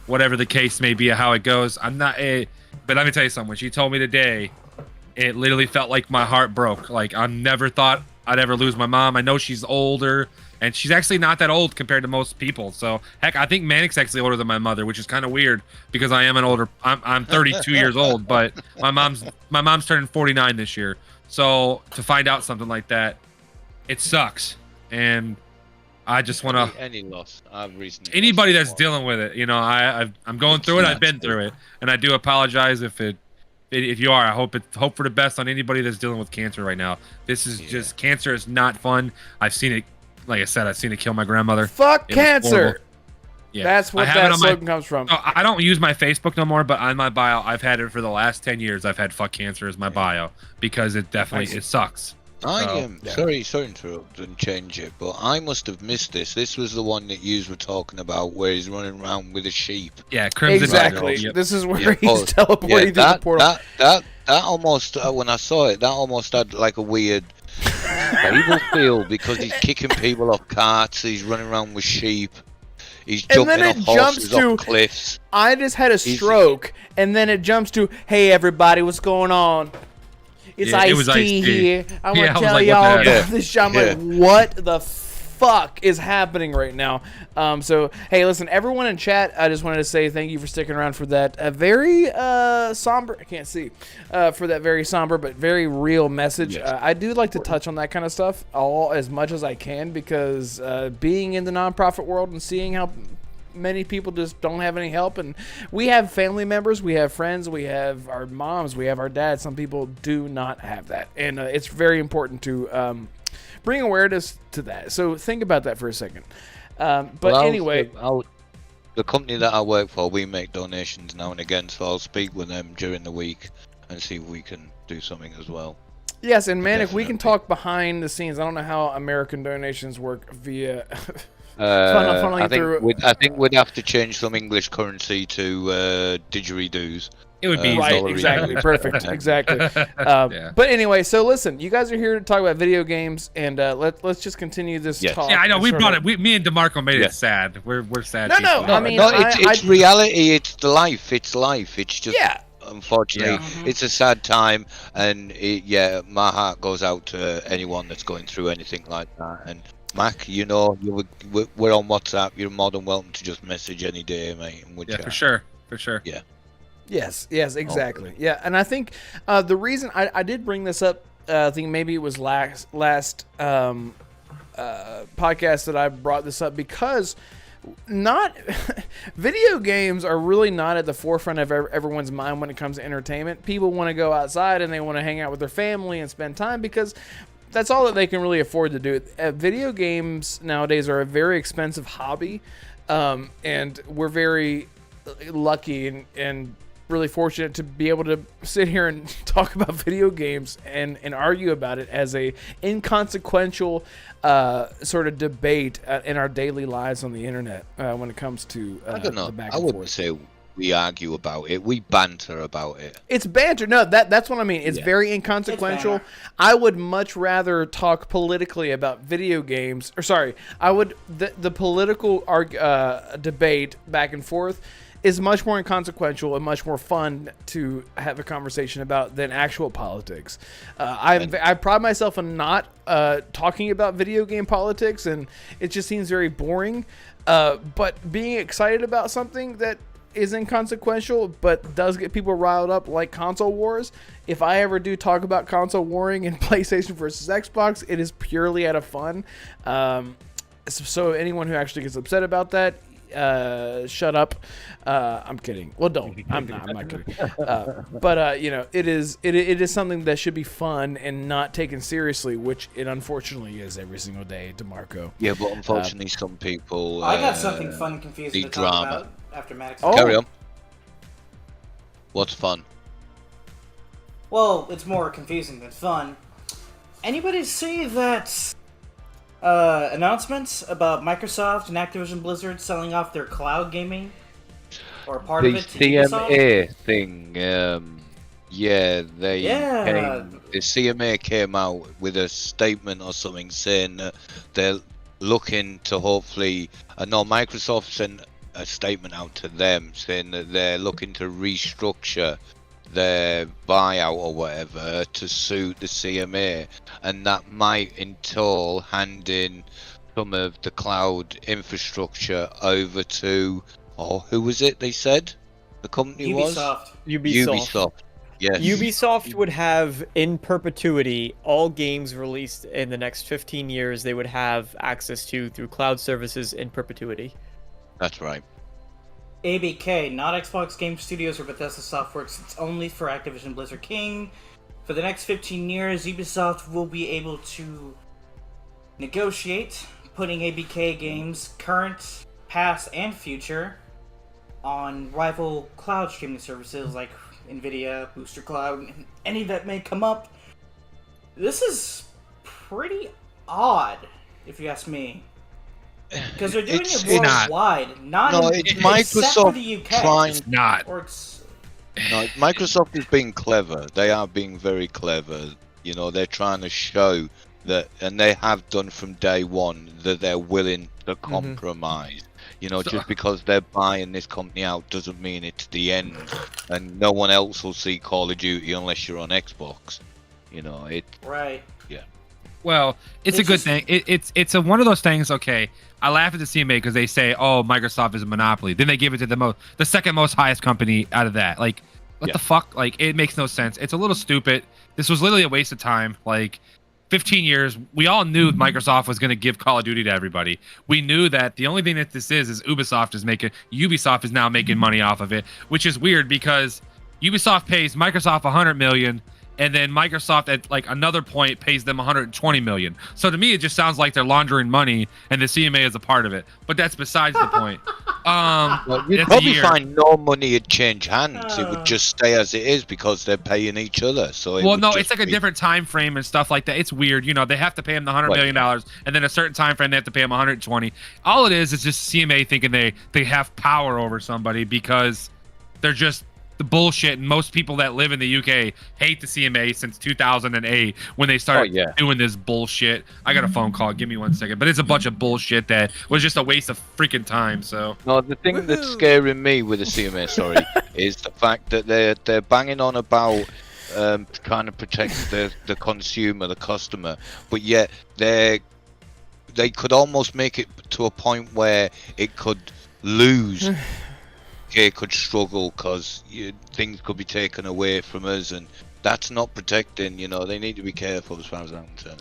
whatever the case may be, how it goes. But let me tell you something. When she told me today, it literally felt like my heart broke. Like, I never thought I'd ever lose my mom. I know she's older, and she's actually not that old compared to most people. So, heck, I think Manic's actually older than my mother, which is kind of weird because I am I'm 32 years old, but my mom's turning 49 this year. So to find out something like that, it sucks. And I just want to any loss. I've recently anybody that's dealing with it, I'm going through it. I've been through it, and I do apologize if you are. I hope for the best on anybody that's dealing with cancer right now. This is just cancer is not fun. I've seen it. Like I said, I've seen it kill my grandmother. Fuck cancer. Yeah, that's what that slogan comes from. No, I don't use my Facebook no more, but on my bio, I've had it for the last 10 years. I've had "fuck cancer" as my bio because it definitely it sucks. I am sorry to interrupt and change it, but I must have missed this. This was the one that you were talking about, where he's running around with a sheep. Yeah, Crimson. Exactly. Yep. This is where he's teleporting through the portal. That almost when I saw it, that almost had like a weird fable feel because he's kicking people off carts. He's running around with sheep. He's jumping off horses off cliffs. I just had a stroke, and then it jumps to, "Hey everybody, what's going on? It's Ice-T here. I'm gonna tell y'all about this shit." I'm like, what the fuck is happening right now? So, hey, listen, everyone in chat, I just wanted to say thank you for sticking around for that very somber, I can't see, for that very somber but very real message. Yes. I do like to touch on that kind of stuff as much as I can, because being in the nonprofit world and seeing how many people just don't have any help, and we have family members, we have friends, we have our moms, we have our dads. Some people do not have that, and it's very important to bring awareness to that. So think about that for a second. Anyway, the company that I work for, we make donations now and again, so I'll speak with them during the week and see if we can do something as well. yes, and Manic, we can Definitely. talk behind the scenes. I don't know how American donations work via I funneling think we'd have to change some English currency to didgeridoos. It would be right, easy. dollar exactly, each. perfect, exactly. Yeah. But anyway, so listen, you guys are here to talk about video games, and let's just continue this Yes. talk. Yeah, I know. We sort brought of- it. Me and Demarco made Yeah. it sad. We're sad. No, people. no, I mean, No, it's I- reality. It's the life. It's life. It's just Yeah. unfortunately, Yeah. it's a sad time, and my heart goes out to anyone that's going through anything like that. And Mac, you know, we're on WhatsApp. You're more than welcome to just message any day, mate. And we'll Yeah, chat. for sure. For sure. Yeah. Yes, exactly. Yeah, and I think the reason I did bring this up, I think maybe it was last podcast that I brought this up, because not video games are really not at the forefront of everyone's mind when it comes to entertainment. People want to go outside and they want to hang out with their family and spend time, because that's all that they can really afford to do. Video games nowadays are a very expensive hobby, and we're very lucky and really fortunate to be able to sit here and talk about video games and argue about it as a inconsequential sort of debate in our daily lives on the internet when it comes to I don't know. the back I and wouldn't forth. say we argue about it. We banter about it. It's banter. No, that's what I mean. It's Yeah. very inconsequential. It's banter. I would much rather talk politically about video games. Or sorry, I would the political debate back and forth is much more inconsequential and much more fun to have a conversation about than actual politics. I pride myself on not talking about video game politics, and it just seems very boring. But being excited about something that is inconsequential but does get people riled up, like console wars. If I ever do talk about console warring in PlayStation versus Xbox, it is purely out of fun. So anyone who actually gets upset about that, shut up. I'm kidding. Well, don't. I'm not kidding. But you know, it is something that should be fun and not taken seriously, which it unfortunately is every single day. Demarco. Yeah, but unfortunately, some people. I got something fun and confusing the to talk drama. about after Maddox. Oh. Carry on. What's fun? Well, it's more confusing than fun. Anybody see that announcements about Microsoft and Activision Blizzard selling off their cloud gaming? Or part The of it to Ubisoft? CMA thing. Yeah, they Yeah. the CMA came out with a statement or something saying that they're looking to hopefully. I know Microsoft sent a statement out to them saying that they're looking to restructure their buyout or whatever to suit the CMA, and that might entail handing some of the cloud infrastructure over to, who was it they said the company was? Ubisoft. Yes. Ubisoft would have in perpetuity all games released in the next 15 years they would have access to through cloud services in perpetuity. That's right. ABK, not Xbox Game Studios or Bethesda Softworks. It's only for Activision Blizzard King. For the next 15 years, Ubisoft will be able to negotiate putting ABK games, current, past, and future, on rival cloud streaming services like Nvidia, Booster Cloud, and any that may come up. This is pretty odd, if you ask me. Because they're doing It's it not. worldwide, not No, in, it's except for Microsoft the UK. trying. Not. Or it's, No, Microsoft is being clever. They are being very clever. You know, they're trying to show that, and they have done from day one, that they're willing to compromise. You know, So- just because they're buying this company out doesn't mean it's the end, and no one else will see Call of Duty unless you're on Xbox. You know, it. right. Well, it's a good just- thing. It's one of those things. Okay, I laugh at the CMA because they say, "Oh, Microsoft is a monopoly." Then they give it to the second most highest company out of that. Like, what the fuck? Like, it makes no sense. It's a little stupid. This was literally a waste of time. Like, 15 years, we all knew Microsoft was going to give Call of Duty to everybody. We knew that the only thing that this is Ubisoft is now making money off of it, which is weird because Ubisoft pays Microsoft $100 million, and then Microsoft at like another point pays them $120 million. So to me, it just sounds like they're laundering money, and the CMA is a part of it. But that's besides the point. Well, you'd that's a probably year. find no money would change hands. It would just stay as it is because they're paying each other. So Well, no, it's like a different time frame and stuff like that. It's weird, they have to pay him the $100 million, and then a certain time frame they have to pay him 120. All it is just CMA thinking they have power over somebody because they're just the bullshit. And most people that live in the UK hate the CMA since 2008 when they started doing this bullshit. I got a phone call. Give me 1 second. But it's a bunch of bullshit that was just a waste of freaking time. So no, the thing that's scaring me with the CMA, is the fact that they're banging on about trying to protect the consumer, the customer, but yet they could almost make it to a point where it could lose. It could struggle because things could be taken away from us, and that's not protecting. They need to be careful as far as I'm concerned.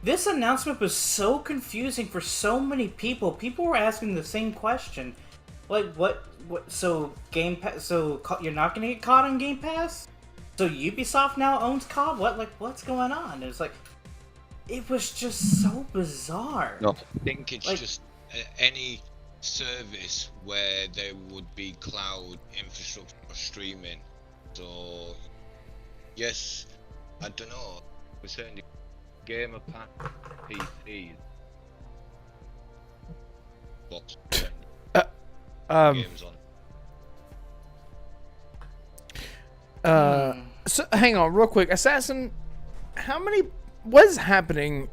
This announcement was so confusing for so many people. People were asking the same question, like, what? So Game Pass? So you're not gonna get caught on Game Pass? So Ubisoft now owns COD? What's going on? It was just so bizarre. No, I think it's just any service where there would be cloud infrastructure for streaming. So yes, I don't know. We're saying the Gamer Pass PC box games on. So hang on real quick, Assassin, what is happening?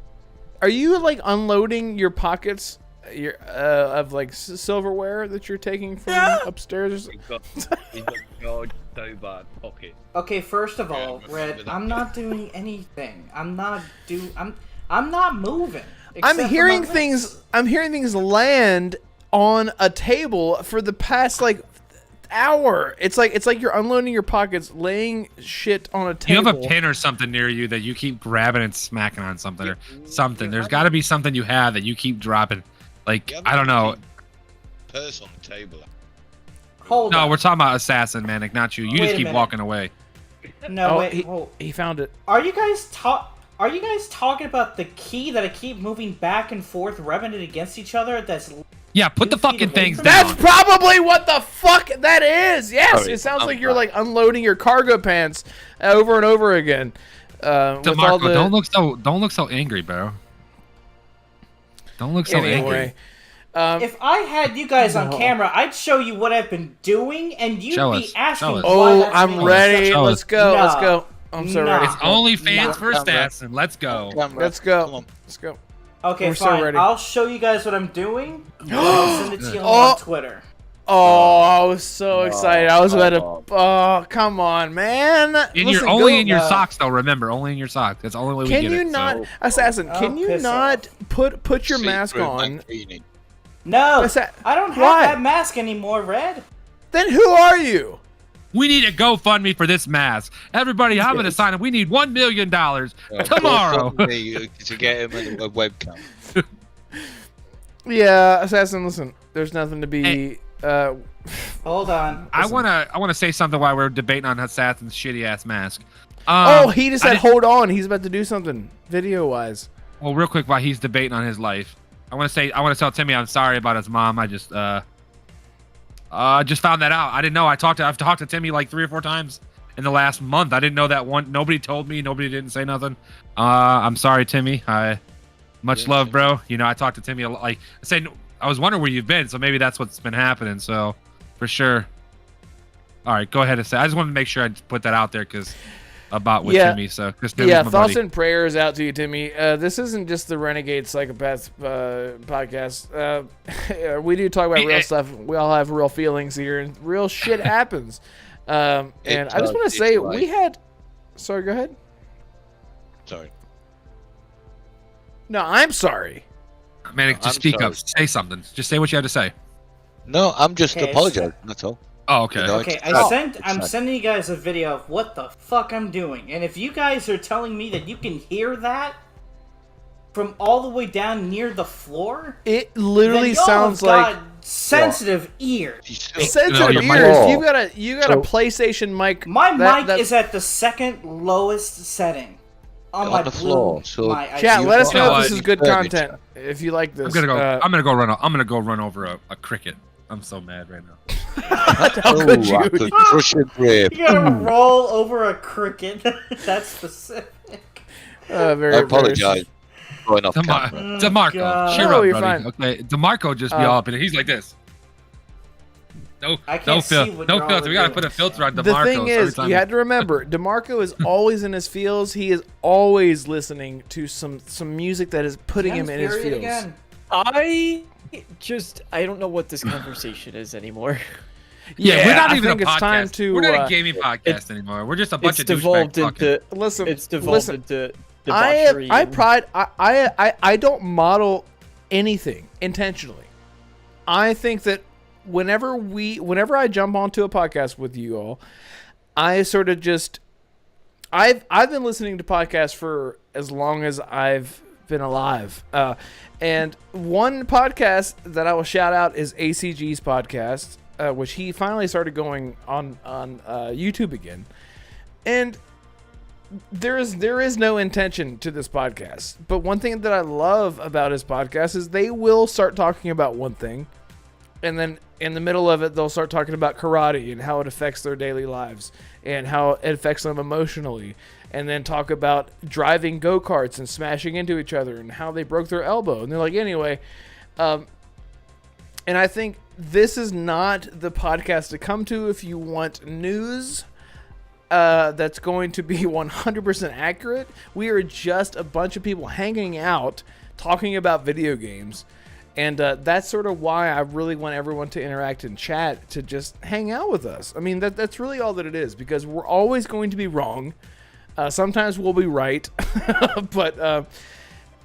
Are you like unloading your pockets of like silverware that you're taking from upstairs? He's got George so bad pocket. Okay, first of all, Red, I'm not doing anything. I'm not moving. I'm hearing things land on a table for the past like hour. It's like you're unloading your pockets, laying shit on a table. You have a pin or something near you that you keep grabbing and smacking on something or something. There's got to be something you have that you keep dropping. Like, I don't know. Purse on the table. Hold on. No, we're talking about Assassin, Manic, not you. You Wait just a keep minute. walking away. No, he found it. Are you guys talking about the key that I keep moving back and forth, rubbing it against each other? Yeah, put the 2 feet fucking away things from down. That's probably what the fuck that is. Yes, Sorry, it sounds I'm like you're fine. like unloading your cargo pants over and over again. With all Damarco, the... don't look so angry, bro. Don't look so angry. Anyway, If I had you guys on camera, I'd show you what I've been doing, and you'd Show be us, asking show us. why oh, that's I'm making ready. such- Show Let's us. go. No. Let's go. I'm so No. ready. It's only No. fans for Camera. Assassin. Let's go. Let's go. Come on. Let's go. Okay, We're so fine. ready. I'll show you guys what I'm doing. and I'll send it to you Oh. on Twitter. Oh, I was so excited. I was about to. Oh, come on, man. And Listen, you're only go- in your socks, though. Remember, only in your socks. That's the only way we Can get you it. not, So. Assassin? Oh, Can you piss not put your mask See-through on? mankini. No, Why? I don't have that mask anymore, Red. Then who are you? We need a GoFundMe for this mask. Everybody, I'm going to sign up. We need $1 million tomorrow. To get him a webcam. Yeah, Assassin. Listen, there's nothing to be. Hey. Hold on. I wanna say something while we're debating on Assassin's shitty ass mask. He just I said, didn't- "Hold on." He's about to do something video wise. Well, real quick, while he's debating on his life, I want to tell Timmy I'm sorry about his mom. I just found that out. I didn't know. I've talked to Timmy like 3 or 4 times in the last month. I didn't know that one. Nobody told me. Nobody didn't say nothing. I'm sorry, Timmy. Much love, bro. I talked to Timmy a lot. Like I said, I was wondering where you've been, so maybe that's what's been happening. So, for sure. All right, go ahead and say. I just wanted to make sure I put that out there with Timmy. So, Yeah, thoughts and prayers out to you, Timmy. This isn't just the Renegade Psychopaths podcast. We do talk about real stuff. We all have real feelings here, and real shit happens. And I just want to say, we had. Sorry, go ahead. Sorry. No, I'm sorry. Manic, just I'm speak sorry. up. Say something. Just say what you had to say. No, I'm just Okay, apologizing. That's all. Oh, okay. You know, Okay, it's- I'm sending you guys a video of what the fuck I'm doing, and if you guys are telling me that you can hear that from all the way down near the floor, It literally then y'all sounds have like got sensitive ears. sensitive your mic- ears. Oh. You got a PlayStation mic. My that- mic is at the second lowest setting on my the blue floor, so- mic. Chat, let us You know know if this what? is good Furniture. content. If you like this, I'm gonna go run over a cricket. I'm so mad right now. how could I you? could crush your grave. You gotta roll over a cricket. That's specific. Very, I apologize. Going off camera. Demarco, God. cheer No, up, you're buddy. fine. Okay, Demarco just be all up in it. He's like this. No, I can't no see what no you're all filter. We gotta doing. put a filter on The Demarco. thing so every is, time you had to remember, DeMarco is always in his feels. He is always listening to some music that is putting him in his Period feels. again. I don't know what this conversation is anymore. Yeah, we're not I even think a it's podcast. time to. We're not a gaming podcast anymore. We're just a bunch It's of devolved douchebags talking. into. listen. It's devolved listen, into I debauchery. I don't model anything intentionally. I think that whenever I jump onto a podcast with you all, I sort of just I've been listening to podcasts for as long as I've been alive. And one podcast that I will shout out is ACG's podcast, which he finally started going on YouTube again. And there is no intention to this podcast. But one thing that I love about his podcast is they will start talking about one thing, and then in the middle of it, they'll start talking about karate and how it affects their daily lives and how it affects them emotionally. And then talk about driving go-karts and smashing into each other and how they broke their elbow. And they're like, anyway, and I think this is not the podcast to come to if you want news that's going to be 100% accurate. We are just a bunch of people hanging out, talking about video games. And that's sort of why I really want everyone to interact in chat, to just hang out with us. I mean, that's really all that it is, because we're always going to be wrong. Sometimes we'll be right, but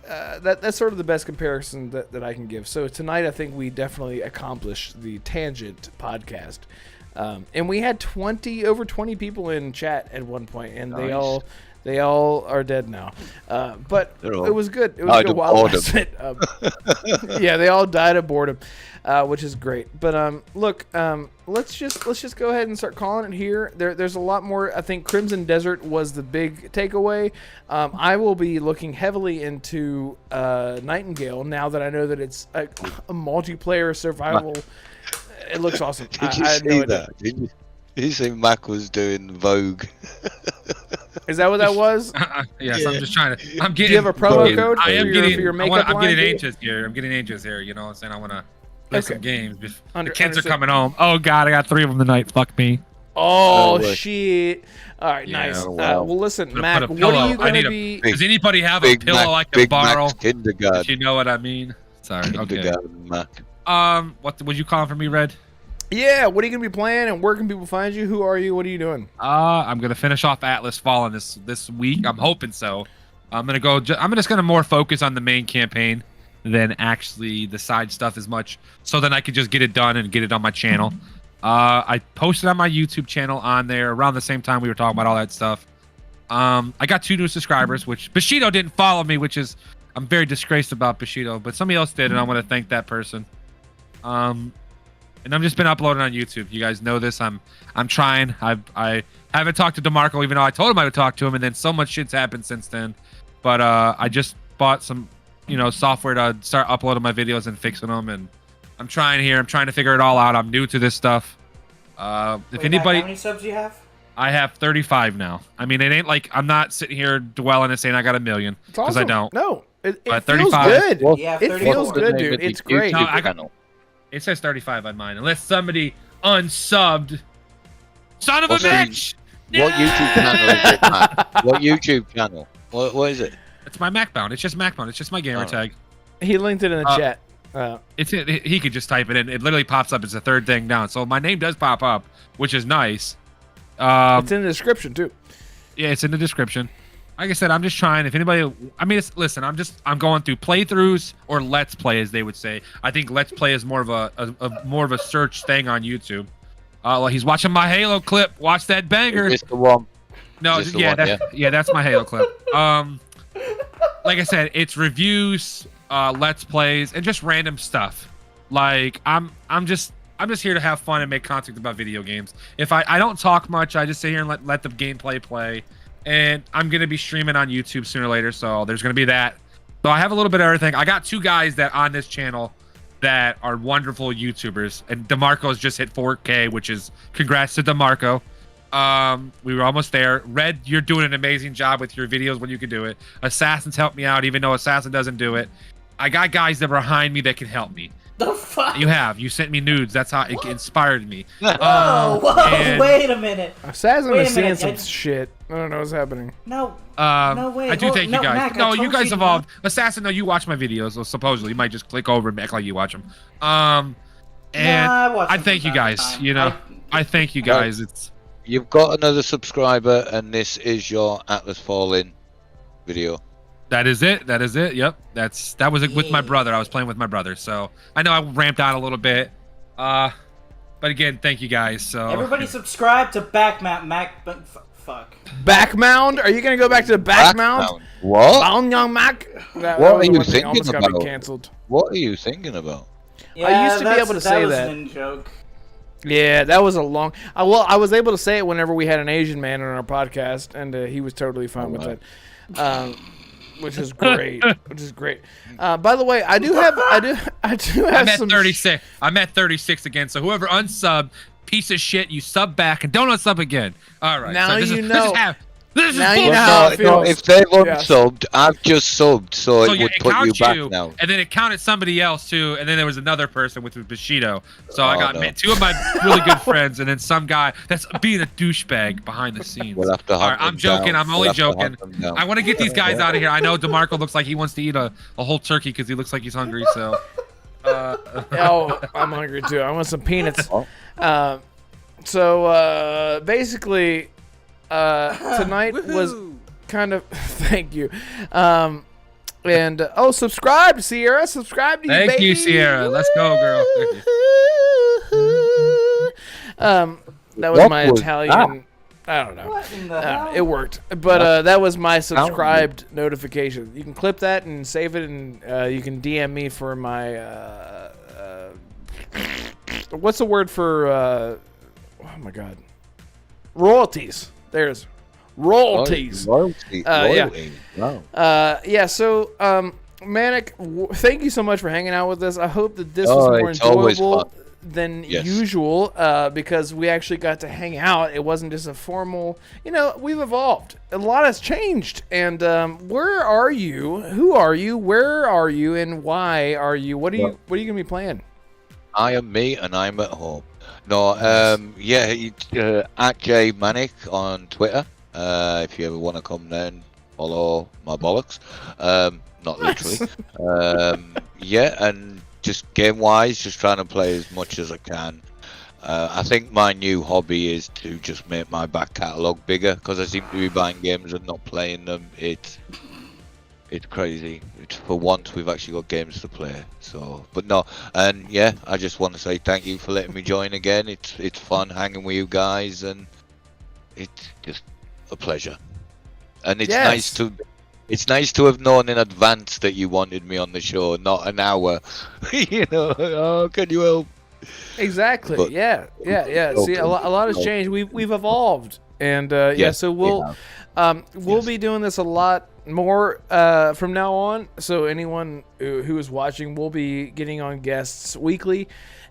that's sort of the best comparison that I can give. So tonight, I think we definitely accomplished the Tangent podcast, and we had over 20 people in chat at one point, and Nice. they all are dead now. But They're all it was good. It was died good of while boredom. lasted. Yeah, they all died of boredom, which is great. But look, let's just go ahead and start calling it here. There's a lot more. I think Crimson Desert was the big takeaway. I will be looking heavily into Nightingale now that I know that it's a multiplayer survival. It looks awesome. Did you I had see no idea. that? Did you see Mac was doing Vogue? Is that what that was? Yes, Yeah. I'm just trying to. I'm getting. Do you have a promo Vogue. code I am for getting. your makeup I'm getting line? anxious here. I'm getting anxious here. You know what I'm saying? I want to play Okay. some games. The kids Understood. are coming home. Oh God, I got 3 of them tonight. Fuck me. Oh, Oh, boy. shit. All right, Yeah, nice. wow. Well, listen, Put a Mac, what pillow. are you I going need to a be... Big- Does anybody have a pillow I can Big borrow? Mac's If kindergarten. you know what I mean. Sorry. Okay. Kindergarten Mac. What would you call for me, Red? Yeah, what are you going to be playing, and where can people find you? Who are you? What are you doing? I'm gonna finish off Atlas Fallen this week. I'm hoping so. I'm gonna go. I'm just gonna more focus on the main campaign than actually the side stuff as much, so then I could just get it done and get it on my channel. I posted on my YouTube channel on there around the same time we were talking about all that stuff. I got 2 new subscribers, which Bushido didn't follow me, which is I'm very disgraced about Bushido, but somebody else did, and I want to thank that person. And I've just been uploading on YouTube. You guys know this. I'm trying. I haven't talked to Damarco, even though I told him I would talk to him, and then so much shit's happened since then. But I just bought some, software to start uploading my videos and fixing them, and I'm trying here. I'm trying to figure it all out. I'm new to this stuff. If Wait, anybody, how many subs do you have? I have 35 now. I mean, it ain't like I'm not sitting here dwelling and saying I got 1 million, It's because I awesome. don't. No, it But feels 35. good. Well, Yeah, It 34. feels good, dude. It's great. No, I got- channel. It says 35 on mine, unless somebody unsubbed. Son of a What's the- bitch! What YouTube channel is it, Mac? What YouTube channel? What is it? It's my MacBound. It's just MacBound. It's just my gamer Oh. tag. He linked it in the chat. He could just type it in. It literally pops up as the 3rd thing down. So my name does pop up, which is nice. It's in the description, too. Yeah, it's in the description. like I said, I'm just trying. If anybody, I mean, listen, I'm going through playthroughs or let's play, as they would say. I think let's play is more of a search thing on YouTube. Well, he's watching my Halo clip. Watch that banger. Is this the one? No, Is this the yeah, one, yeah, that's my Halo clip. Like I said, it's reviews, let's plays, and just random stuff. Like I'm just here to have fun and make content about video games. If I don't talk much, I just sit here and let the gameplay play. And I'm gonna be streaming on YouTube sooner or later, so there's gonna be that. So I have a little bit of everything. I got 2 guys that on this channel that are wonderful YouTubers, and Damarco's just hit 4K, which is congrats to Damarco. We were almost there. Red, you're doing an amazing job with your videos when you can do it. Assassin's helped me out, even though Assassin doesn't do it. I got guys that are behind me that can help me. The fuck? You sent me nudes. That's how it inspired me. Whoa, wait a minute. Assassin Wait a is seeing minute, some shit. I don't know what's happening. No. No way. I do thank you guys. Mac, no, I you told guys you evolved. Assassin, no, you watch my videos. So supposedly, you might just click over and act like you watch them. And I thank you guys. I thank you guys. You've got another subscriber, and this is your Atlas Fallen video. That is it. Yep. That was it with my brother. I was playing with my brother, so I know I ramped out a little bit. But again, thank you guys. So everybody subscribe to fuck. Backmound? Are you gonna go back to Backmound? What? Bound Young Mac? What are you thinking almost got me about? canceled. What are you thinking about? Yeah, I used to be able to say that. that. Was an in-joke. Yeah, that was a long. Well, I was able to say it whenever we had an Asian man on our podcast, and he was totally fine with it, which is great. By the way, I do have I'm at some 36. I'm at 36 again. So whoever unsubbed, piece of shit, you sub back and don't unsub again. All right. Now so you know. This is Now you bullshit. know how it feels. If they've unsubbed, I've just subbed, so it would it put you counts back now. And then it counted somebody else too, and then there was another person with Bushido. So I got no. 2 of my really good friends, and then some guy that's being a douchebag behind the scenes. We'll have to All right, hunt I'm them joking. down. I'm only We'll have to joking. hunt them down. I want to get these guys out of here. I know Damarco looks like he wants to eat a whole turkey because he looks like he's hungry. So. Oh, I'm hungry too. I want some peanuts. Basically, tonight was kind of thank you. Subscribe, Sierra. Subscribe to you, Thank baby. you, Sierra. Let's go, girl. That was What my was Italian. I don't know. What in the hell? It worked, but that was my subscribed notification. You can clip that and save it, and you can DM me for my. What's the word for? Oh my God. Royalties. There's royalties. Loyalty. Yeah. Wow. So, Manic, thank you so much for hanging out with us. I hope that this was more it's always enjoyable fun. than Yes. usual because we actually got to hang out. It wasn't just a formal, we've evolved. A lot has changed. And where are you? Who are you? Where are you? And why are you? What are you going to be playing? I am me, and I'm at home. No, at J Manic on Twitter. If you ever want to come there and follow my bollocks. Not literally. And just game-wise, just trying to play as much as I can. I think my new hobby is to just make my back catalogue bigger, because I seem to be buying games and not playing them. It's crazy. For once, we've actually got games to play. So, but no, and yeah, I just want to say thank you for letting me join again. It's fun hanging with you guys, and it's just a pleasure. And it's nice to have known in advance that you wanted me on the show, not an hour. Oh, can you help? Exactly. But- Yeah. See, a lot has changed. We've evolved, and so we'll be doing this a lot more from now on. So anyone who is watching, will be getting on guests weekly,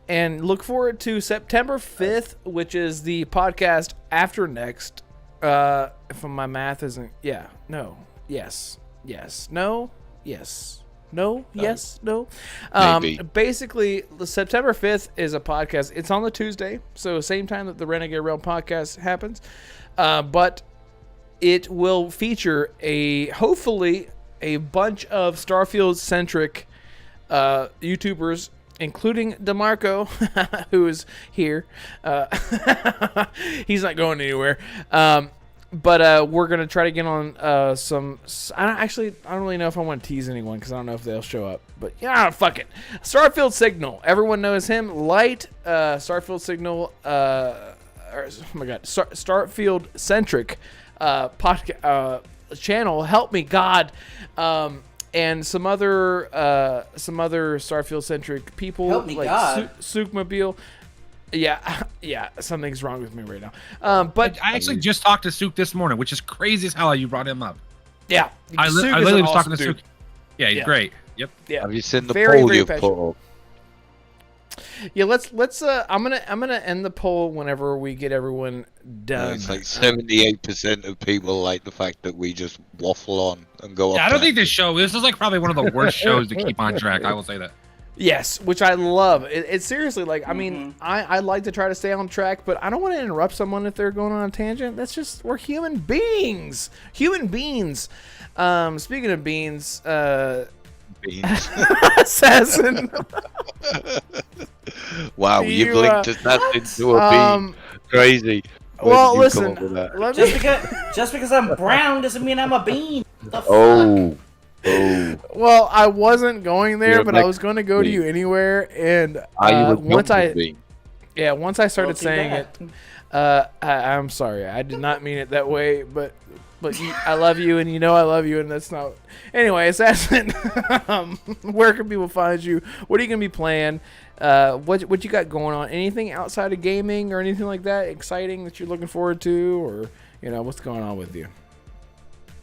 and look forward to September 5th, which is the podcast after next. If my math isn't, no. Maybe. Basically, the September 5th is a podcast. It's on the Tuesday, so same time that the Renegade Realm podcast happens. But it will feature hopefully a bunch of Starfield-centric YouTubers, including Damarco, who is here. He's not going anywhere. But we're gonna try to get on some. I don't really know if I want to tease anyone because I don't know if they'll show up. But yeah, fuck it. Starfield Signal. Everyone knows him. Light. Starfield Signal. Oh my god. Starfield centric podcast channel. Help me, God. And some other Starfield centric people. Help me, like God. Sookmobile. Yeah, something's wrong with me right now. But I actually just talked to Sook this morning, which is crazy as hell how you brought him up. yeah, I Sook is literally an was talking to awesome Sook. dude. Yeah, he's Yeah. great. Yep. Yeah, Have you seen the Very, poll very you've put passionate. up? yeah. Let's. I'm gonna end the poll whenever we get everyone done. It's like 78% of people like the fact that we just waffle on and go. Yeah, off I don't think tangents. this is like probably one of the worst shows to keep on track. I will say that. Yes, which I love. It's seriously like I mean I like to try to stay on track, but I don't want to interrupt someone if they're going on a tangent. That's just we're human beings. Human beings. Speaking of beans, Beans. assassin. Wow, Do you've you, linked assassin to a bean. Crazy. Where Well, did you listen. come up with that? Let Just me, because I'm brown doesn't mean I'm a bean. The fuck? Oh. well, I wasn't going there, You're a but I was going to go to bean. you anywhere, and Are you a once jungle I bean? once I started Well, too saying bad. it, I'm sorry, I did not mean it that way, but I love you, and you know I love you, and that's not. Anyway, assassin, where can people find you? What are you gonna be playing? What you got going on? Anything outside of gaming or anything like that exciting that you're looking forward to, or what's going on with you?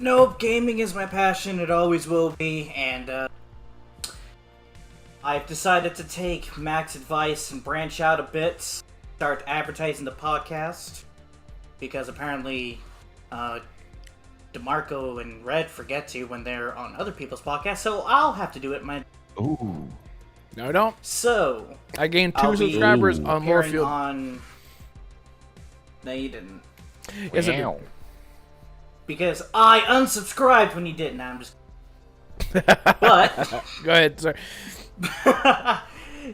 Nope, gaming is my passion. It always will be, and I've decided to take Mac's advice and branch out a bit, start advertising the podcast, because apparently Damarco and Red forget to when they're on other people's podcasts, so I'll have to do it myself. Ooh. No, don't. So I gained 2 I'll be subscribers on appearing Moorfield. on. No, you didn't, Yes, I did. Wow. because I unsubscribed when you didn't. Nah, I'm just. But. Go ahead, sorry.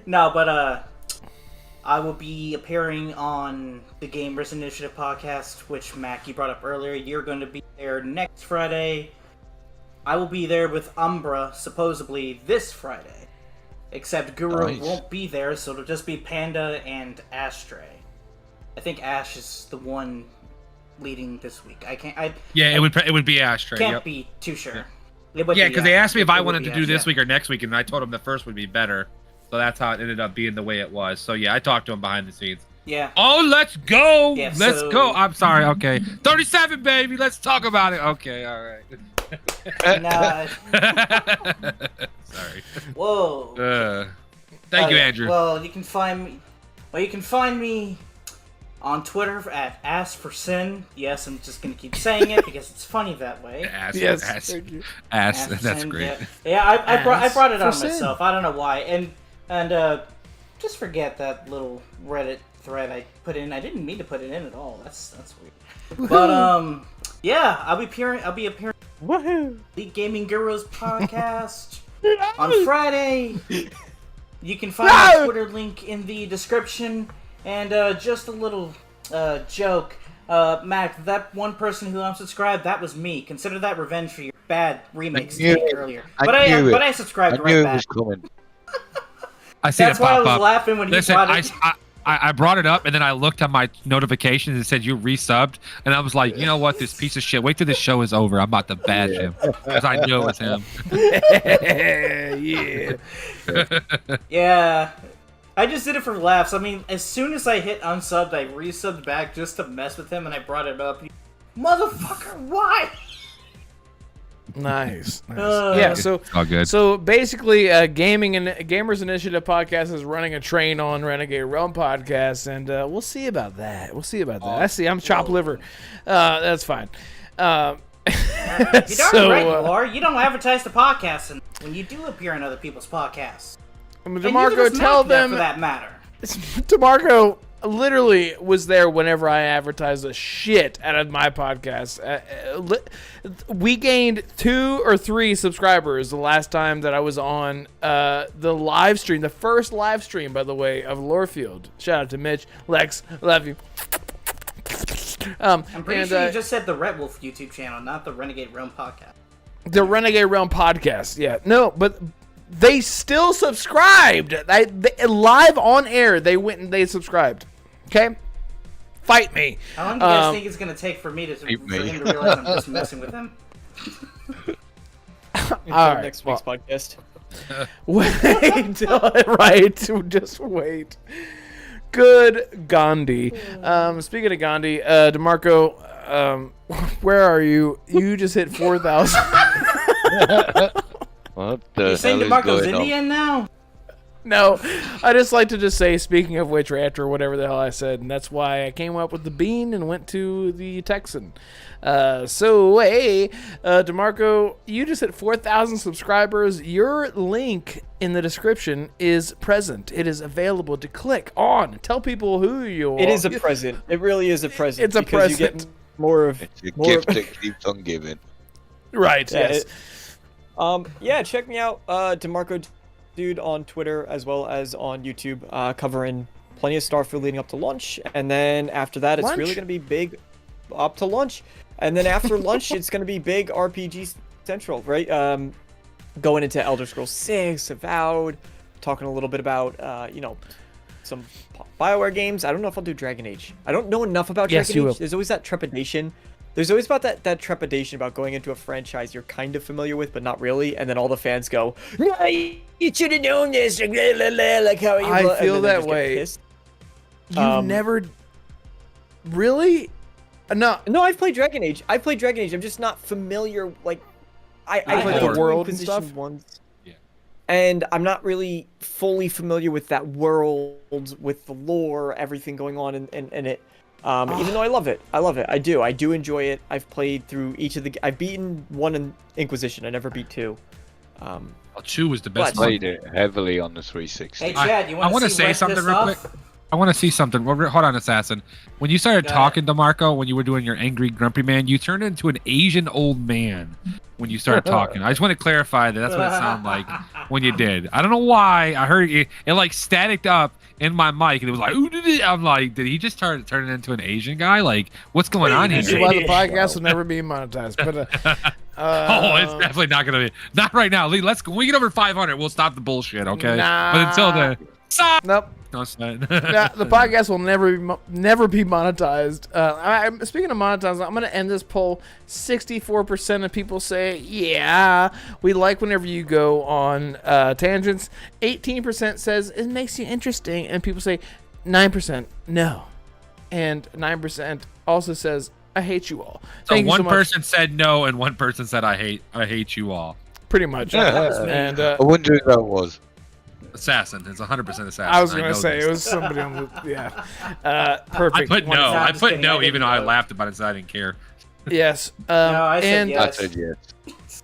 No, but I will be appearing on the Gamers Initiative podcast, which Mac you brought up earlier. You're going to be there next Friday. I will be there with Umbra supposedly this Friday, except Guru Nice. won't be there, so it'll just be Panda and Ashtray. I think Ash is the one leading this week. It would be Ashtray. Can't Yep. be too sure. Yeah, because they asked me if I It would wanted be to do Ash, this yeah. week or next week, and I told them the first would be better. So that's how it ended up being the way it was. So yeah, I talked to him behind the scenes. Yeah. Oh, let's go! Yeah, Let's so- go! I'm sorry. Okay, 37, baby. Let's talk about it. Okay, all right. Nah. Sorry. Whoa. Thank you, yeah. Andrew. Well, you can find me. Well, you can find me on Twitter at @AskForSin. Yes, I'm just gonna keep saying it because it's funny that way. Ass, Yes, ass, thank you. ass. Ask for That's Sin, great. Yeah, I brought it on for Sin. myself. I don't know why. And just forget that little Reddit thread I put in. I didn't mean to put it in at all. That's weird. But yeah, I'll be appearing. Woohoo! The Gaming Gurus podcast on Friday. You can find my Twitter link in the description. And just a little joke. Mac, that one person who unsubscribed, that was me. Consider that revenge for your bad remakes knew take it. earlier. I But knew I it. subscribed I right knew it back. was coming. I see That's it why I pop was up. laughing when Listen, you brought it. I brought it up, and then I looked at my notifications and it said you resubbed, and I was like, you know what, this piece of shit. Wait till this show is over. I'm about to bash him because I knew it was him. Yeah. Yeah. I just did it for laughs. I mean, as soon as I hit unsubbed, I resubbed back just to mess with him, and I brought it up. Motherfucker, why? Nice. Yeah. So. It's all good. So basically, Gamers Initiative podcast is running a train on Renegade Realm podcast, and we'll see about that. I see. I'm chopped liver. That's fine. You're darn right, you are. You don't advertise the podcast and when you do appear on other people's podcasts. And Demarco, neither does tell Mac, them. for that matter. Demarco literally was there whenever I advertised the shit out of my podcast. We gained 2 or 3 subscribers the last time that I was on the live stream, the first live stream, by the way, of Lorefield. Shout out to Mitch, Lex, love you. I'm pretty sure you just said the Red Wolf YouTube channel, not the Renegade Realm podcast. The Renegade Realm podcast, yeah. No, but they still subscribed. They live on air, they went and they subscribed. Okay? Fight me. How long do you guys think it's going to take for him to realize I'm just messing with him? Until next week's podcast. Wait, right? Just wait. Good Gandhi. Speaking of Gandhi, Damarco, where are you? You just hit 4,000. What the You saying hell is DeMarco's going on? Indian now? No, I just like to just say, speaking of which, Rancher, or whatever the hell I said, and that's why I came up with the bean and went to the Texan. So, hey, DeMarco, you just hit 4,000 subscribers. Your link in the description is present. It is available to click on. Tell people who you are. It is a present. It really is a present. It's a because you present. get more of It's a more gift of- that keeps on giving. Right, Yeah, yes. yeah, check me out, DeMarco Dude on Twitter as well as on YouTube, covering plenty of Starfield leading up to launch, and then after that, it's Lunch? really gonna be big up to lunch, and then after lunch, it's gonna be big RPG Central, right? Going into Elder Scrolls 6, Avowed, talking a little bit about some BioWare games. I don't know if I'll do Dragon Age. I don't know enough about Yes, Dragon you Age. will. There's always that trepidation. There's always about that trepidation about going into a franchise you're kind of familiar with, but not really, and then all the fans go, "No, you should have known this." Like how you. I and feel then they that just get way. pissed. You've never... Really? No. No, I've played Dragon Age. I'm just not familiar. Like, I played played the the world and Inquisition stuff? once. Yeah. And I'm not really fully familiar with that world, with the lore, everything going on in it. Even though I love it. I do enjoy it. I've played through each of the. I've beaten 1 in Inquisition. I never beat 2. Well, 2 was the best What? one. Played it heavily on the 360. Hey, Chad, you want to wanna see say Wes something pissed real off? quick. I want to see something. Well, hold on, Assassin. When you started Go talking to Marco, when you were doing your angry, grumpy man, you turned into an Asian old man when you started talking. I just want to clarify that that's what it sounded like when you did. I don't know why. I heard it like staticked up in my mic, and it was like, ooh, I'm like, did he just start turning into an Asian guy? Like, what's going on That's here? why the podcast will never be monetized. But Oh, it's definitely not gonna be. Not right now. Lee, let's when we get over 500, we'll stop the bullshit, okay? Nah. But until then, stop. nope. No, it's not. Nah, the podcast will never be monetized. Speaking of monetized, I'm going to end this poll. 64% of people say, yeah, we like whenever you go on tangents. 18% says it makes you interesting. And people say 9% no. And 9% also says, I hate you all. So Thank you one so much. person said no, and one person said I hate you all. Pretty much. And I wonder who that was. Assassin. It's 100% assassin. I was going know to say, this. it was somebody on the, yeah. Perfect. I put no. I'm I just put kidding, no, I didn't even though I vote. laughed about it, so I didn't care. Yes. No, I said and, yes. I said yes.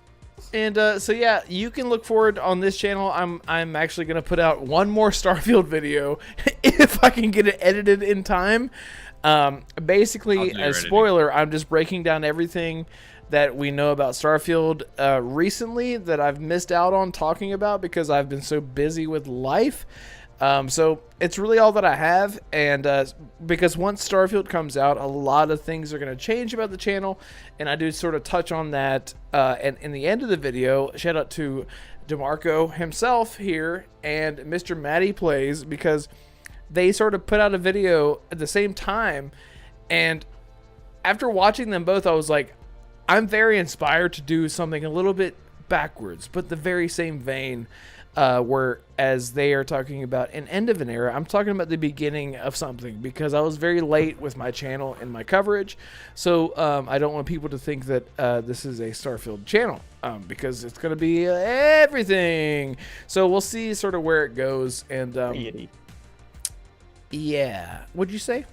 And so yeah, you can look forward on this channel. I'm actually gonna put out one more Starfield video if I can get it edited in time. Basically, I'll do your as editing. spoiler, I'm just breaking down everything that we know about Starfield recently that I've missed out on talking about because I've been so busy with life. So it's really all that I have, and because once Starfield comes out, a lot of things are going to change about the channel, and I do sort of touch on that. And in the end of the video, shout out to Damarco himself here and Mr. Matty Plays, because they sort of put out a video at the same time, and after watching them both, I was like, I'm very inspired to do something a little bit backwards, but the very same vein. Whereas they are talking about an end of an era, I'm talking about the beginning of something, because I was very late with my channel and my coverage. So I don't want people to think that this is a Starfield channel, because it's going to be everything. So we'll see sort of where it goes. And yeah, what'd you say?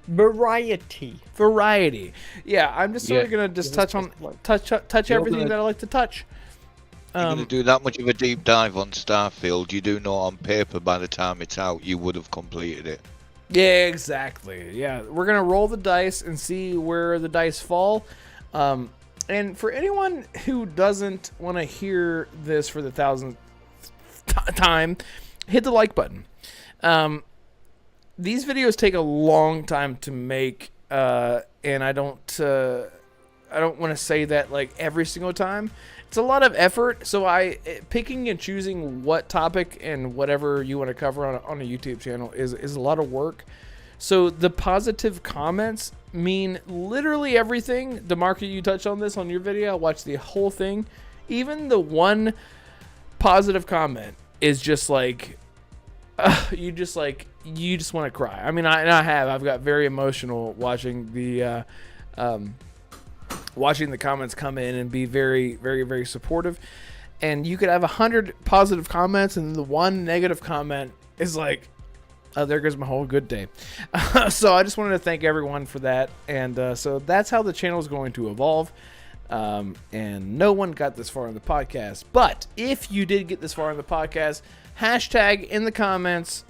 Variety. Variety. Yeah, I'm just sort of Yeah. going to just touch everything that I like to touch. You're going to do that much of a deep dive on Starfield, you do know on paper by the time it's out, you would have completed it. Yeah, exactly. Yeah, we're going to roll the dice and see where the dice fall. And for anyone who doesn't want to hear this for the 1000th time, hit the like button. These videos take a long time to make and I don't want to say that like every single time. It's a lot of effort, so picking and choosing what topic and whatever you want to cover on a YouTube channel is a lot of work. So the positive comments mean literally everything. Damarco, you touched on this on your video. I watched the whole thing. Even the one positive comment is just like, you just want to cry. I mean, I've got very emotional watching the comments come in and be very, very, very supportive. And you could have 100 positive comments, and the one negative comment is like, oh, there goes my whole good day. So I just wanted to thank everyone for that. And so that's how the channel is going to evolve. And no one got this far in the podcast. But if you did get this far in the podcast, hashtag in the comments,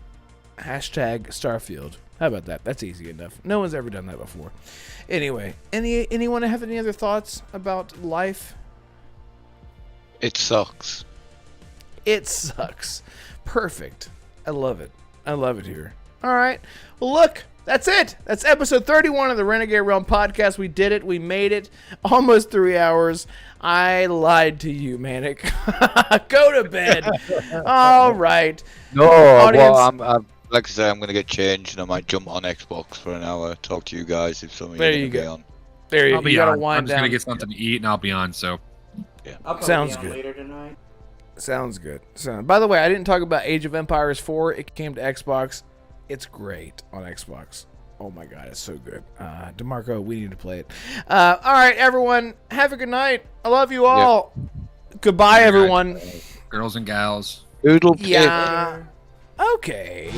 hashtag Starfield. How about that? That's easy enough. No one's ever done that before. Anyway, anyone have any other thoughts about life? It sucks. It sucks. Perfect. I love it. I love it here. All right. Well, look, that's it. That's episode 31 of the Renegade Realm podcast. We did it. We made it. Almost 3 hours. I lied to you, Manic. Go to bed. All right. No, Audience. well, I'm like I say, I'm going to get changed and I might jump on Xbox for an hour, talk to you guys if something There you're you going to go. be on. There you I'll go. be You gotta on. wind I'm just down. gonna get something to eat and I'll be on. So I'll probably Sounds be on good. later tonight. Sounds good. By the way, I didn't talk about Age of Empires 4. It came to Xbox. It's great on Xbox. Oh my god, it's so good. Damarco, we need to play it. All right, everyone. Have a good night. I love you all. Goodbye, everyone. girls and gals. Oodle pip. Yeah. Okay.